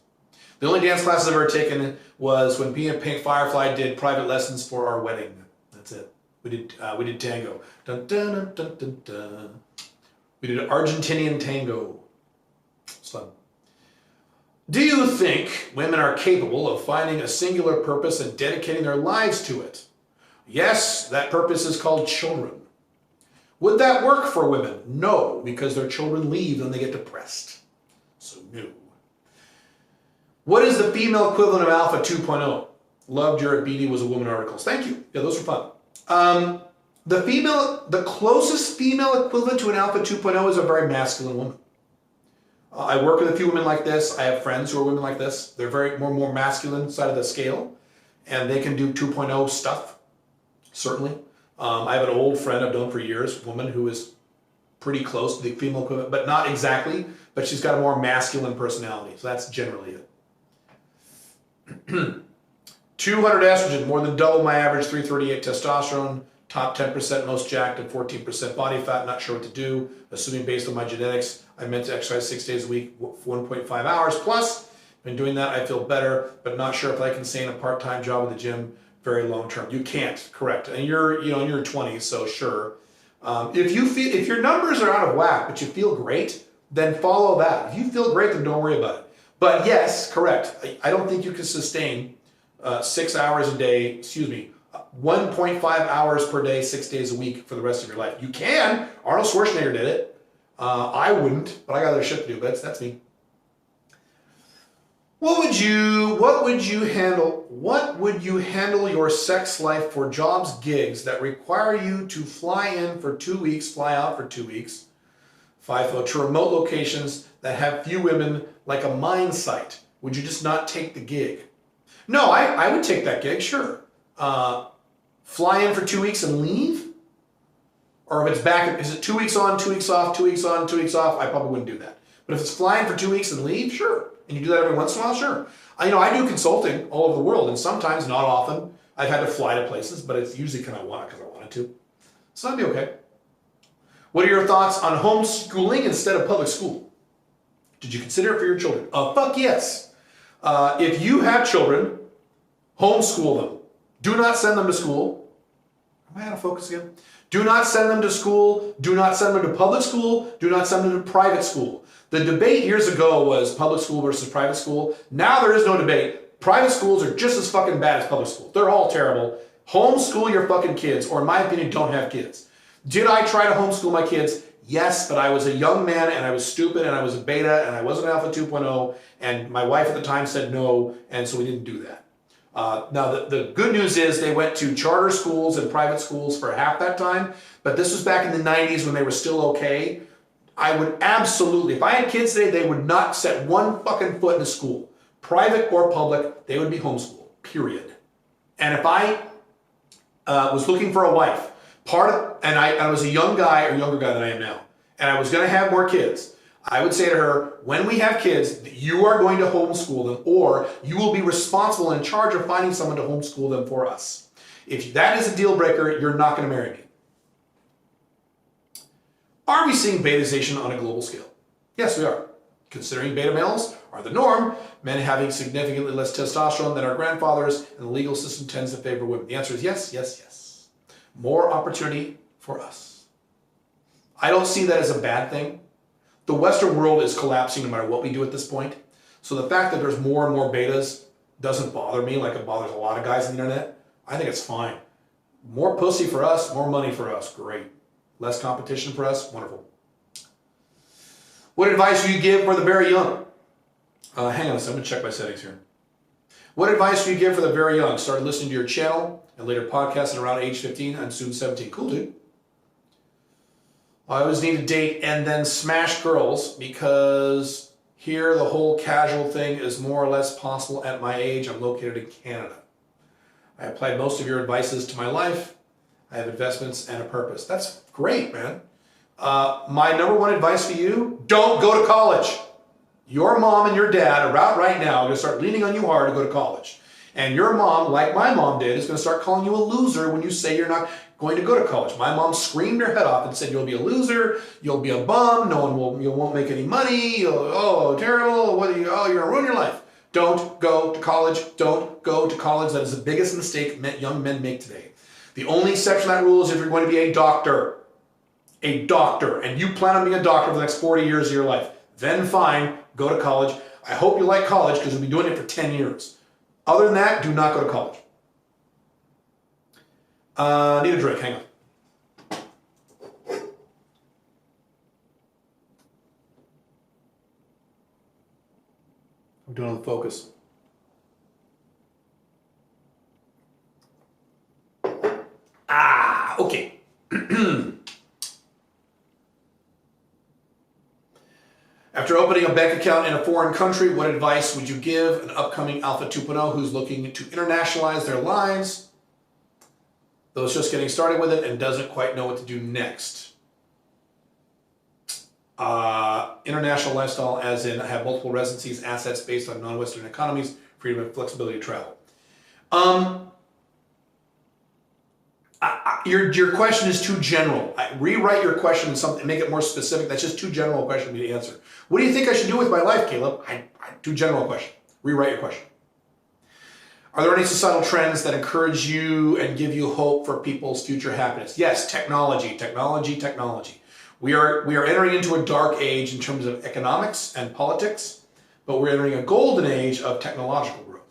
The only dance classes I've ever taken was when me and Pink Firefly did private lessons for our wedding. That's it. We did tango. Dun, dun, dun, dun, dun, dun. We did Argentinian tango. It's fun. Do you think women are capable of finding a singular purpose and dedicating their lives to it? Yes, that purpose is called children. Would that work for women? No, because their children leave and they get depressed. So no. What is the female equivalent of Alpha 2.0? Loved your BD was a woman articles. Thank you. Yeah, those were fun. The closest female equivalent to an Alpha 2.0 is a very masculine woman. I work with a few women like this. I have friends who are women like this. They're very more masculine side of the scale, and they can do 2.0 stuff, certainly. I have an old friend I've known for years, a woman who is pretty close to the female equivalent, but not exactly, but she's got a more masculine personality. So that's generally it. 200 estrogen, more than double my average 338 testosterone, top 10% most jacked and 14% body fat, not sure what to do, assuming based on my genetics, I meant to exercise 6 days a week, 1.5 hours plus. Been doing that, I feel better, but not sure if I can stay in a part-time job at the gym very long term. You can't, correct. And you're in your 20s, so sure. If your numbers are out of whack, but you feel great, then follow that. If you feel great, then don't worry about it. But yes, correct. I don't think you can sustain 6 hours a day, 1.5 hours per day, 6 days a week for the rest of your life. You can. Arnold Schwarzenegger did it. I wouldn't, but I got other shit to do. But that's me. What would you handle your sex life for jobs, gigs that require you to fly in for 2 weeks, fly out for 2 weeks, FIFO, to remote locations that have few women, like a mine site? Would you just not take the gig? No, I would take that gig, sure. Fly in for 2 weeks and leave? Or if it's back, is it 2 weeks on, 2 weeks off, 2 weeks on, 2 weeks off? I probably wouldn't do that. But if it's flying for 2 weeks and leave, sure. And you do that every once in a while, sure. I do consulting all over the world, and sometimes, not often, I've had to fly to places, but it's usually because I wanted to. So that'd be okay. What are your thoughts on homeschooling instead of public school? Did you consider it for your children? Fuck yes. If you have children, homeschool them. Do not send them to school. Am I out of focus again? Do not send them to school. Do not send them to public school. Do not send them to private school. The debate years ago was public school versus private school. Now there is no debate. Private schools are just as fucking bad as public school. They're all terrible. Homeschool your fucking kids, or in my opinion, don't have kids. Did I try to homeschool my kids? Yes, but I was a young man and I was stupid and I was a beta and I wasn't Alpha 2.0 and my wife at the time said no, and so we didn't do that. Now, the good news is they went to charter schools and private schools for half that time, but this was back in the 90s when they were still okay. I would absolutely, if I had kids today, they would not set one fucking foot in a school. Private or public, they would be homeschooled, period. And if I was looking for a wife, I was a young guy, or younger guy than I am now, and I was going to have more kids, I would say to her, when we have kids, you are going to homeschool them, or you will be responsible and in charge of finding someone to homeschool them for us. If that is a deal breaker, you're not going to marry me. Are we seeing betazation on a global scale? Yes, we are. Considering beta males are the norm, men having significantly less testosterone than our grandfathers, and the legal system tends to favor women. The answer is yes, yes, yes. More opportunity for us. I don't see that as a bad thing. The Western world is collapsing no matter what we do at this point. So the fact that there's more and more betas doesn't bother me like it bothers a lot of guys on the internet. I think it's fine. More pussy for us, more money for us, great. Less competition for us, wonderful. What advice do you give for the very young? Hang on a second, I'm gonna check my settings here. What advice do you give for the very young? Started listening to your channel and later podcasts at around age 15 and soon 17. Cool, dude. I always need to date and then smash girls because here the whole casual thing is more or less possible at my age. I'm located in Canada. I applied most of your advices to my life. I have investments and a purpose. That's great, man. My number one advice for you, don't go to college. Your mom and your dad are out right now going to start leaning on you hard to go to college. And your mom, like my mom did, is going to start calling you a loser when you say you're not going to go to college. My mom screamed her head off and said, you'll be a loser, you'll be a bum, you won't make any money, terrible, you're going to ruin your life. Don't go to college, don't go to college. That is the biggest mistake young men make today. The only exception to that rule is if you're going to be a doctor, and you plan on being a doctor for the next 40 years of your life, then fine, go to college. I hope you like college because you'll be doing it for 10 years. Other than that, do not go to college. Need a drink, hang on. I'm doing the focus. Okay. After opening a bank account in a foreign country, what advice would you give an upcoming Alpha 2.0 who's looking to internationalize their lives, those just getting started with it and doesn't quite know what to do next? International lifestyle as in have multiple residencies, assets based on non-Western economies, freedom and flexibility to travel. Your question is too general. Rewrite your question and make it more specific. That's just too general a question for me to answer. What do you think I should do with my life, Caleb? Too general a question. Rewrite your question. Are there any societal trends that encourage you and give you hope for people's future happiness? Yes, technology. We are entering into a dark age in terms of economics and politics, but we're entering a golden age of technological growth.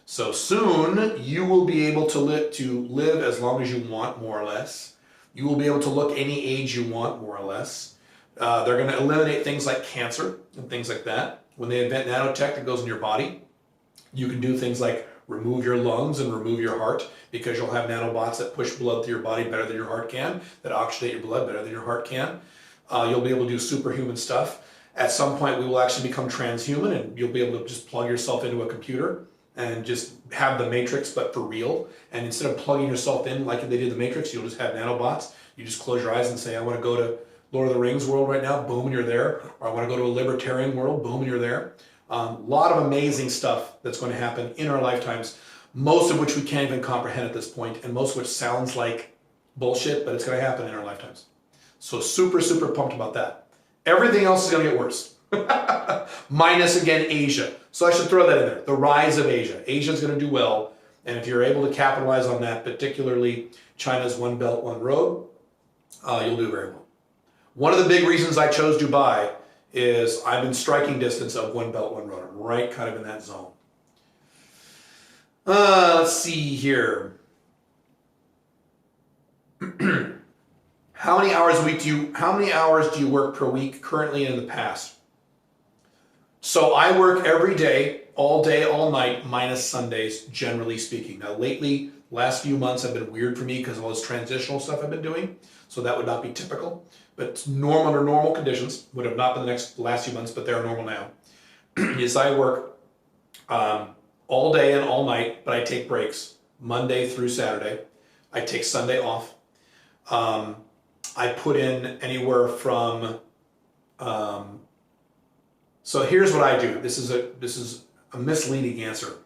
So soon you will be able to live as long as you want, more or less. You will be able to look any age you want, more or less. They're going to eliminate things like cancer and things like that. When they invent nanotech that goes in your body, you can do things like remove your lungs and remove your heart because you'll have nanobots that push blood through your body better than your heart can, that oxygenate your blood better than your heart can. You'll be able to do superhuman stuff. At some point, we will actually become transhuman and you'll be able to just plug yourself into a computer and just have the Matrix, but for real. And instead of plugging yourself in like they did the Matrix, you'll just have nanobots. You just close your eyes and say, I want to go to Lord of the Rings world right now, boom, and you're there. Or I want to go to a libertarian world, boom, and you're there. A lot of amazing stuff that's going to happen in our lifetimes, most of which we can't even comprehend at this point, and most of which sounds like bullshit, but it's going to happen in our lifetimes. So super, super pumped about that. Everything else is going to get worse. Minus, again, Asia. So I should throw that in there. The rise of Asia. Asia is going to do well. And if you're able to capitalize on that, particularly China's One Belt, One Road, you'll do very well. One of the big reasons I chose Dubai is I'm in striking distance of One Belt, One Road. I'm right kind of in that zone. Let's see here. How many hours do you work per week currently and in the past? So I work every day, all night, minus Sundays, generally speaking. Now lately, last few months have been weird for me because of all this transitional stuff I've been doing. So that would not be typical. But it's normal under normal conditions. Would have not been the last few months, but they're normal now. Is I work all day and all night, but I take breaks Monday through Saturday. I take Sunday off. I put in anywhere from so here's what I do. This is a misleading answer.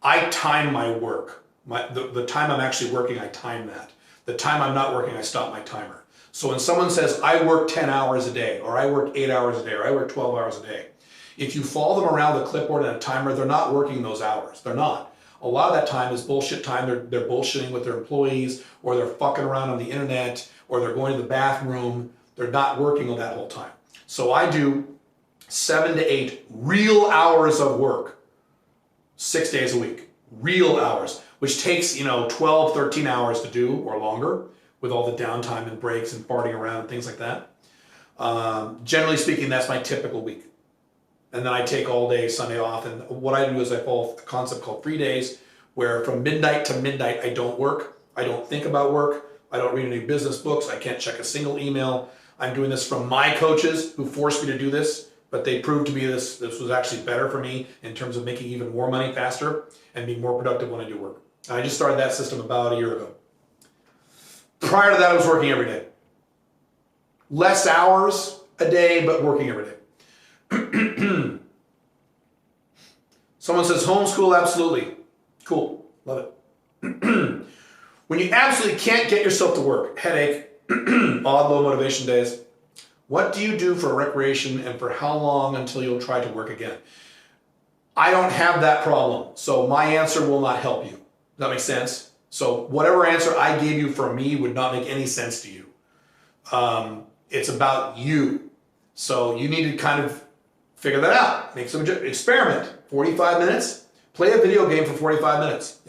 I time my work. The time I'm actually working, I time that. The time I'm not working, I stop my timer. So when someone says, I work 10 hours a day, or I work 8 hours a day, or I work 12 hours a day, if you follow them around the clipboard and a timer, they're not working those hours. They're not. A lot of that time is bullshit time. They're bullshitting with their employees, or they're fucking around on the internet, or they're going to the bathroom. They're not working on that whole time. So I do 7 to 8 real hours of work, 6 days a week, real hours, which takes, 12, 13 hours to do or longer with all the downtime and breaks and farting around and things like that. Generally speaking, that's my typical week. And then I take all day Sunday off. And what I do is I follow a concept called 3 days, where from midnight to midnight, I don't work. I don't think about work. I don't read any business books. I can't check a single email. I'm doing this from my coaches who forced me to do this, but they proved to me this was actually better for me in terms of making even more money faster and being more productive when I do work. And I just started that system about a year ago. Prior to that, I was working every day. Less hours a day, but working every day. Someone says homeschool, absolutely. Cool, love it. When you absolutely can't get yourself to work, headache, odd low motivation days, what do you do for recreation and for how long until you'll try to work again? I don't have that problem, so my answer will not help you. Does that make sense? So whatever answer I gave you for me would not make any sense to you. It's about you. So you need to kind of figure that out. Make some experiment. 45 minutes. Play a video game for 45 minutes.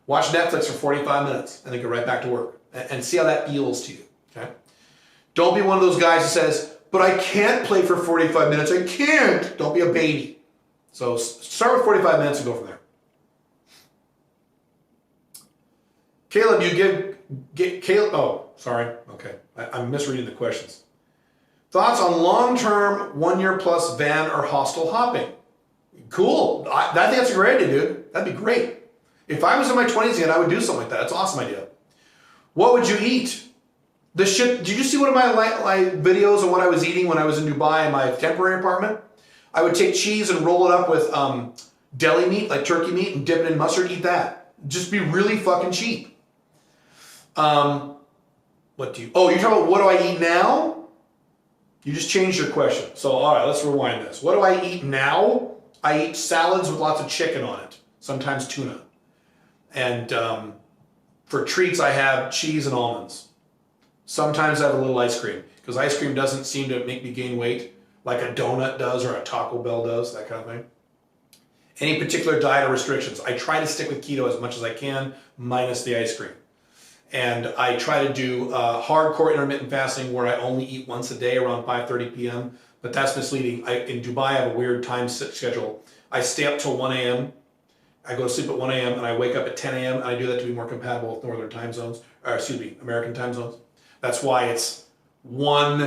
Watch Netflix for 45 minutes and then get right back to work and see how that feels to you. Okay. Don't be one of those guys who says, but I can't play for 45 minutes. I can't. Don't be a baby. So start with 45 minutes and go from there. Caleb, you give Caleb. Oh, sorry. Okay. I'm misreading the questions. Thoughts on long-term 1 year plus van or hostel hopping? Cool. I think that's a great idea, dude. That'd be great. If I was in my 20s again, I would do something like that. That's an awesome idea. What would you eat? The shit. Did you see one of my videos of what I was eating when I was in Dubai in my temporary apartment? I would take cheese and roll it up with deli meat, like turkey meat, and dip it in mustard. Eat that. Just be really fucking cheap. What do you? Oh, you're talking about what do I eat now? You just changed your question. So, all right, let's rewind this. What do I eat now? I eat salads with lots of chicken on it, sometimes tuna. And for treats, I have cheese and almonds. Sometimes I have a little ice cream, because ice cream doesn't seem to make me gain weight like a donut does or a Taco Bell does, that kind of thing. Any particular diet or restrictions? I try to stick with keto as much as I can, minus the ice cream. And I try to do hardcore intermittent fasting where I only eat once a day around 5:30 p.m. But that's misleading. In Dubai, I have a weird time schedule. I stay up till 1 a.m. I go to sleep at 1 a.m. and I wake up at 10 a.m. and I do that to be more compatible with northern time zones, or American time zones. That's why it's what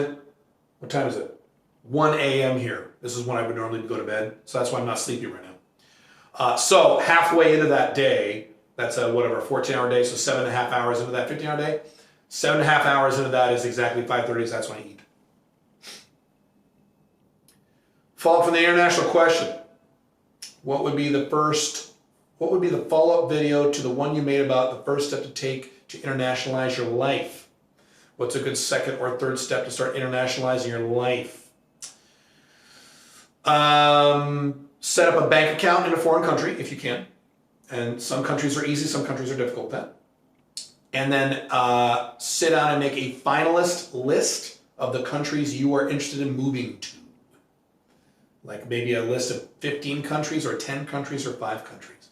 time is it? 1 a.m. here. This is when I would normally go to bed. So that's why I'm not sleepy right now. So halfway into that day, that's a 14-hour day, so 7.5 hours into that 15-hour day. 7.5 hours into that is exactly 5:30, so that's when I eat. Follow up from the international question. What would be the follow-up video to the one you made about the first step to take to internationalize your life? What's a good second or third step to start internationalizing your life? Set up a bank account in a foreign country if you can. And some countries are easy, some countries are difficult with that. And then sit down and make a finalist list of the countries you are interested in moving to. Like maybe a list of 15 countries or 10 countries or 5 countries.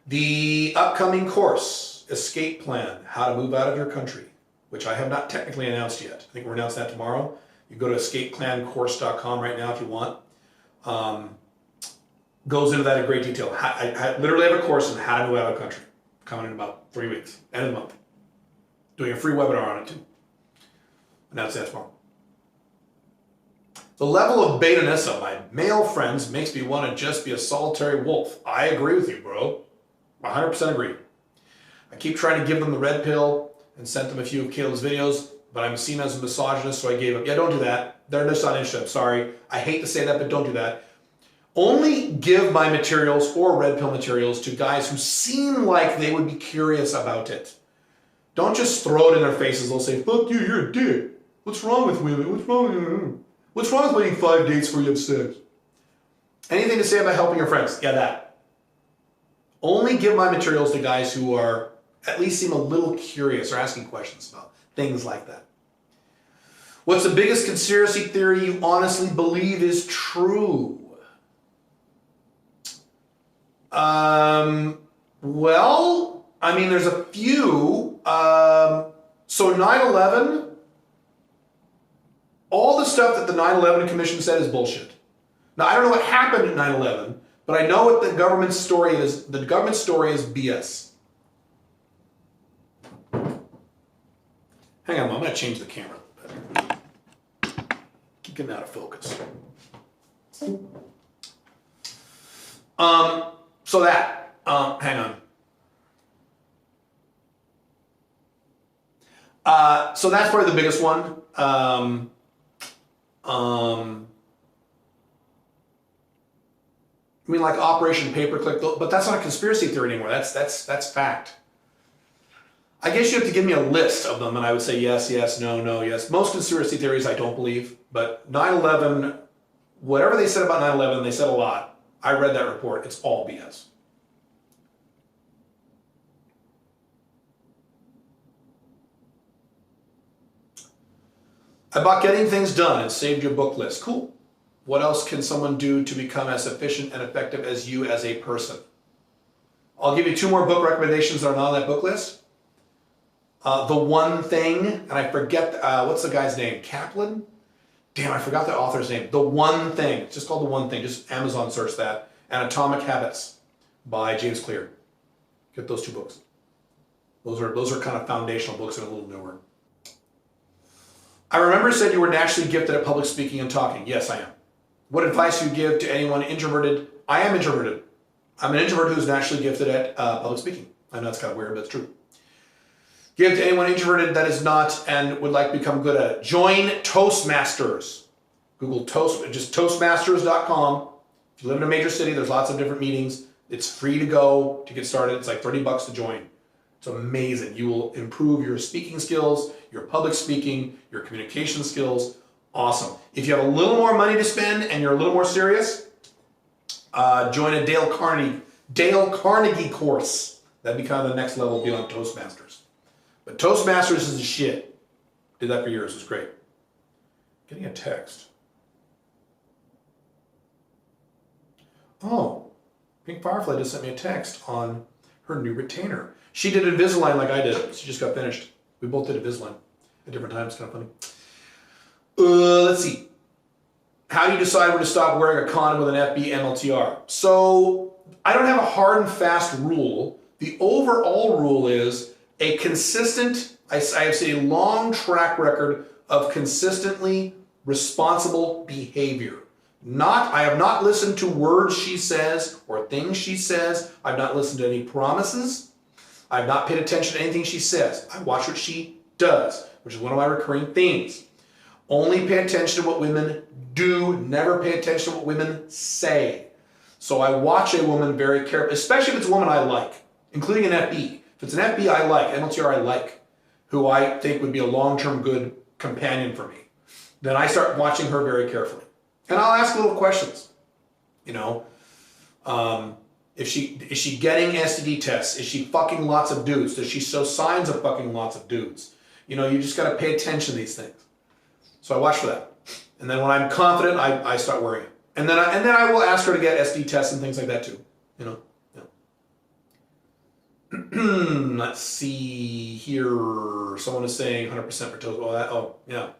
The upcoming course, Escape Plan, How to Move Out of Your Country, which I have not technically announced yet. I think we'll announce that tomorrow. You go to escapeplancourse.com right now if you want. Goes into that in great detail. I literally have a course on how to move out of the country. Coming in about 3 weeks, end of the month. Doing a free webinar on it too. Announce that tomorrow. The level of beta-ness of my male friends makes me want to just be a solitary wolf. I agree with you, bro. 100% agree. I keep trying to give them the red pill and sent them a few of Caleb's videos, but I'm seen as a misogynist, so I gave up. Yeah, don't do that. They're just not interested. I'm sorry. I hate to say that, but don't do that. Only give my materials or red pill materials to guys who seem like they would be curious about it. Don't just throw it in their faces. They'll say, fuck you, you're a dick. What's wrong with women? What's wrong with you? What's wrong with waiting 5 dates before you have sex? Anything to say about helping your friends? Yeah, that. Only give my materials to guys who are at least seem a little curious or asking questions about things like that. What's the biggest conspiracy theory you honestly believe is true? Well, I mean, there's a few. So 9/11, all the stuff that the 9/11 Commission said is bullshit. Now, I don't know what happened at 9/11, but I know what the government story is. The government story is BS. Hang on, I'm going to change the camera. Keep getting out of focus. So that, hang on. So that's probably the biggest one. I mean, like Operation Paperclip, but that's not a conspiracy theory anymore. That's fact. I guess you have to give me a list of them, and I would say yes, yes, no, no, yes. Most conspiracy theories I don't believe, but 9/11, whatever they said about 9/11, they said a lot. I read that report. It's all BS. About getting things done and saved your book list. Cool. What else can someone do to become as efficient and effective as you as a person? I'll give you 2 more book recommendations that are not on that book list. The One Thing, and I forget, what's the guy's name? Kaplan? Damn, I forgot the author's name. The One Thing. It's just called The One Thing. Just Amazon search that. And Atomic Habits by James Clear. Get those 2 books. Those are kind of foundational books and a little newer. I remember you said you were naturally gifted at public speaking and talking. Yes, I am. What advice do you give to anyone introverted? I am introverted. I'm an introvert who's naturally gifted at public speaking. I know it's kind of weird, but it's true. Give to anyone introverted that is not and would like to become good at it. Join Toastmasters. Google just Toastmasters.com. If you live in a major city, there's lots of different meetings. It's free to go to get started. It's like $30 to join. It's amazing. You will improve your speaking skills, your public speaking, your communication skills. Awesome. If you have a little more money to spend and you're a little more serious, join a Dale Carnegie course. That'd be kind of the next level beyond Toastmasters. But Toastmasters is the shit. Did that for years. It was great. Getting a text. Oh, Pink Firefly just sent me a text on her new retainer. She did Invisalign like I did. She just got finished. We both did Invisalign at different times. Kind of funny. Let's see. How do you decide when to stop wearing a condom with an FB MLTR? So I don't have a hard and fast rule. The overall rule is a consistent, I have said, a long track record of consistently responsible behavior. I have not listened to words she says or things she says. I've not listened to any promises. I've not paid attention to anything she says. I watch what she does, which is one of my recurring themes. Only pay attention to what women do. Never pay attention to what women say. So I watch a woman very carefully, especially if it's a woman I like, including an FB. If it's an FB I like, MLTR I like, who I think would be a long-term good companion for me, then I start watching her very carefully. And I'll ask little questions. You know, is she getting STD tests? Is she fucking lots of dudes? Does she show signs of fucking lots of dudes? You know, you just got to pay attention to these things. So I watch for that. And then when I'm confident, I start worrying. And then I will ask her to get SD tests and things like that too. You know. Let's see here. Someone is saying 100% for Toastmasters. Oh, yeah.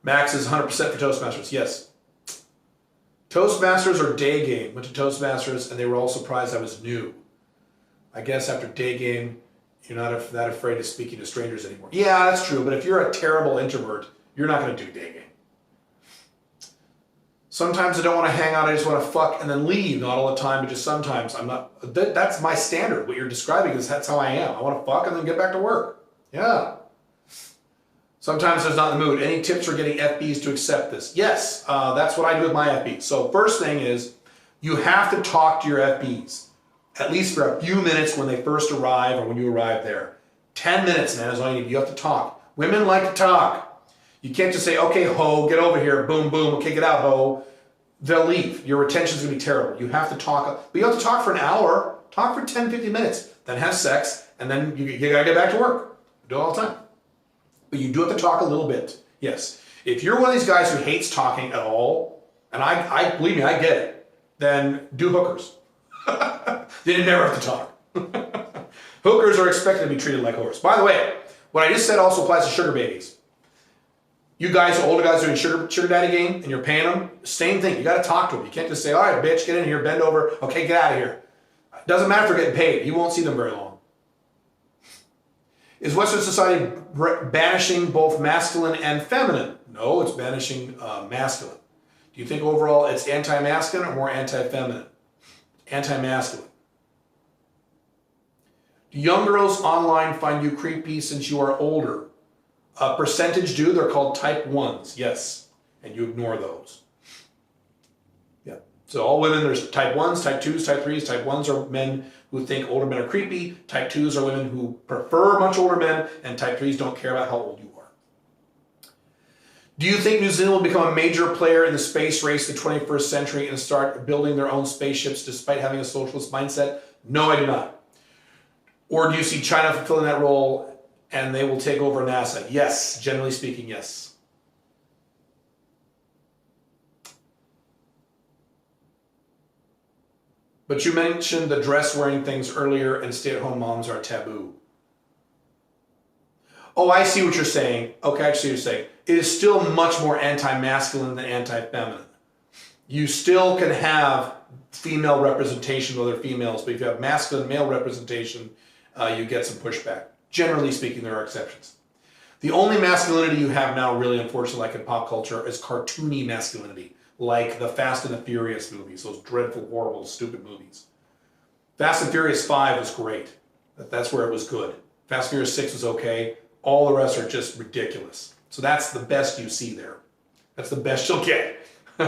Max is 100% for Toastmasters. Yes. Toastmasters or day game. Went to Toastmasters and they were all surprised I was new. I guess after day game, you're not that afraid of speaking to strangers anymore. Yeah, that's true. But if you're a terrible introvert, you're not going to do day game. Sometimes I don't want to hang out. I just want to fuck and then leave. Not all the time, but just sometimes. I'm not. That's my standard. What you're describing is that's how I am. I want to fuck and then get back to work. Yeah. Sometimes there's not in the mood. Any tips for getting FBs to accept this? Yes, that's what I do with my FBs. So first thing is you have to talk to your FBs, at least for a few minutes when they first arrive or when you arrive there. 10 minutes, man, is all you need. You have to talk. Women like to talk. You can't just say, okay, ho, get over here, boom, boom, okay, get out, ho. They'll leave. Your retention's gonna be terrible. You have to talk, but you have to talk for an hour, talk for 10, 15 minutes, then have sex, and then you gotta get back to work. Do it all the time. But you do have to talk a little bit, yes. If you're one of these guys who hates talking at all, and I believe me, I get it, then do hookers. They never have to talk. Hookers are expected to be treated like whores. By the way, what I just said also applies to sugar babies. You guys, older guys doing sugar daddy game and you're paying them, same thing. You got to talk to them. You can't just say, all right, bitch, get in here, bend over. Okay, get out of here. Doesn't matter if they're getting paid. You won't see them very long. Is Western society banishing both masculine and feminine? No, it's banishing masculine. Do you think overall it's anti-masculine or more anti-feminine? Anti-masculine. Do young girls online find you creepy since you are older? A percentage do. They're called type 1s, yes. And you ignore those. Yeah. So all women, there's type 1s, type 2s, type 3s. Type 1s are men who think older men are creepy. Type 2s are women who prefer much older men. And type 3s don't care about how old you are. Do you think New Zealand will become a major player in the space race of the 21st century and start building their own spaceships despite having a socialist mindset? No, I do not. Or do you see China fulfilling that role and they will take over NASA? Yes, generally speaking, yes. But you mentioned the dress-wearing things earlier and stay-at-home moms are taboo. Oh, I see what you're saying. Okay, I see what you're saying. It is still much more anti-masculine than anti-feminine. You still can have female representation with other females, but if you have masculine male representation, you get some pushback. Generally speaking, there are exceptions. The only masculinity you have now, really, unfortunately, like in pop culture, is cartoony masculinity, like the Fast and the Furious movies, those dreadful, horrible, stupid movies. Fast and Furious 5 was great. That's where it was good. Fast and Furious 6 was okay. All the rest are just ridiculous. So that's the best you see there. That's the best you'll get. Do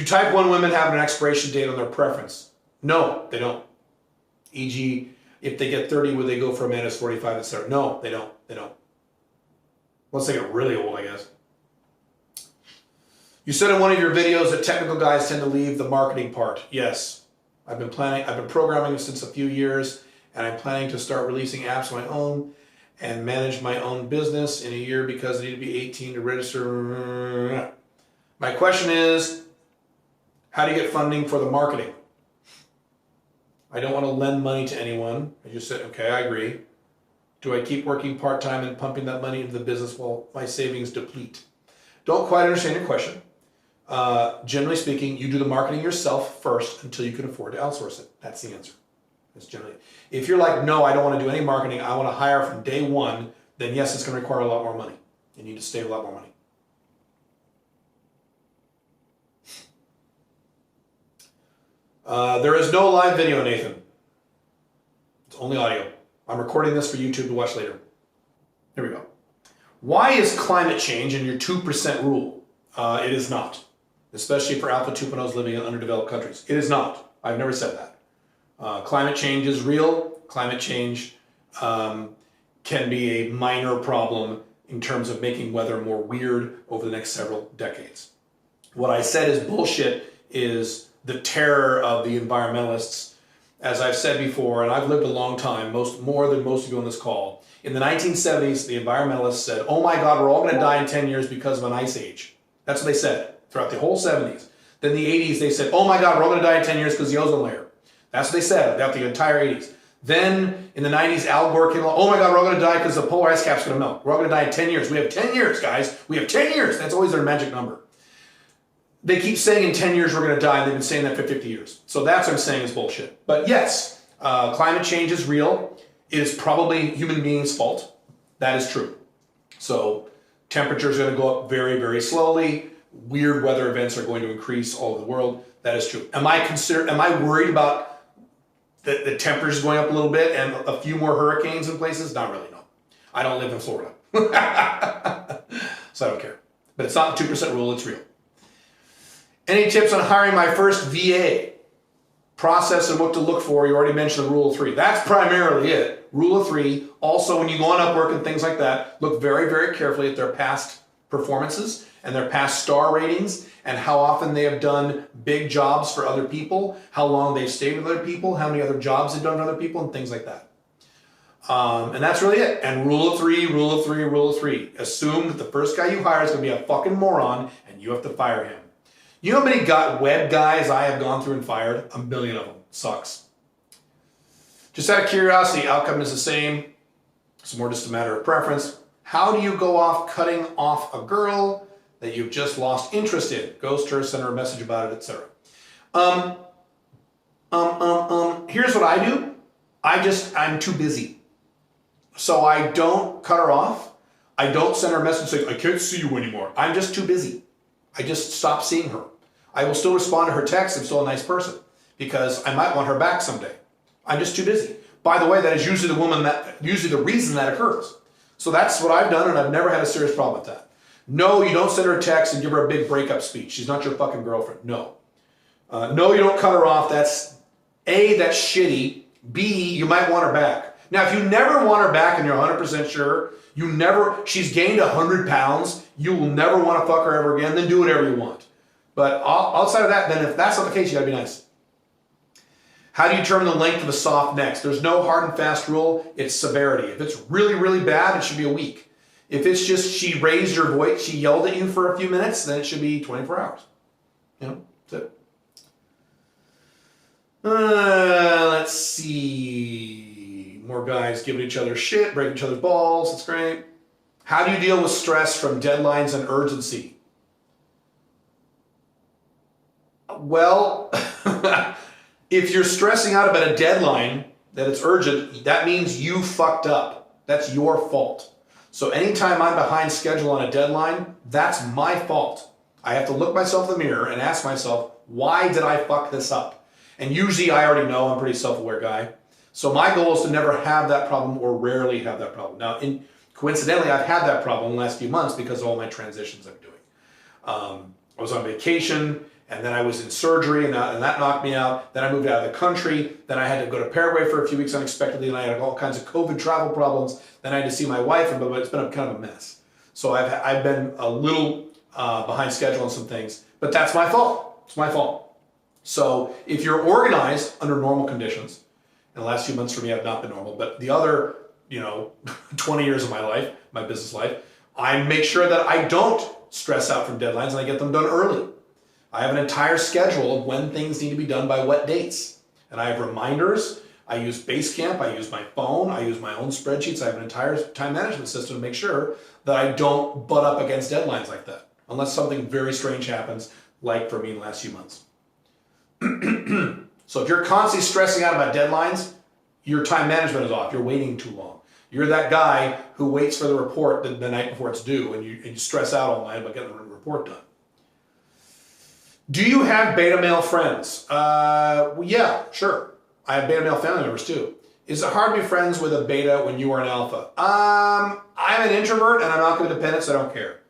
type 1 women have an expiration date on their preference? No, they don't. E.g., if they get 30, would they go for a man who's 45, etc.? No, they don't. They don't. Unless they get really old, I guess. You said in one of your videos that technical guys tend to leave the marketing part. Yes. I've been programming since a few years, and I'm planning to start releasing apps of my own and manage my own business in a year because I need to be 18 to register. My question is, how do you get funding for the marketing? I don't want to lend money to anyone. I just said, okay, I agree. Do I keep working part-time and pumping that money into the business while my savings deplete? Don't quite understand your question. Generally speaking, you do the marketing yourself first until you can afford to outsource it. That's the answer. That's generally. If you're like, no, I don't want to do any marketing, I want to hire from day one, then yes, it's going to require a lot more money. You need to save a lot more money. There is no live video, Nathan. It's only audio. I'm recording this for YouTube to watch later. Here we go. Why is climate change in your 2% rule? It is not. especially for Alpha 2.0s living in underdeveloped countries. It is not. I've never said that. Climate change is real. Climate change can be a minor problem in terms of making weather more weird over the next several decades. What I said is bullshit is the terror of the environmentalists. As I've said before, and I've lived a long time, more than most of you on this call, in the 1970s, the environmentalists said, oh my God, we're all going to die in 10 years because of an ice age. That's what they said throughout the whole 70s. Then the 80s, they said, oh my God, we're all going to die in 10 years because of the ozone layer. That's what they said throughout the entire 80s. Then in the 90s, Al Gore came along, oh my God, we're all going to die because the polar ice cap's going to melt. We're all going to die in 10 years. We have 10 years, guys. We have 10 years. That's always their magic number. They keep saying in 10 years we're going to die, and they've been saying that for 50 years. So that's what I'm saying is bullshit. But yes, climate change is real. It is probably human beings' fault. That is true. So temperatures are going to go up very, very slowly. Weird weather events are going to increase all over the world. That is true. Am I worried about the temperatures going up a little bit and a few more hurricanes in places? Not really, no. I don't live in Florida. So I don't care. But it's not the 2% rule, it's real. Any tips on hiring my first VA? Process and what to look for. You already mentioned the rule of 3. That's primarily it. Rule of 3. Also, when you go on Upwork and things like that, look very, very carefully at their past performances and their past star ratings and how often they have done big jobs for other people, how long they've stayed with other people, how many other jobs they've done for other people, and things like that. And that's really it. And rule of 3, rule of 3, rule of 3. Assume that the first guy you hire is going to be a fucking moron and you have to fire him. You know how many web guys I have gone through and fired? A million of them. Sucks. Just out of curiosity, outcome is the same. It's more just a matter of preference. How do you go off cutting off a girl that you've just lost interest in? Ghost her, send her a message about it, etc. Here's what I do. I'm too busy. So I don't cut her off. I don't send her a message saying, I can't see you anymore. I'm just too busy. I just stop seeing her. I will still respond to her texts. I'm still a nice person because I might want her back someday. I'm just too busy. By the way, that is usually the reason that occurs. So that's what I've done, and I've never had a serious problem with that. No, you don't send her a text and give her a big breakup speech. She's not your fucking girlfriend. No. No, you don't cut her off. That's A, that's shitty. B, you might want her back. Now, if you never want her back and you're 100% sure, she's gained 100 pounds, you will never want to fuck her ever again, then do whatever you want. But outside of that, then if that's not the case, you gotta be nice. How do you determine the length of a soft next? There's no hard and fast rule, it's severity. If it's really, really bad, it should be a week. If it's just she raised her voice, she yelled at you for a few minutes, then it should be 24 hours. You know, that's it. Let's see. More guys giving each other shit, breaking each other's balls, that's great. How do you deal with stress from deadlines and urgency? Well, if you're stressing out about a deadline that it's urgent, that means you fucked up. That's your fault. So anytime I'm behind schedule on a deadline, that's my fault. I have to look myself in the mirror and ask myself, why did I fuck this up? And usually I already know. I'm a pretty self-aware guy. So my goal is to never have that problem or rarely have that problem. Now, coincidentally, I've had that problem in the last few months because of all my transitions I'm doing. I was on vacation, and then I was in surgery, and that knocked me out. Then I moved out of the country. Then I had to go to Paraguay for a few weeks unexpectedly, and I had all kinds of COVID travel problems. Then I had to see my wife, but it's been kind of a mess. So I've been a little behind schedule on some things, but that's my fault. It's my fault. So if you're organized under normal conditions, and the last few months for me have not been normal, but the other, 20 years of my life, my business life, I make sure that I don't stress out from deadlines and I get them done early. I have an entire schedule of when things need to be done by what dates. And I have reminders. I use Basecamp. I use my phone. I use my own spreadsheets. I have an entire time management system to make sure that I don't butt up against deadlines like that, unless something very strange happens, like for me in the last few months. So if you're constantly stressing out about deadlines, your time management is off. You're waiting too long. You're that guy who waits for the report the night before it's due, and you stress out all night about getting the report done. Do you have beta male friends? Well, yeah, sure. I have beta male family members too. Is it hard to be friends with a beta when you are an alpha? I'm an introvert and I'm alcohol dependent, so I don't care.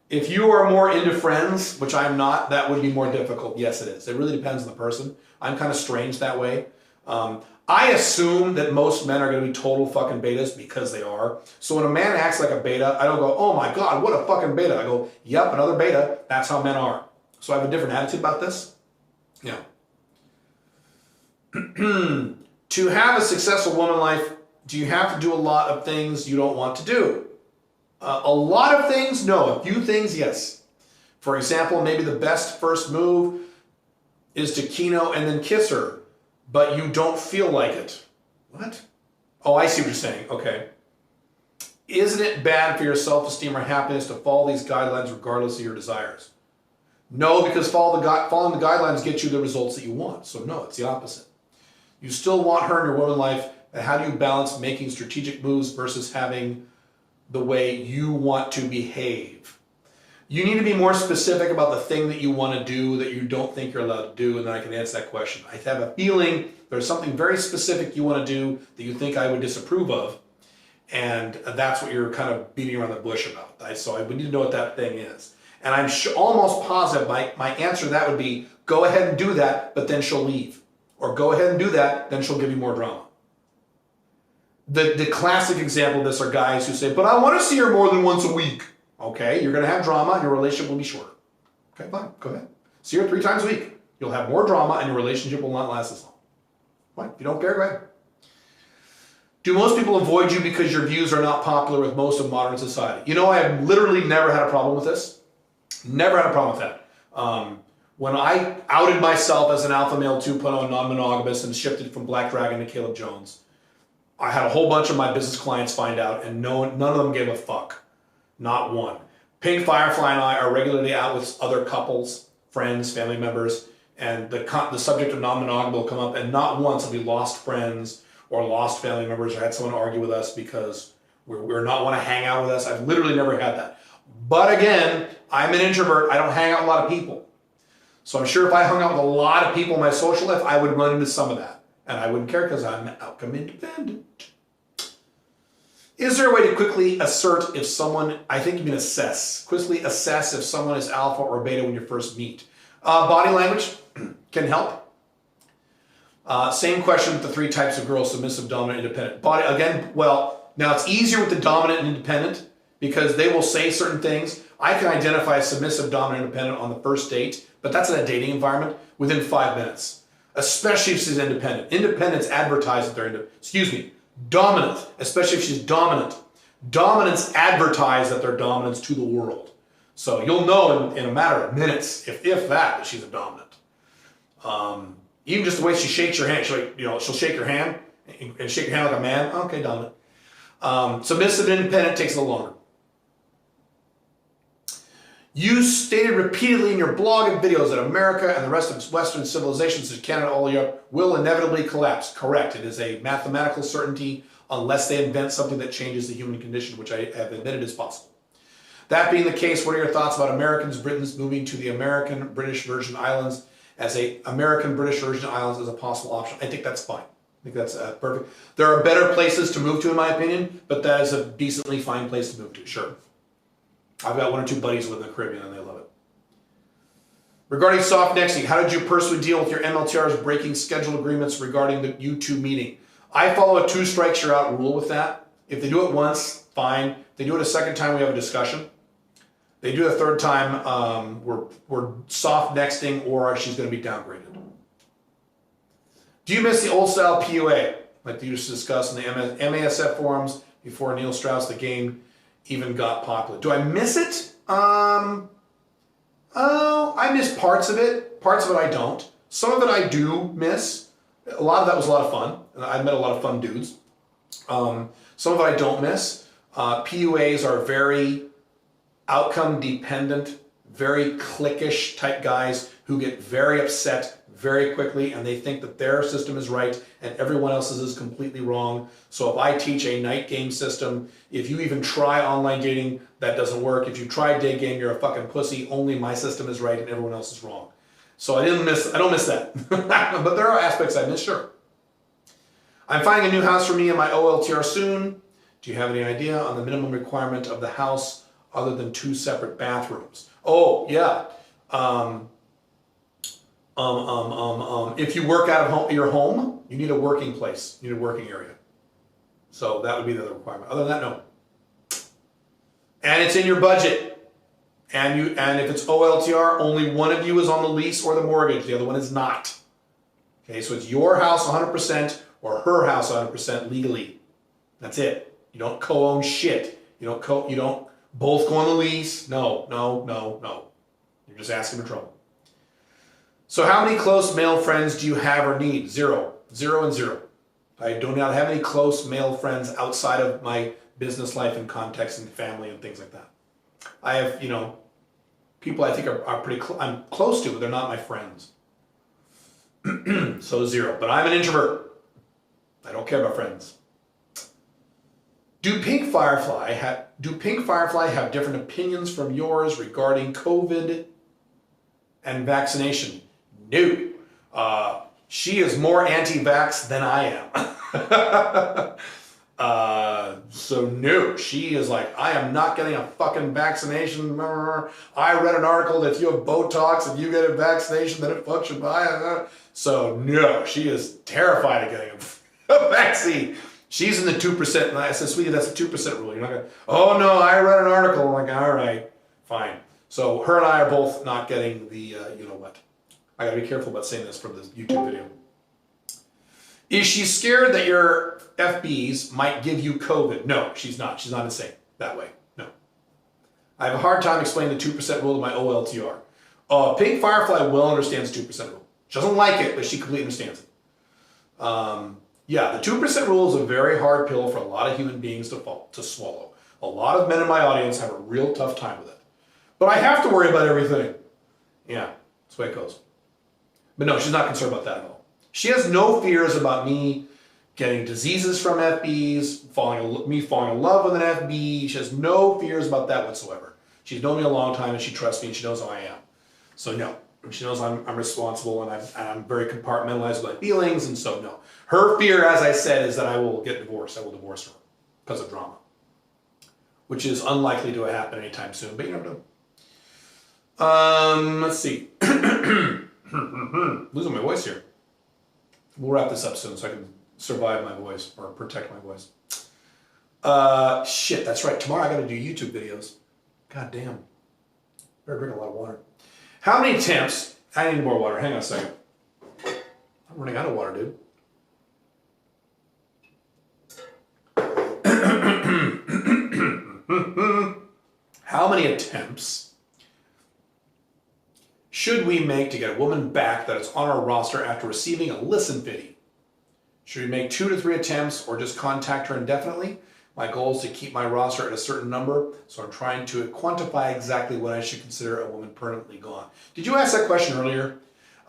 If you are more into Friends, which I'm not, that would be more difficult. Yes, it is. It really depends on the person. I'm kind of strange that way. I assume that most men are going to be total fucking betas because they are. So when a man acts like a beta, I don't go, oh my God, what a fucking beta. I go, yep, another beta. That's how men are. So I have a different attitude about this. Yeah. To have a successful woman life, do you have to do a lot of things you don't want to do? A lot of things, no. A few things, yes. For example, maybe the best first move is to keno and then kiss her, but you don't feel like it. What? Oh, I see what you're saying. Okay. Isn't it bad for your self-esteem or happiness to follow these guidelines regardless of your desires? No, because following the guidelines gets you the results that you want. So no, it's the opposite. You still want her in your woman life, but how do you balance making strategic moves versus having the way you want to behave? You need to be more specific about the thing that you want to do that you don't think you're allowed to do, and then I can answer that question. I have a feeling there's something very specific you want to do that you think I would disapprove of, and that's what you're kind of beating around the bush about. So we need to know what that thing is. And I'm almost positive my answer to that would be, go ahead and do that, but then she'll leave. Or go ahead and do that, then she'll give you more drama. The classic example of this are guys who say, but I want to see her more than once a week. Okay, you're going to have drama and your relationship will be shorter. Okay, fine, go ahead. See her 3 times a week. You'll have more drama and your relationship will not last as long. Fine, if you don't care, go ahead. Do most people avoid you because your views are not popular with most of modern society? You know, I have literally never had a problem with this. Never had a problem with that. When I outed myself as an alpha male 2.0 non-monogamous and shifted from Black Dragon to Caleb Jones, I had a whole bunch of my business clients find out, and none of them gave a fuck. Not one. Pink Firefly and I are regularly out with other couples, friends, family members, and the subject of non-monogamy will come up, and not once have we lost friends or lost family members or had someone argue with us because we're not want to hang out with us. I've literally never had that. But again, I'm an introvert. I don't hang out with a lot of people. So I'm sure if I hung out with a lot of people in my social life, I would run into some of that. And I wouldn't care because I'm outcome independent. Is there a way to quickly assert if someone, I think you mean assess, quickly assess if someone is alpha or beta when you first meet? Body language can help. Same question with the 3 types of girls, submissive, dominant, independent. Body, again, well, now it's easier with the dominant and independent because they will say certain things. I can identify submissive, dominant, independent on the first date, but that's in a dating environment within 5 minutes, especially if she's independent. Independents advertise that they're dominant, especially if she's dominant. Dominants advertise that they're dominants to the world. So you'll know in a matter of minutes, if that she's a dominant. Even just the way she shakes your hand, she'll shake your hand and shake your hand like a man. Okay, dominant. Submissive and independent takes a little longer. You stated repeatedly in your blog and videos that America and the rest of Western civilizations, such as Canada, all Europe, will inevitably collapse. Correct. It is a mathematical certainty unless they invent something that changes the human condition, which I have admitted is possible. That being the case, what are your thoughts about Britons moving to the American-British Virgin Islands as a possible option? I think that's fine. I think that's perfect. There are better places to move to, in my opinion, but that is a decently fine place to move to, sure. I've got 1 or 2 buddies who live in the Caribbean and they love it. Regarding soft nexting, how did you personally deal with your MLTRs breaking schedule agreements regarding the YouTube meeting? I follow a 2 strikes you're out rule with that. If they do it once, fine. If they do it a second time, we have a discussion. They do it a third time, we're soft nexting or she's going to be downgraded. Do you miss the old style PUA like they used to discuss in the MASF forums before Neil Strauss, the game, even got popular? Do I miss it? I miss parts of it. Parts of it I don't. Some of it I do miss. A lot of that was a lot of fun. I met a lot of fun dudes. Some of it I don't miss. PUAs are very outcome dependent, very cliquish type guys who get very upset very quickly and they think that their system is right and everyone else's is completely wrong. So if I teach a night game system, if you even try online dating, that doesn't work. If you try day game, you're a fucking pussy. Only my system is right and everyone else is wrong. So I don't miss that. But there are aspects I miss, sure. I'm finding a new house for me and my OLTR soon. Do you have any idea on the minimum requirement of the house other than 2 separate bathrooms. Oh, yeah. If you work out of your home, you need a working place. You need a working area. So that would be the other requirement. Other than that, no. And it's in your budget. And if it's OLTR, only one of you is on the lease or the mortgage. The other one is not. Okay, so it's your house 100% or her house 100% legally. That's it. You don't co-own shit. You don't both go on the lease. No. You're just asking for trouble. So how many close male friends do you have or need? 0. 0 and 0. I do not have any close male friends outside of my business life and context and family and things like that. I have, people I think are pretty I'm close to, but they're not my friends. So 0. But I'm an introvert. I don't care about friends. Do Pink Firefly have different opinions from yours regarding COVID and vaccination? No. She is more anti-vax than I am. So no, she is like, I am not getting a fucking vaccination. I read an article that if you have Botox, if you get a vaccination, then it fucks your body. So no, she is terrified of getting a vaccine. She's in the 2%. And I said, sweetie, that's the 2% rule. You're not going to, oh no, I read an article. I'm like, all right, fine. So her and I are both not getting the, you know what. I gotta be careful about saying this from this YouTube video. Is she scared that your FBs might give you COVID? No, she's not. She's not insane that way. No. I have a hard time explaining the 2% rule to my OLTR. Pink Firefly well understands the 2% rule. She doesn't like it, but she completely understands it. Yeah, the 2% rule is a very hard pill for a lot of human beings to swallow. A lot of men in my audience have a real tough time with it. But I have to worry about everything. Yeah, that's the way it goes. But no, she's not concerned about that at all. She has no fears about me getting diseases from FBs, me falling in love with an FB. She has no fears about that whatsoever. She's known me a long time and she trusts me and she knows how I am. So no, she knows I'm responsible and I'm very compartmentalized with my feelings, and so no. Her fear, as I said, is that I will get divorced. I will divorce her because of drama, which is unlikely to happen anytime soon, but you never know. Let's see. Losing my voice here. We'll wrap this up soon so I can survive my voice or protect my voice. Shit, that's right. Tomorrow I gotta do YouTube videos. God damn. Better drink a lot of water. How many attempts? I need more water. Hang on a second. I'm running out of water, dude. How many attempts should we make to get a woman back that is on our roster after receiving a listen fitty? Should we make 2 to 3 attempts or just contact her indefinitely? My goal is to keep my roster at a certain number, so I'm trying to quantify exactly what I should consider a woman permanently gone. Did you ask that question earlier?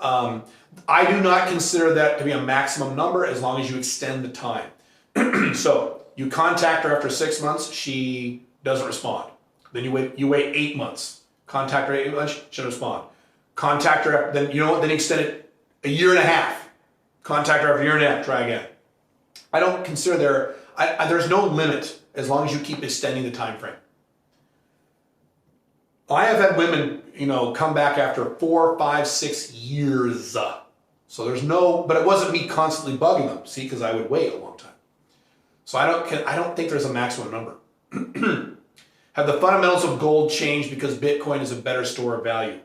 I do not consider that to be a maximum number as long as you extend the time. So you contact her after 6 months, she doesn't respond. Then you wait 8 months. Contact her 8 months, she doesn't respond. Contact her, then you know what? Then extend it a year and a half. Contact her after a year and a half. Try again. I don't consider there's no limit as long as you keep extending the time frame. I have had women, come back after 4, 5, 6 years. So there's no, but it wasn't me constantly bugging them. See, because I would wait a long time. So I don't think there's a maximum number. Have the fundamentals of gold changed because Bitcoin is a better store of value?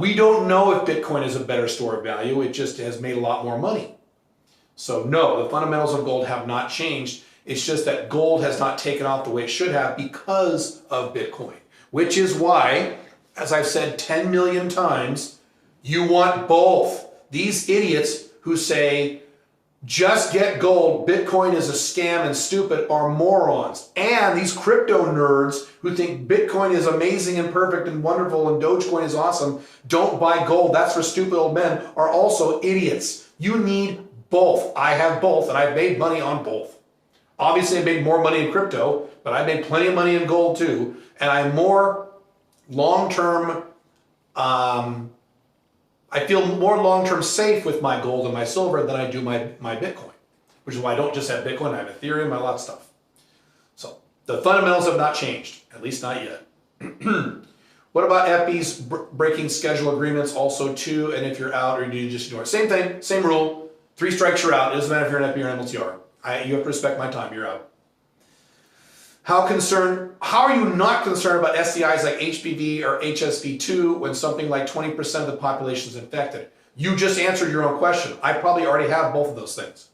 We don't know if Bitcoin is a better store of value. It just has made a lot more money. So no, the fundamentals of gold have not changed. It's just that gold has not taken off the way it should have because of Bitcoin, which is why, as I've said 10 million times, you want both. These idiots who say, just get gold, Bitcoin is a scam and stupid, are morons. And these crypto nerds who think Bitcoin is amazing and perfect and wonderful and Dogecoin is awesome, don't buy gold, that's for stupid old men, are also idiots. You need both. I have both and I've made money on both. Obviously I made more money in crypto, but I made plenty of money in gold too. And I'm more long-term, I feel more long-term safe with my gold and my silver than I do my Bitcoin, which is why I don't just have Bitcoin, I have Ethereum, I have a lot of stuff. So The fundamentals have not changed, at least not yet. What about FB's breaking schedule agreements also too? And if you're out, or do you just ignore it? Same thing, same rule. 3 strikes, you're out. It doesn't matter if you're an FB or an MLTR. You have to respect my time. You're out. How are you not concerned about STIs like HPV or HSV2 when something like 20% of the population is infected? You just answered your own question. I probably already have both of those things.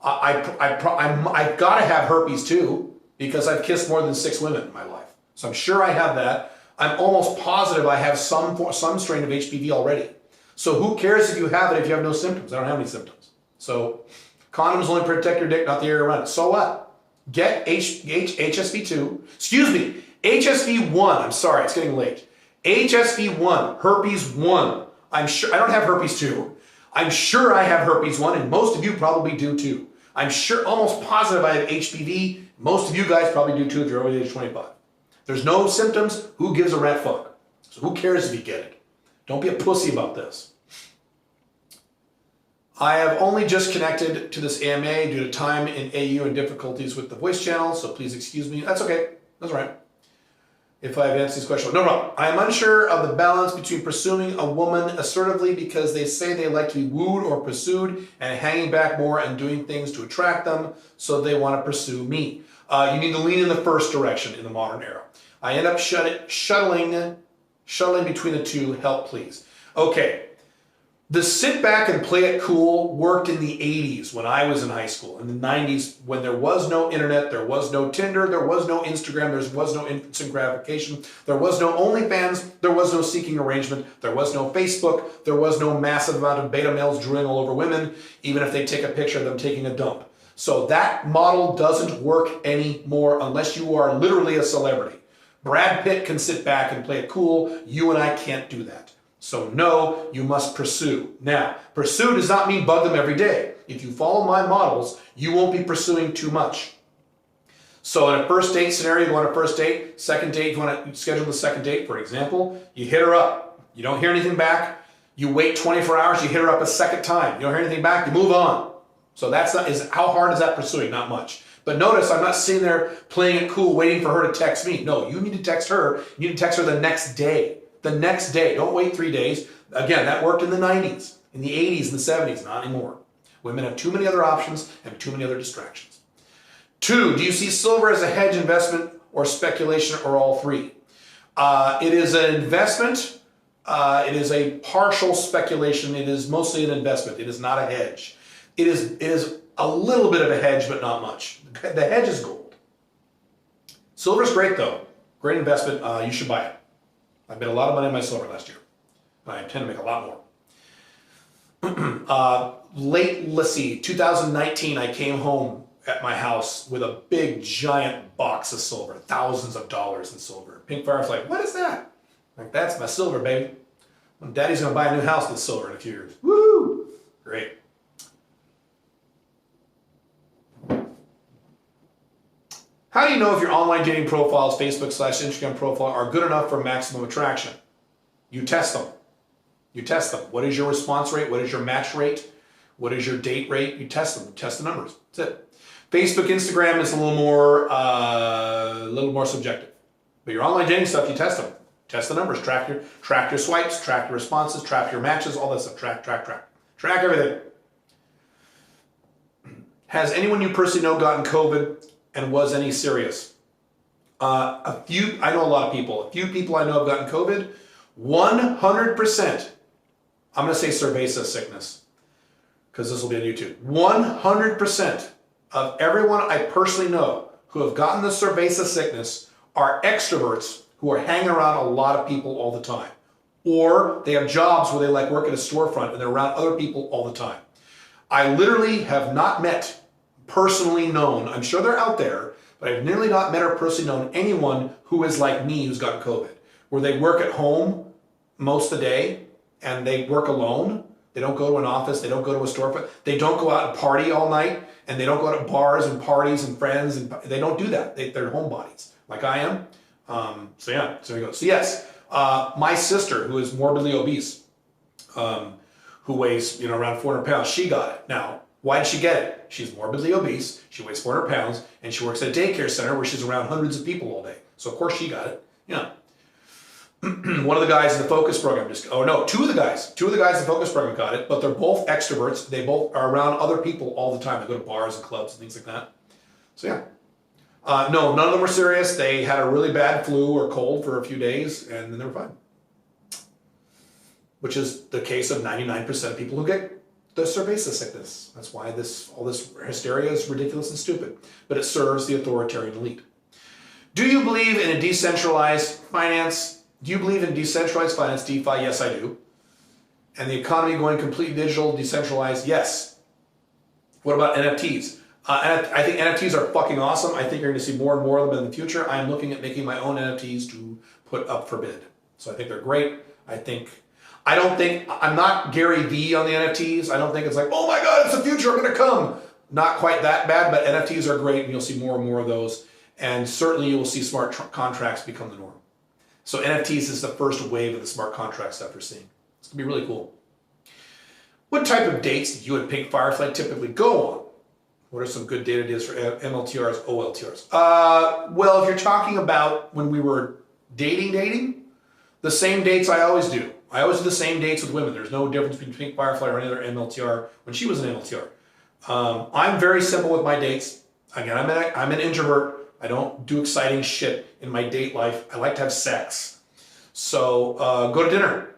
I've got to have herpes too, because I've kissed more than 6 women in my life. So I'm sure I have that. I'm almost positive I have some strain of HPV already. So who cares if you have it if you have no symptoms? I don't have any symptoms. So condoms only protect your dick, not the area around it. So what? Get HSV2, excuse me, HSV1. I'm sorry, it's getting late. HSV1, herpes 1. I'm sure, I don't have herpes 2. I'm sure I have herpes 1, and most of you probably do too. I'm sure, almost positive I have HPV. Most of you guys probably do too if you're over the age of 25. There's no symptoms. Who gives a rat fuck? So who cares if you get it? Don't be a pussy about this. I have only just connected to this AMA due to time in AU and difficulties with the voice channel, so please excuse me. That's okay. That's all right. If I have answered this question, no problem. I am unsure of the balance between pursuing a woman assertively because they say they like to be wooed or pursued, and hanging back more and doing things to attract them, so they want to pursue me. You need to lean in the first direction in the modern era. I end up shuttling between the two. Help, please. Okay. The sit back and play it cool worked in the 80s when I was in high school. In the 90s, when there was no internet, there was no Tinder, there was no Instagram, there was no instant gratification, there was no OnlyFans, there was no seeking arrangement, there was no Facebook, there was no massive amount of beta males drooling all over women, even if they take a picture of them taking a dump. So that model doesn't work anymore unless you are literally a celebrity. Brad Pitt can sit back and play it cool. You and I can't do that. So no, you must pursue. Now, pursue does not mean bug them every day. If you follow my models, you won't be pursuing too much. So in a first date scenario, you go on a first date, second date, you want to schedule the second date, for example, you hit her up. You don't hear anything back. You wait 24 hours, you hit her up a second time. You don't hear anything back, you move on. So how hard is that pursuing? Not much. But notice I'm not sitting there playing it cool, waiting for her to text me. No, you need to text her. You need to text her the next day. The next day. Don't wait 3 days. Again, that worked in the 90s, in the 80s, and the 70s. Not anymore. Women have too many other options and too many other distractions. 2, do you see silver as a hedge investment or speculation or all 3? It is an investment. It is a partial speculation. It is mostly an investment. It is not a hedge. It is a little bit of a hedge, but not much. The hedge is gold. Silver's great, though. Great investment. You should buy it. I made a lot of money on my silver last year. I intend to make a lot more. Let's see, 2019, I came home at my house with a big, giant box of silver, thousands of dollars in silver. Pink Fire's like, what is that? Like, that's my silver, baby. Daddy's going to buy a new house with silver in a few years. Woo! Great. How do you know if your online dating profiles, Facebook/Instagram profile, are good enough for maximum attraction? You test them. You test them. What is your response rate? What is your match rate? What is your date rate? You test them. You test the numbers. That's it. Facebook, Instagram is a little more subjective. But your online dating stuff, you test them. Test the numbers. Track your swipes. Track your responses. Track your matches. All that stuff. Track everything. Has anyone you personally know gotten COVID? And was any serious? I know a lot of people. A few people I know have gotten COVID. 100%, I'm going to say cerveza sickness, because this will be on YouTube. 100% of everyone I personally know who have gotten the cerveza sickness are extroverts who are hanging around a lot of people all the time. Or they have jobs where they like work at a storefront and they're around other people all the time. I literally have not met, personally known, I'm sure they're out there, but I've nearly not met or personally known anyone who is like me who's got COVID, where they work at home most of the day and they work alone. They don't go to an office, they don't go to a storefront, they don't go out and party all night, and they don't go to bars and parties and friends, and they don't do that. They're homebodies, like I am. So there you go. So yes, my sister, who is morbidly obese, who weighs around 400 pounds, she got it. Now, Why did she get it? She's morbidly obese, she weighs 400 pounds, and she works at a daycare center where she's around hundreds of people all day. So of course she got it. Yeah. One of the guys in the focus program two of the guys in the focus program got it, but they're both extroverts. They both are around other people all the time. They go to bars and clubs and things like that. So yeah. No, none of them were serious. They had a really bad flu or cold for a few days, and then they were fine. Which is the case of 99% of people who get the cerveza sickness. That's why all this hysteria is ridiculous and stupid. But it serves the authoritarian elite. Do you believe in a decentralized finance? Do you believe in decentralized finance, DeFi? Yes, I do. And the economy going completely digital, decentralized? Yes. What about NFTs? I think NFTs are fucking awesome. I think you're going to see more and more of them in the future. I'm looking at making my own NFTs to put up for bid. So I think they're great. I'm not Gary Vee on the NFTs. I don't think it's like, oh my God, it's the future, I'm going to come. Not quite that bad, but NFTs are great and you'll see more and more of those. And certainly you will see smart contracts become the norm. So NFTs is the first wave of the smart contract stuff you're seeing. It's going to be really cool. What type of dates do you and Pink Firefly typically go on? What are some good date ideas for MLTRs, OLTRs? Well, if you're talking about when we were dating, the same dates I always do. I always do the same dates with women. There's no difference between Pink Firefly or any other MLTR when she was an MLTR. I'm very simple with my dates. Again, I'm an introvert. I don't do exciting shit in my date life. I like to have sex. So go to dinner.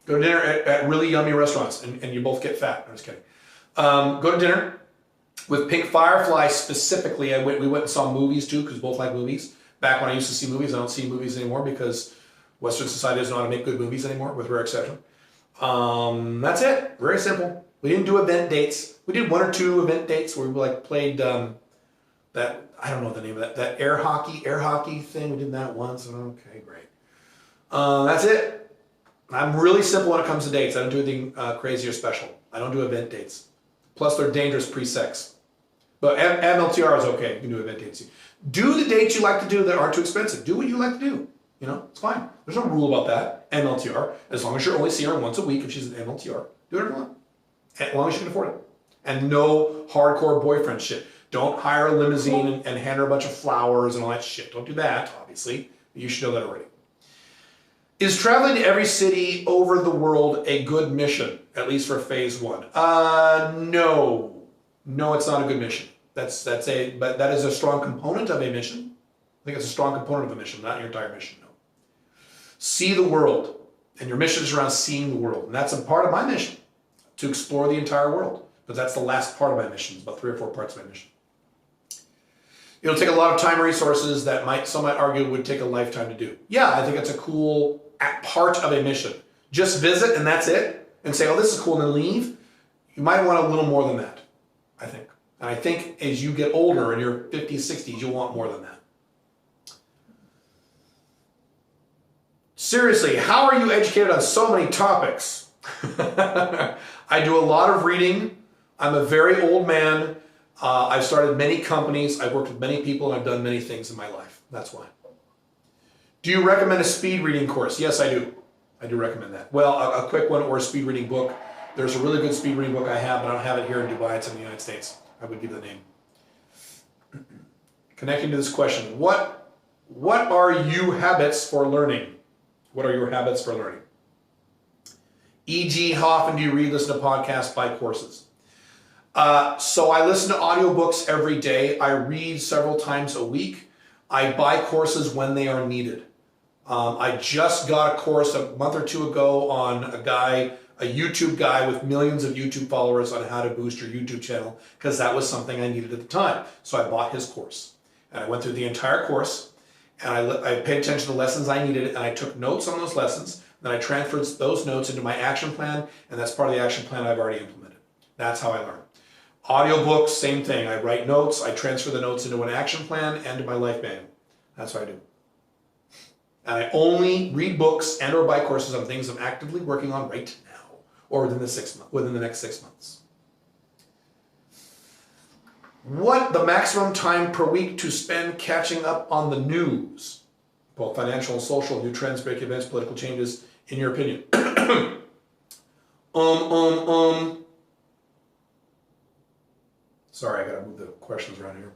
Go to dinner at really yummy restaurants and you both get fat. I'm just kidding. Go to dinner. With Pink Firefly specifically, we went and saw movies too because we both like movies. Back when I used to see movies, I don't see movies anymore because Western society doesn't know how to make good movies anymore, with rare exception. That's it. Very simple. We didn't do event dates. We did 1 or 2 event dates where we played that, I don't know the name of that air hockey thing. We did that once. Okay, great. That's it. I'm really simple when it comes to dates. I don't do anything crazy or special. I don't do event dates. Plus, they're dangerous pre-sex. But MLTR is okay. You can do event dates. Do the dates you like to do that aren't too expensive. Do what you like to do. It's fine. There's no rule about that. MLTR. As long as you're only seeing her once a week if she's an MLTR. Do whatever you want. As long as you can afford it. And no hardcore boyfriend shit. Don't hire a limousine and hand her a bunch of flowers and all that shit. Don't do that, obviously. You should know that already. Is traveling to every city over the world a good mission, at least for phase 1? No. No, it's not a good mission. But that is a strong component of a mission. I think it's a strong component of a mission, not your entire mission, no. See the world. And your mission is around seeing the world. And that's a part of my mission, to explore the entire world. But that's the last part of my mission. It's about 3 or 4 parts of my mission. It'll take a lot of time and resources that some might argue would take a lifetime to do. Yeah, I think it's a cool part of a mission. Just visit and that's it, and say, oh, this is cool, and then leave. You might want a little more than that, I think. And I think as you get older, in your 50s, 60s, you'll want more than that. Seriously, how are you educated on so many topics? I do a lot of reading. I'm a very old man. I've started many companies. I've worked with many people, and I've done many things in my life. That's why. Do you recommend a speed reading course? Yes, I do. I do recommend that. Well, a quick one or a speed reading book. There's a really good speed reading book I have, but I don't have it here in Dubai. It's in the United States. I would give the name. Connecting to this question, what are you habits for learning? What are your habits for learning? E.g., how often do you read, listen to podcasts, buy courses? So I listen to audiobooks every day. I read several times a week. I buy courses when they are needed. I just got a course a month or 2 ago on a YouTube guy with millions of YouTube followers on how to boost your YouTube channel, because that was something I needed at the time. So I bought his course. And I went through the entire course, and I paid attention to the lessons I needed, and I took notes on those lessons. Then I transferred those notes into my action plan, and that's part of the action plan I've already implemented. That's how I learn. Audiobooks, same thing. I write notes, I transfer the notes into an action plan and to my life manual. That's what I do. And I only read books and or buy courses on things I'm actively working on right now, or within the next 6 months. What the maximum time per week to spend catching up on the news, both financial and social, new trends, breaking events, political changes, in your opinion? Sorry, I gotta move the questions around here.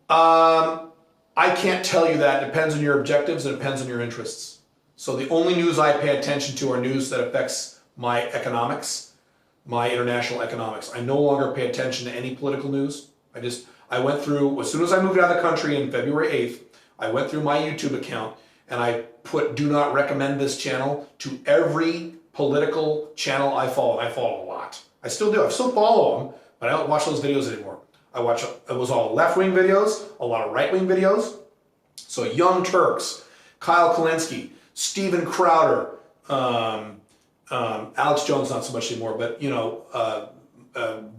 I can't tell you that. It depends on your objectives. It depends on your interests. So the only news I pay attention to are news that affects my economics, my international economics. I no longer pay attention to any political news. I went through, as soon as I moved out of the country in February 8th, I went through my YouTube account and I put do not recommend this channel to every political channel I follow. I follow a lot. I still do. I still follow them, but I don't watch those videos anymore. It was all left-wing videos, a lot of right-wing videos. So Young Turks, Kyle Kulinski, Steven Crowder, Alex Jones, not so much anymore, but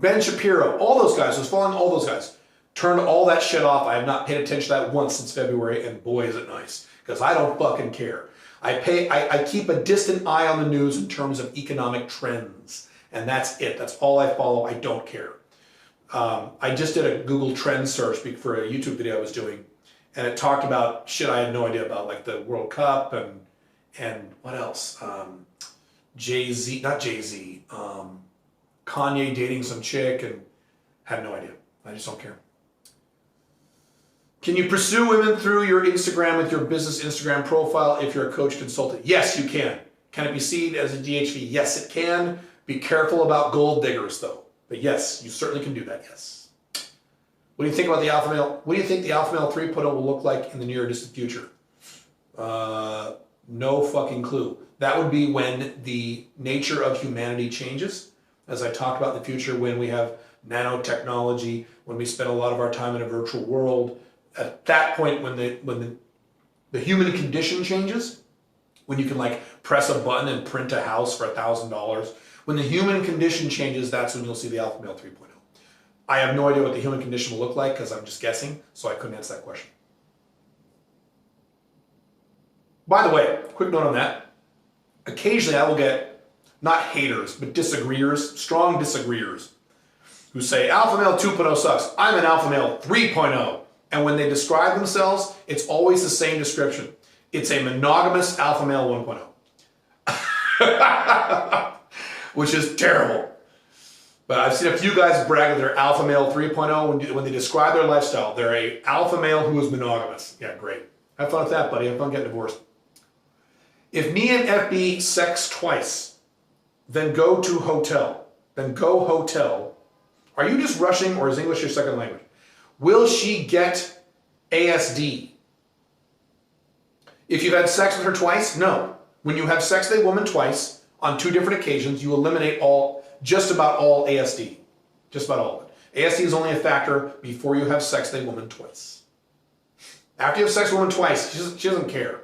Ben Shapiro, all those guys. I was following all those guys. Turned all that shit off. I have not paid attention to that once since February, and boy is it nice, because I don't fucking care. I keep a distant eye on the news in terms of economic trends, and that's it. That's all I follow. I don't care. I just did a Google Trends search for a YouTube video I was doing, and it talked about shit I had no idea about, like the World Cup and what else? Jay-Z, not Jay-Z, Kanye dating some chick, and had no idea. I just don't care. Can you pursue women through your Instagram with your business Instagram profile if you're a coach consultant? Yes, you can. Can it be seen as a DHV? Yes, it can. Be careful about gold diggers, though. But yes, you certainly can do that, yes. What do you think about the Alpha Male? What do you think the Alpha Male 3.0 will look like in the near distant future? No fucking clue. That would be when the nature of humanity changes. As I talked about in the future, when we have nanotechnology, when we spend a lot of our time in a virtual world, at that point when the human condition changes, when you can like press a button and print a house for $1,000, when the human condition changes, that's when you'll see the Alpha Male 3.0. I have no idea what the human condition will look like because I'm just guessing, so I couldn't answer that question. By the way, quick note on that. Occasionally I will get, not haters, but disagreeers, strong disagreeers, who say Alpha Male 2.0 sucks. I'm an Alpha Male 3.0. And when they describe themselves, it's always the same description. It's a monogamous Alpha Male 1.0. Which is terrible. But I've seen a few guys brag that they're Alpha Male 3.0 when they describe their lifestyle. They're a Alpha Male who is monogamous. Yeah, great. Have fun with that, buddy. Have fun getting divorced. If me and FB sex twice, then go to hotel. Then go hotel. Are you just rushing, or is English your second language? Will she get ASD? If you've had sex with her twice, no. When you have sex with a woman twice, on two different occasions, you eliminate just about all ASD. Just about all of it. ASD is only a factor before you have sex with a woman twice. After you have sex with a woman twice, she doesn't care.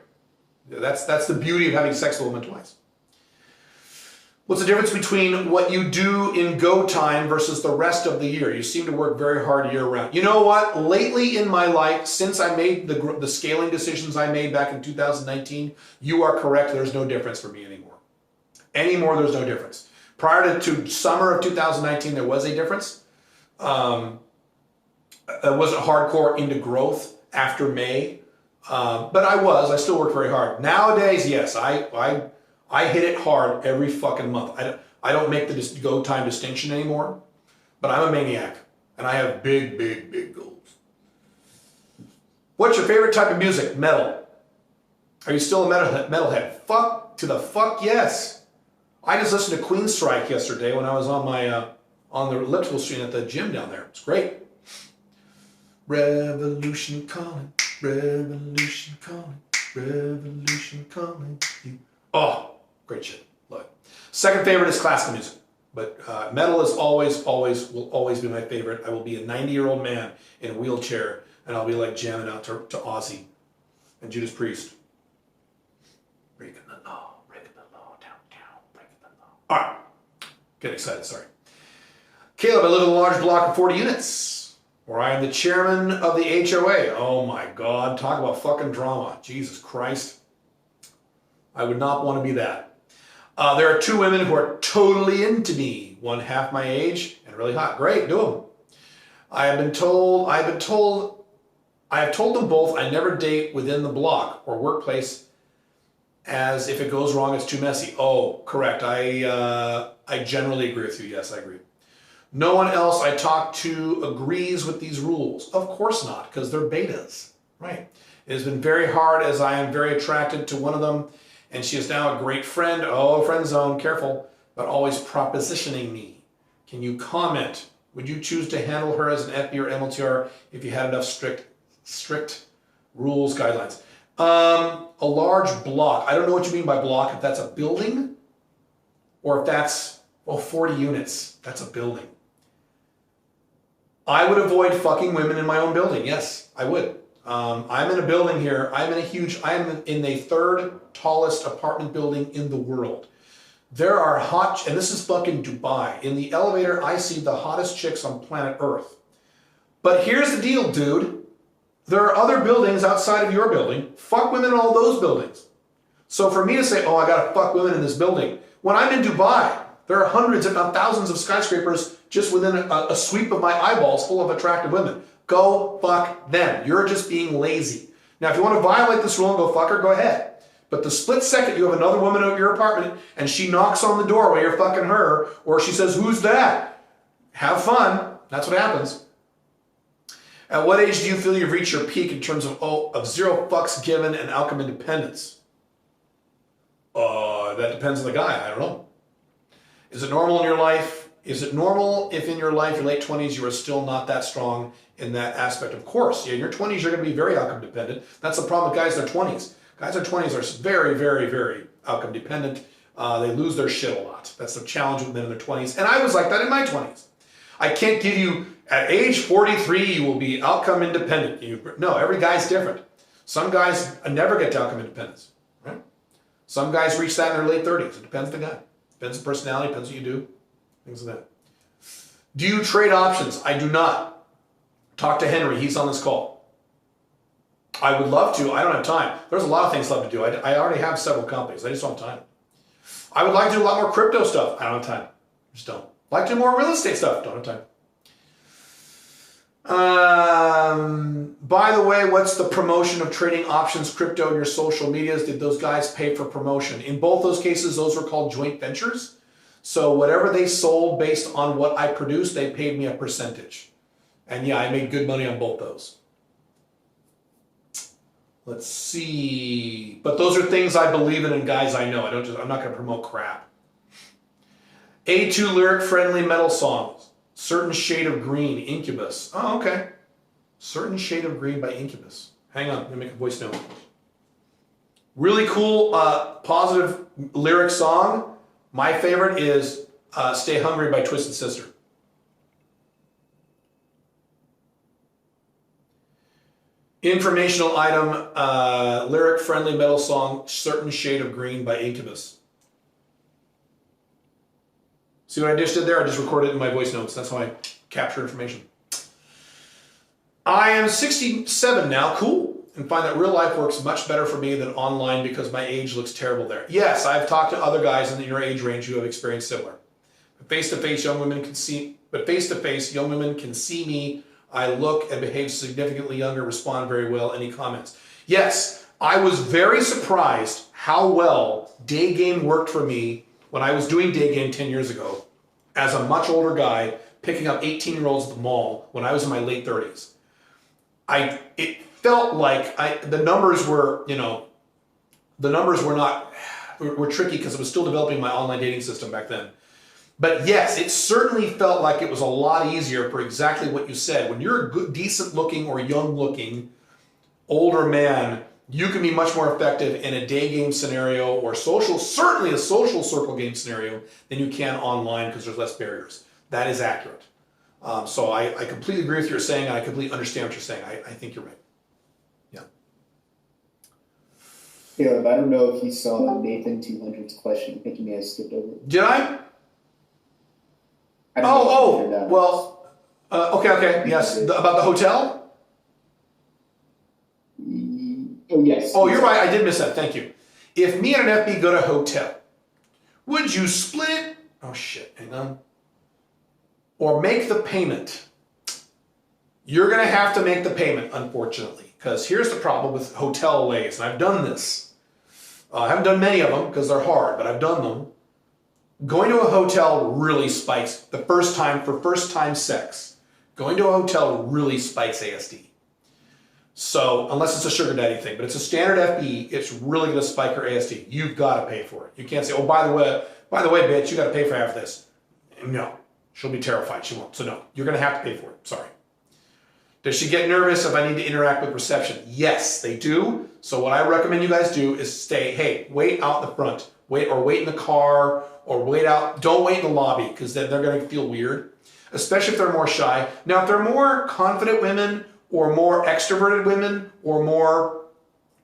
That's the beauty of having sex with a woman twice. What's the difference between what you do in go time versus the rest of the year? You seem to work very hard year round. You know what? Lately in my life, since I made the scaling decisions I made back in 2019, you are correct. There's no difference for me anymore. Anymore, there's no difference. Prior to summer of 2019, there was a difference. It wasn't hardcore into growth after May, but I still worked very hard. Nowadays, yes, I hit it hard every fucking month. I don't make the go time distinction anymore, but I'm a maniac and I have big, big, big goals. What's your favorite type of music? Metal. Are you still a metalhead? Fuck to the fuck yes. I just listened to Queenstrike yesterday when I was on my on the elliptical machine at the gym down there. It's great. Revolution calling, revolution calling, revolution calling you. Oh, great shit. Love it. Second favorite is classical music, but metal is will always be my favorite. I will be a 90-year-old man in a wheelchair, and I'll be like jamming out to Ozzy and Judas Priest. Breaking the law, downtown, breaking the law. All right, get excited, sorry. Caleb, I live in a large block of 40 units, where I am the chairman of the HOA. Oh my God, talk about fucking drama. Jesus Christ. I would not want to be that. There are two women who are totally into me, one half my age and really hot. Great, do them. I have told them both I never date within the block or workplace, as if it goes wrong, it's too messy. Oh, correct. I generally agree with you. Yes, I agree. No one else I talk to agrees with these rules. Of course not, because they're betas. Right. It has been very hard as I am very attracted to one of them, and she is now a great friend. Oh, friend zone, careful, but always propositioning me. Can you comment? Would you choose to handle her as an FB or MLTR if you had enough strict rules, guidelines? A large block. I don't know what you mean by block, if that's a building or if that's, 40 units. That's a building. I would avoid fucking women in my own building. Yes, I would. I'm in a building here. I am in the third tallest apartment building in the world. There are and this is fucking Dubai. In the elevator, I see the hottest chicks on planet Earth. But here's the deal, dude. There are other buildings outside of your building. Fuck women in all those buildings. So for me to say, I gotta fuck women in this building, when I'm in Dubai, there are hundreds, if not thousands of skyscrapers just within a sweep of my eyeballs full of attractive women. Go fuck them. You're just being lazy. Now, if you want to violate this rule and go fuck her, go ahead. But the split second you have another woman at your apartment and she knocks on the door while you're fucking her, or she says, who's that? Have fun. That's what happens. At what age do you feel you've reached your peak in terms of zero fucks given and outcome independence? That depends on the guy. I don't know. Is it normal in your life? Is it normal if in your life, your late 20s, you are still not that strong in that aspect? Of course. Yeah, in your 20s, you're going to be very outcome dependent. That's the problem with guys in their 20s. Guys in their 20s are very, very, very outcome dependent. They lose their shit a lot. That's the challenge with men in their 20s. And I was like that in my 20s. I can't give you, at age 43, you will be outcome independent. No, every guy's different. Some guys never get to outcome independence. Right? Some guys reach that in their late 30s. It depends on the guy. Depends on personality, depends what you do. Things like that. Do you trade options? I do not. Talk to Henry. He's on this call. I would love to. I don't have time. There's a lot of things left to do. I already have several companies. I just don't have time. I would like to do a lot more crypto stuff. I don't have time. Just don't. Like to do more real estate stuff. Don't have time. By the way, what's the promotion of trading options crypto in your social medias? Did those guys pay for promotion? In both those cases, those were called joint ventures. So whatever they sold based on what I produced, they paid me a percentage. And yeah, I made good money on both those. Let's see. But those are things I believe in and guys I know. I'm not going to promote crap. A2 lyric friendly metal songs. Certain Shade of Green, Incubus. Oh, okay. Certain Shade of Green by Incubus. Hang on, let me make a voice note. Really cool, positive lyric song. My favorite is Stay Hungry by Twisted Sister. Informational item, lyric-friendly metal song, Certain Shade of Green by Incubus. See what I just did there? I just recorded it in my voice notes. That's how I capture information. I am 67 now. Cool. And find that real life works much better for me than online because my age looks terrible there. Yes, I've talked to other guys in your age range who have experienced similar. But face-to-face, young women can see me. I look and behave significantly younger, respond very well. Any comments? Yes, I was very surprised how well day game worked for me when I was doing day game 10 years ago as a much older guy picking up 18-year-olds at the mall when I was in my late 30s. It felt like the numbers were tricky because I was still developing my online dating system back then. But yes, it certainly felt like it was a lot easier for exactly what you said. When you're a good, decent looking or young looking older man, you can be much more effective in a day game scenario or certainly a social circle game scenario than you can online because there's less barriers. That is accurate. So I completely agree with what you're saying, and I completely understand what you're saying. I think you're right. Yeah. Caleb, I don't know if you saw Nathan 200's question. I think you may have skipped over it. Did I? Okay. Yes. About the hotel? Oh, yes. Oh, you're right. I did miss that. Thank you. If me and an FB go to a hotel, would you split? Oh, shit. Hang on. Or make the payment? You're going to have to make the payment, unfortunately, because here's the problem with hotel lays, and I've done this. I haven't done many of them because they're hard, but I've done them. Going to a hotel really spikes the first time sex. Going to a hotel really spikes ASD. So unless it's a sugar daddy thing, but it's a standard FB, it's really going to spike her ASD. You've got to pay for it. You can't say, oh, by the way, bitch, you got to pay for half this. No, she'll be terrified. She won't. So no, you're going to have to pay for it. Sorry. Does she get nervous if I need to interact with reception? Yes, they do. So what I recommend you guys do is wait out in the front. Wait in the car or wait out. Don't wait in the lobby because then they're going to feel weird, especially if they're more shy. Now, if they're more confident women or more extroverted women or more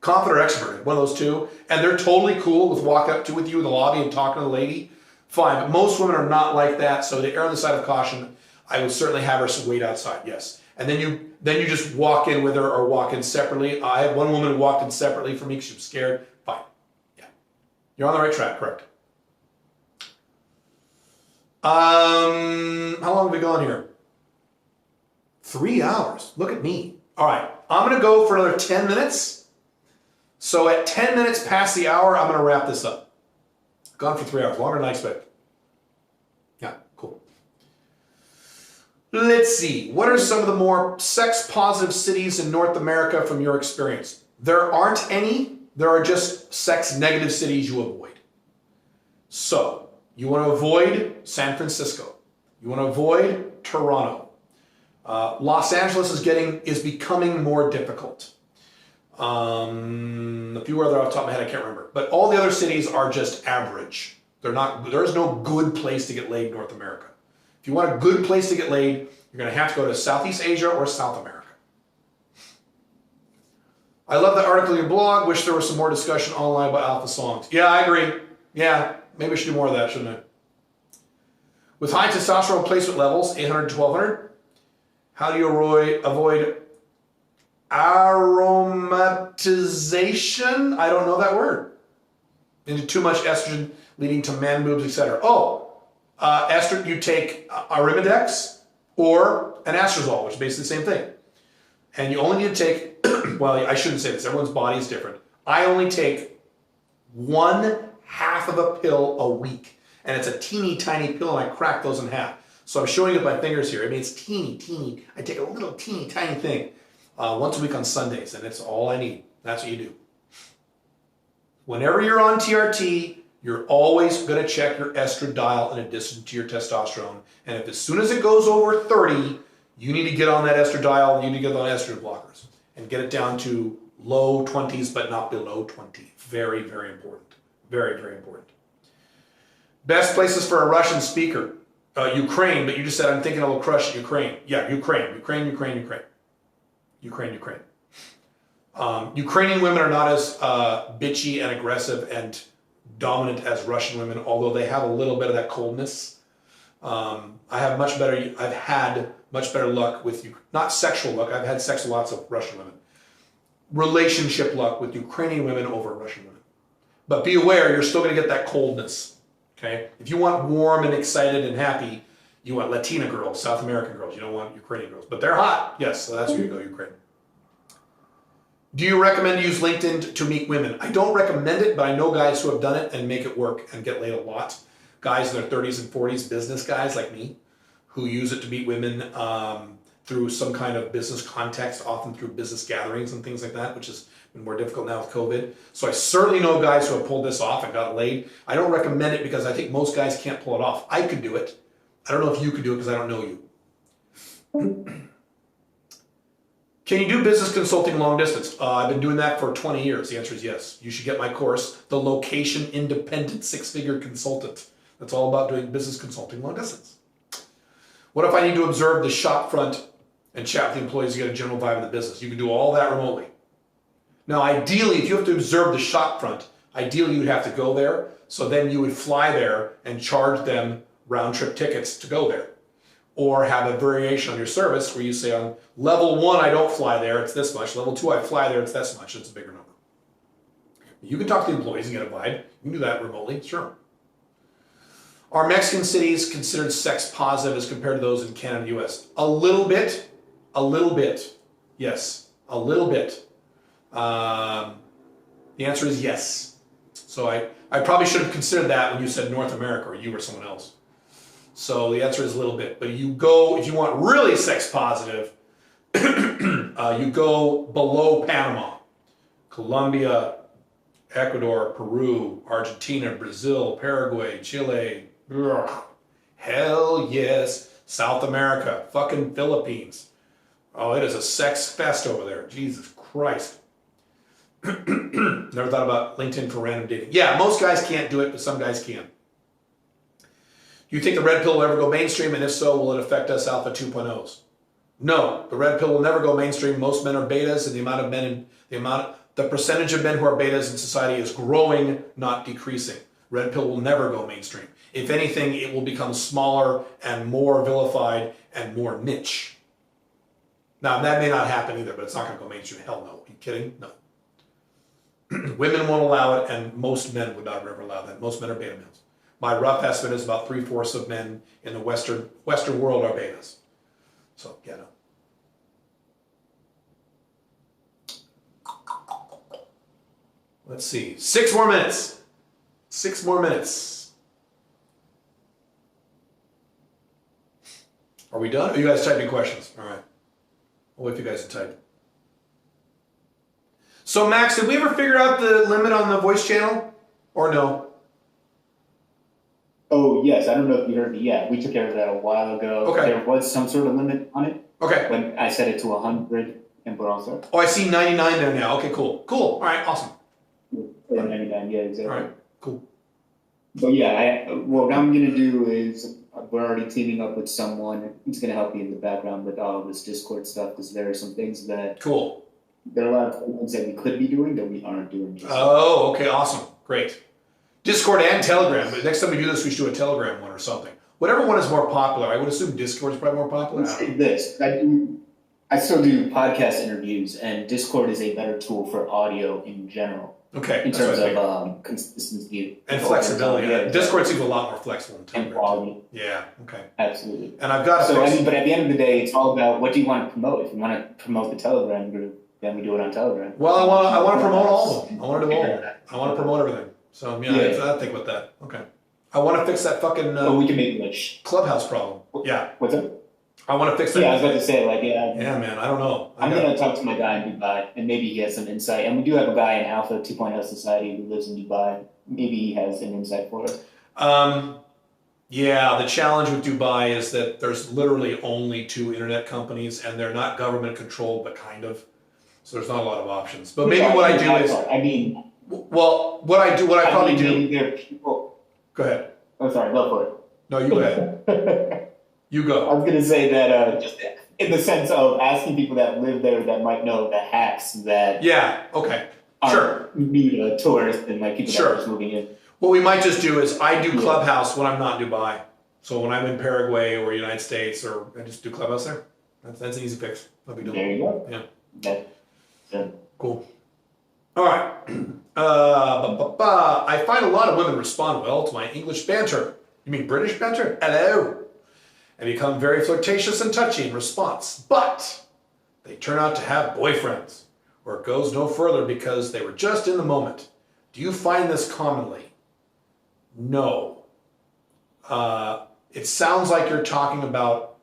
confident or extroverted, one of those two, and they're totally cool with walking up with you in the lobby and talking to the lady, fine. But most women are not like that. So to err on the side of caution, I would certainly have her wait outside, yes. And then you just walk in with her or walk in separately. I had one woman who walked in separately for me because she was scared. Fine. Yeah. You're on the right track, correct. How long have we gone here? 3 hours. Look at me. All right. I'm going to go for another 10 minutes. So at 10 minutes past the hour, I'm going to wrap this up. Gone for 3 hours. Longer than I expected. Yeah, cool. Let's see. What are some of the more sex-positive cities in North America from your experience? There aren't any. There are just sex-negative cities you avoid. So, you want to avoid San Francisco. You want to avoid Toronto. Los Angeles is becoming more difficult. A few other off the top of my head, I can't remember. But all the other cities are just average. There's no good place to get laid in North America. If you want a good place to get laid, you're going to have to go to Southeast Asia or South America. I love that article in your blog. Wish there was some more discussion online about alpha songs. Yeah, I agree. Yeah, maybe I should do more of that, shouldn't I? With high testosterone replacement levels, 800 to 1200, how do you avoid aromatization? I don't know that word. Into too much estrogen leading to man boobs, etc. Estrogen, you take Arimidex or an Anastrozole, which is basically the same thing. And you only need to take, well, I shouldn't say this, everyone's body is different. I only take 1/2 of a pill a week. And it's a teeny tiny pill and I crack those in half. So I'm showing you with my fingers here. I mean, it's teeny. I take a little teeny tiny thing once a week on Sundays, and it's all I need. That's what you do. Whenever you're on TRT, you're always going to check your estradiol in addition to your testosterone. And if as soon as it goes over 30, you need to get on that estradiol, you need to get on estrogen blockers and get it down to low 20s, but not below 20. Very, very important. Very, very important. Best places for a Russian speaker. Ukraine, but you just said, I'm thinking I will crush Ukraine. Yeah, Ukraine. Ukrainian women are not as bitchy and aggressive and dominant as Russian women, although they have a little bit of that coldness. I've had much better luck with, not sexual luck, I've had sex with lots of Russian women. Relationship luck with Ukrainian women over Russian women. But be aware, you're still going to get that coldness. Okay? If you want warm and excited and happy, you want Latina girls, South American girls. You don't want Ukrainian girls. But they're hot. Yes, so that's where you go, Ukraine. Do you recommend to use LinkedIn to meet women? I don't recommend it, but I know guys who have done it and make it work and get laid a lot. Guys in their 30s and 40s, business guys like me, who use it to meet women through some kind of business context, often through business gatherings and things like that, which has been more difficult now with COVID. So I certainly know guys who have pulled this off and got laid. I don't recommend it because I think most guys can't pull it off. I could do it. I don't know if you could do it because I don't know you. Can you do business consulting long distance? I've been doing that for 20 years. The answer is yes. You should get my course, The Location Independent Six-Figure Consultant. That's all about doing business consulting long distance. What if I need to observe the shop front and chat with the employees to get a general vibe of the business? You can do all that remotely. Now, ideally, if you have to observe the shop front, ideally you would have to go there. So then you would fly there and charge them round-trip tickets to go there. Or have a variation on your service where you say on level 1, I don't fly there, it's this much. Level 2, I fly there, it's this much. It's a bigger number. You can talk to the employees and get a vibe. You can do that remotely, sure. Are Mexican cities considered sex positive as compared to those in Canada and the US? A little bit. Yes, a little bit. The answer is yes. So I probably should have considered that when you said North America, or you or someone else. So the answer is a little bit. But you go, if you want really sex positive, you go below Panama, Colombia, Ecuador, Peru, Argentina, Brazil, Paraguay, Chile. Ugh. Hell yes. South America, fucking Philippines. Oh, it is a sex fest over there. Jesus Christ. Never thought about LinkedIn for random dating. Yeah, most guys can't do it, but some guys can. Do you think the red pill will ever go mainstream? And if so, will it affect us alpha 2.0s? No, the red pill will never go mainstream. Most men are betas, and the percentage of men who are betas in society is growing, not decreasing. Red pill will never go mainstream. If anything, it will become smaller and more vilified and more niche. Now, that may not happen either, but it's not going to go mainstream. Hell no. Are you kidding? No. Women won't allow it, and most men would not ever allow that. Most men are beta males. My rough estimate is about 3/4 of men in the Western world are betas. So, yeah, no. Let's see. 6 more minutes. 6 more minutes. Are we done? Are you guys typing questions? All right. I'll wait for you guys to type. So, Max, did we ever figure out the limit on the voice channel? Or no? Oh, yes. I don't know if you heard me. Yeah, we took care of that a while ago. Okay. There was some sort of limit on it. Okay. When I set it to 100 and we're all set. Oh, I see 99 there now. Okay, cool. Cool. All right, awesome. Or 99, yeah, exactly. All right, cool. But yeah, what I'm going to do is we're already teaming up with someone who's going to help me in the background with all of this Discord stuff because there are some things that Cool. there are a lot of things that we could be doing that we aren't doing. Oh, okay, awesome. Great. Discord and Telegram. But next time we do this, we should do a Telegram one or something. Whatever one is more popular. I would assume Discord is probably more popular. Let's say this. I still do podcast interviews, and Discord is a better tool for audio in general. Okay. In that's terms what I figured. of consistency. And flexibility. Yeah, Discord seems a lot more flexible than and Telegram. quality. Yeah, okay. Absolutely. And I've got So, to but at the end of the day, it's all about what do you want to promote. If you want to promote the Telegram group, then we do it on Telegram. Well, I want to promote all of them. I want to do all of them. I want to promote everything. So, yeah, I think with that. Okay. I want to fix that fucking Well, we can make much. Clubhouse problem. Yeah. What's up? I want to fix that. Yeah, I was about to say, Yeah, man, I don't know. I'm going to talk to my guy in Dubai, and maybe he has some insight. And we do have a guy in Alpha 2.0 Society who lives in Dubai. Maybe he has an insight for us. Yeah, the challenge with Dubai is that there's literally only 2 internet companies, and they're not government controlled, but kind of. So there's not a lot of options. But maybe what I do is, well, what I probably do. There are people. Go ahead. Oh, sorry, go for it. No, you go ahead. You I go. was going to say that just in the sense of asking people that live there that might know the hacks that Yeah. Okay. Sure. New to tourists and like people that are just moving in. What we might just do is I do Clubhouse when I'm not in Dubai. So when I'm in Paraguay or United States, or I just do Clubhouse there. That's an easy fix. No big deal. There you go. Yeah. That, Cool. All right. I find a lot of women respond well to my English banter. You mean British banter? Hello. And become very flirtatious and touchy in response. But they turn out to have boyfriends, or it goes no further because they were just in the moment. Do you find this commonly? No. It sounds like you're talking about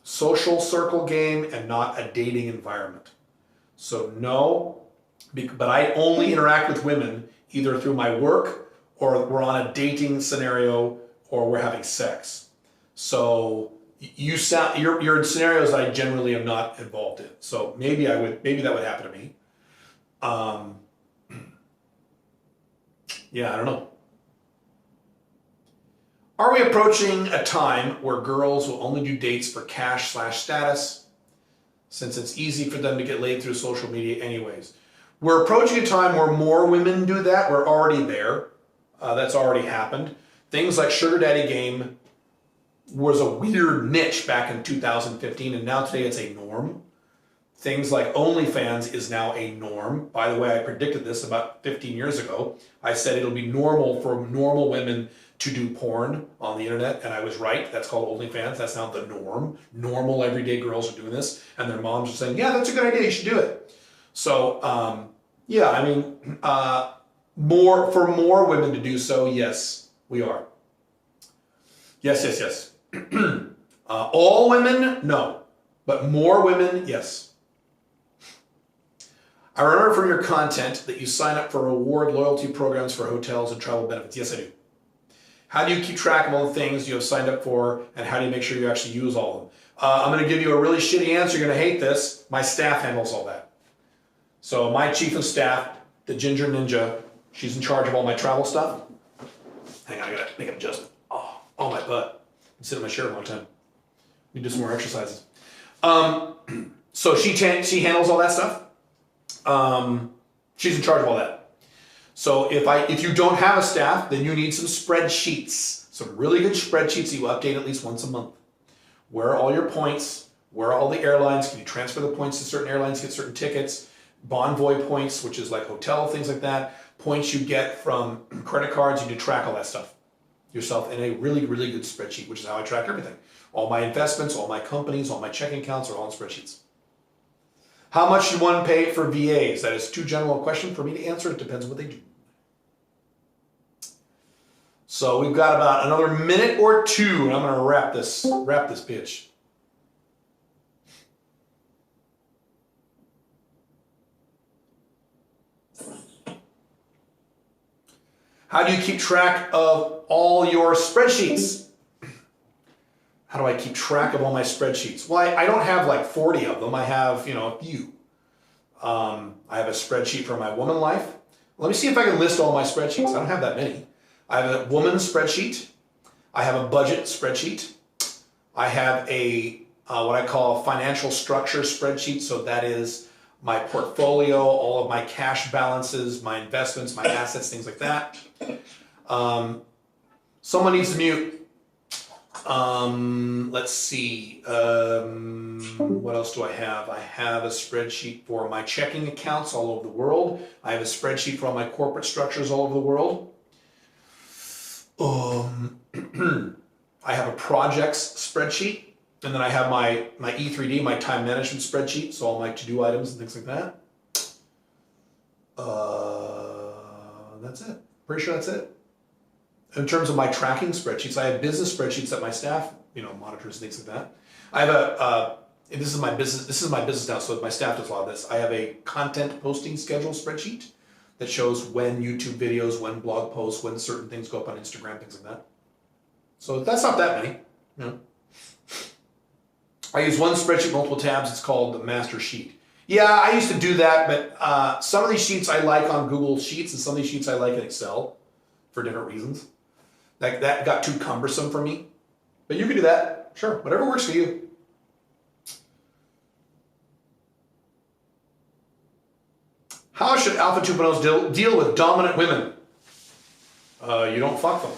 social circle game and not a dating environment. So no, but I only interact with women either through my work, or we're on a dating scenario, or we're having sex. So you're in scenarios I generally am not involved in. So maybe that would happen to me. Yeah, I don't know. Are we approaching a time where girls will only do dates for cash/status, since it's easy for them to get laid through social media anyways? We're approaching a time where more women do that. We're already there. That's already happened. Things like Sugar Daddy Game was a weird niche back in 2015, and now today it's a norm. Things like OnlyFans is now a norm. By the way, I predicted this about 15 years ago. I said it'll be normal for normal women to do porn on the internet, and I was right. That's called OnlyFans. That's now the norm. Normal, everyday girls are doing this, and their moms are saying, yeah, that's a good idea, you should do it. So, yeah, I mean, For more women to do so, yes, we are. Yes. All women, no. But more women, yes. I remember from your content that you sign up for reward loyalty programs for hotels and travel benefits. Yes, I do. How do you keep track of all the things you have signed up for, and how do you make sure you actually use all of them? I'm going to give you a really shitty answer. You're going to hate this. My staff handles all that. So my chief of staff, the Ginger Ninja, she's in charge of all my travel stuff. Hang on, I got to make an adjustment. Oh, my butt. I'm sitting in my chair a long time. We do some more exercises. So she handles all that stuff. She's in charge of all that. So if you don't have a staff, then you need some spreadsheets, some really good spreadsheets that you update at least once a month. Where are all your points? Where are all the airlines? Can you transfer the points to certain airlines, get certain tickets? Bonvoy points, which is like hotel, things like that. Points you get from credit cards. You need to track all that stuff yourself in a really, really good spreadsheet, which is how I track everything. All my investments, all my companies, all my checking accounts are all in spreadsheets. How much should one pay for VAs? That is too general a question for me to answer. It depends on what they do. So we've got about another minute or two, and I'm going to wrap this bitch. How do you keep track of all your spreadsheets? How do I keep track of all my spreadsheets? Well, I don't have like 40 of them. I have, a few. I have a spreadsheet for my woman life. Let me see if I can list all my spreadsheets. I don't have that many. I have a woman spreadsheet. I have a budget spreadsheet. I have a what I call a financial structure spreadsheet. So that is my portfolio, all of my cash balances, my investments, my assets, things like that. Someone needs to mute. Let's see. What else do I have? I have a spreadsheet for my checking accounts all over the world. I have a spreadsheet for all my corporate structures all over the world. I have a projects spreadsheet, and then I have my E3D, my time management spreadsheet, so all my to-do items and things like that. That's it. Pretty sure that's it. In terms of my tracking spreadsheets, I have business spreadsheets that my staff, monitors and things like that. I have this is my business now, so my staff does a lot of this. I have a content posting schedule spreadsheet that shows when YouTube videos, when blog posts, when certain things go up on Instagram, things like that. So that's not that many. I use one spreadsheet, multiple tabs. It's called the master sheet. Yeah, I used to do that, but some of these sheets I like on Google Sheets, and some of these sheets I like in Excel for different reasons. That got too cumbersome for me. But you can do that. Sure, whatever works for you. How should Alpha 2.0s deal with dominant women? You don't fuck them.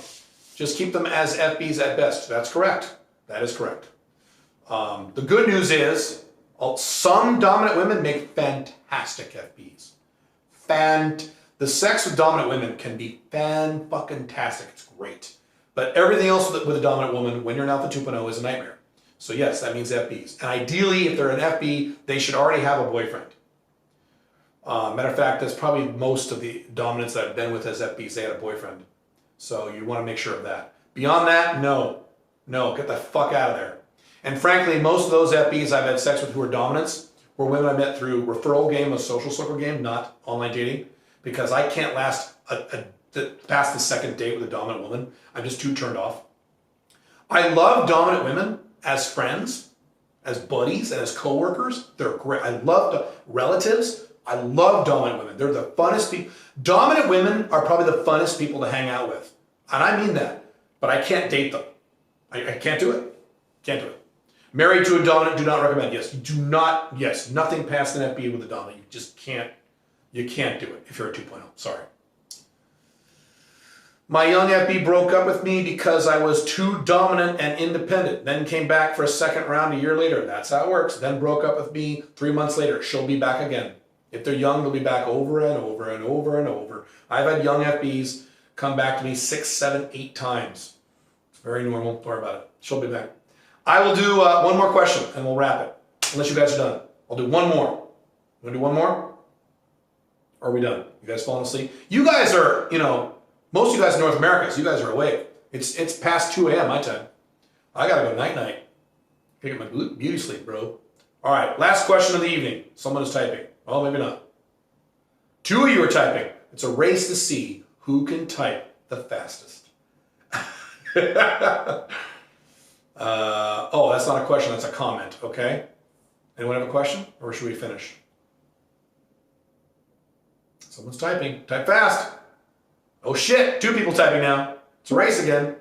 Just keep them as FBs at best. That's correct. That is correct. The good news is some dominant women make fantastic FBs. The sex with dominant women can be fan-fucking-tastic. It's great. But everything else with a dominant woman, when you're an Alpha 2.0, is a nightmare. So yes, that means FBs. And ideally, if they're an FB, they should already have a boyfriend. Matter of fact, that's probably most of the dominants that I've been with as FBs, they had a boyfriend. So you want to make sure of that. Beyond that, no, get the fuck out of there. And frankly, most of those FBs I've had sex with who are dominants were women I met through referral game, a social circle game, not online dating, because I can't last past the second date with a dominant woman. I'm just too turned off. I love dominant women as friends, as buddies, and as coworkers. They're great. I love relatives. I love dominant women. They're the funnest people. Dominant women are probably the funnest people to hang out with. And I mean that. But I can't date them. I can't do it. Can't do it. Married to a dominant, do not recommend. Yes, you do not. Yes, nothing past an FB with a dominant. You just can't. You can't do it if you're a 2.0. Sorry. My young FB broke up with me because I was too dominant and independent. Then came back for a second round a year later. That's how it works. Then broke up with me 3 months later. She'll be back again. If they're young, they'll be back over and over and over and over. I've had young FBs come back to me 6, 7, 8 times. It's very normal. Don't worry about it. She'll be back. I will do one more question and we'll wrap it. Unless you guys are done. I'll do one more. You want to do one more? Or are we done? You guys falling asleep? You guys are, most of you guys in North America, so you guys are awake. It's past 2 a.m. my time. I gotta go night-night. Pick up my beauty sleep, bro. All right, last question of the evening. Someone is typing. Well, maybe not. 2 of you are typing. It's a race to see who can type the fastest. Oh, that's not a question, that's a comment, okay? Anyone have a question, or should we finish? Someone's typing. Type fast. Oh shit, 2 people typing now. It's a race again.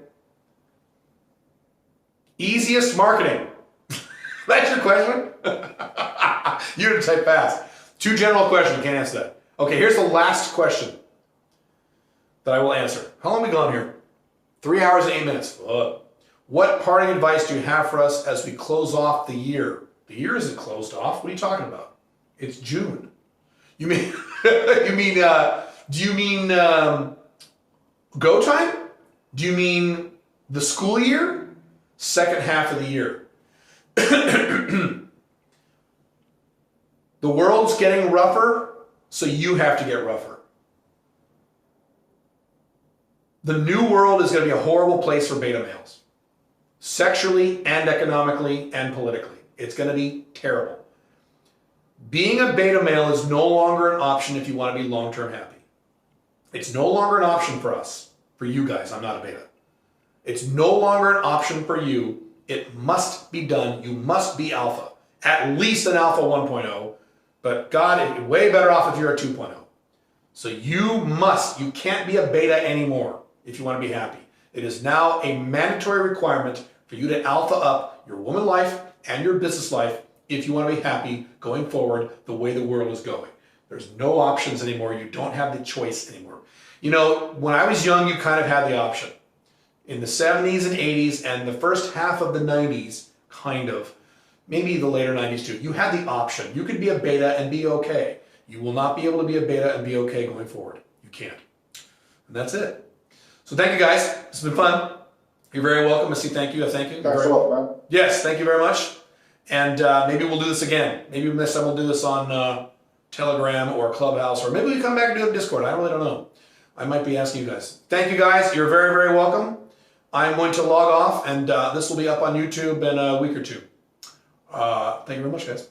Easiest marketing. That's your question? You're gonna type fast. 2 general questions, you can't answer that. Okay, here's the last question that I will answer. How long have we gone here? 3 hours and 8 minutes. What parting advice do you have for us as we close off the year? The year isn't closed off. What are you talking about? It's June. You mean, do you mean go time? Do you mean the school year? Second half of the year. The world's getting rougher, so you have to get rougher. The new world is going to be a horrible place for beta males. Sexually and economically and politically. It's going to be terrible. Being a beta male is no longer an option if you want to be long-term happy. It's no longer an option for us. For you guys, I'm not a beta. It's no longer an option for you. It must be done. You must be alpha. At least an alpha 1.0. But God, you're way better off if you're a 2.0. So you can't be a beta anymore if you want to be happy. It is now a mandatory requirement for you to alpha up your woman life and your business life if you want to be happy going forward the way the world is going. There's no options anymore. You don't have the choice anymore. When I was young, you kind of had the option. In the 70s and 80s and the first half of the 90s, kind of, maybe the later 90s too, you had the option. You could be a beta and be okay. You will not be able to be a beta and be okay going forward. You can't. And that's it. So thank you guys. It's been fun. You're very welcome. I say thank you. I thank you. Thanks a lot, man. Yes, thank you very much. And maybe we'll do this again. Maybe next time we'll do this on Telegram or Clubhouse, or maybe we come back and do it on Discord. I really don't know. I might be asking you guys. Thank you guys. You're very, very welcome. I'm going to log off, and this will be up on YouTube in a week or 2. Thank you very much, guys.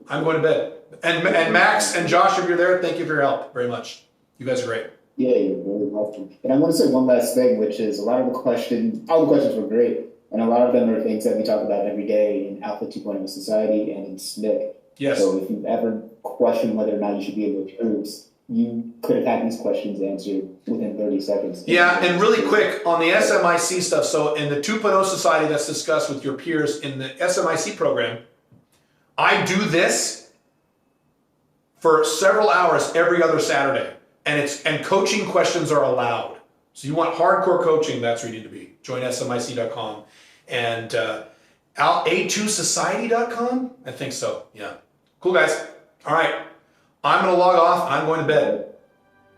I'm going to bed. And Max and Josh, if you're there, thank you for your help very much. You guys are great. Yeah, you're very welcome. And I want to say one last thing, which is all the questions were great. And a lot of them are things that we talk about every day in Alpha 2.0 Society and in SMIC. Yes. So if you've ever questioned whether or not you should be in those groups, you could have had these questions answered within 30 seconds. Yeah, and really quick on the SMIC stuff. So in the 2.0 Society that's discussed with your peers in the SMIC program, I do this for several hours every other Saturday. And coaching questions are allowed. So you want hardcore coaching, that's where you need to be. Join SMIC.com. And A2Society.com? I think so, yeah. Cool, guys. All right. I'm going to log off. I'm going to bed.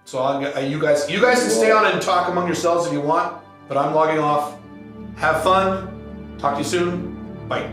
So you guys can stay on and talk among yourselves if you want, but I'm logging off. Have fun. Talk to you soon. Bye.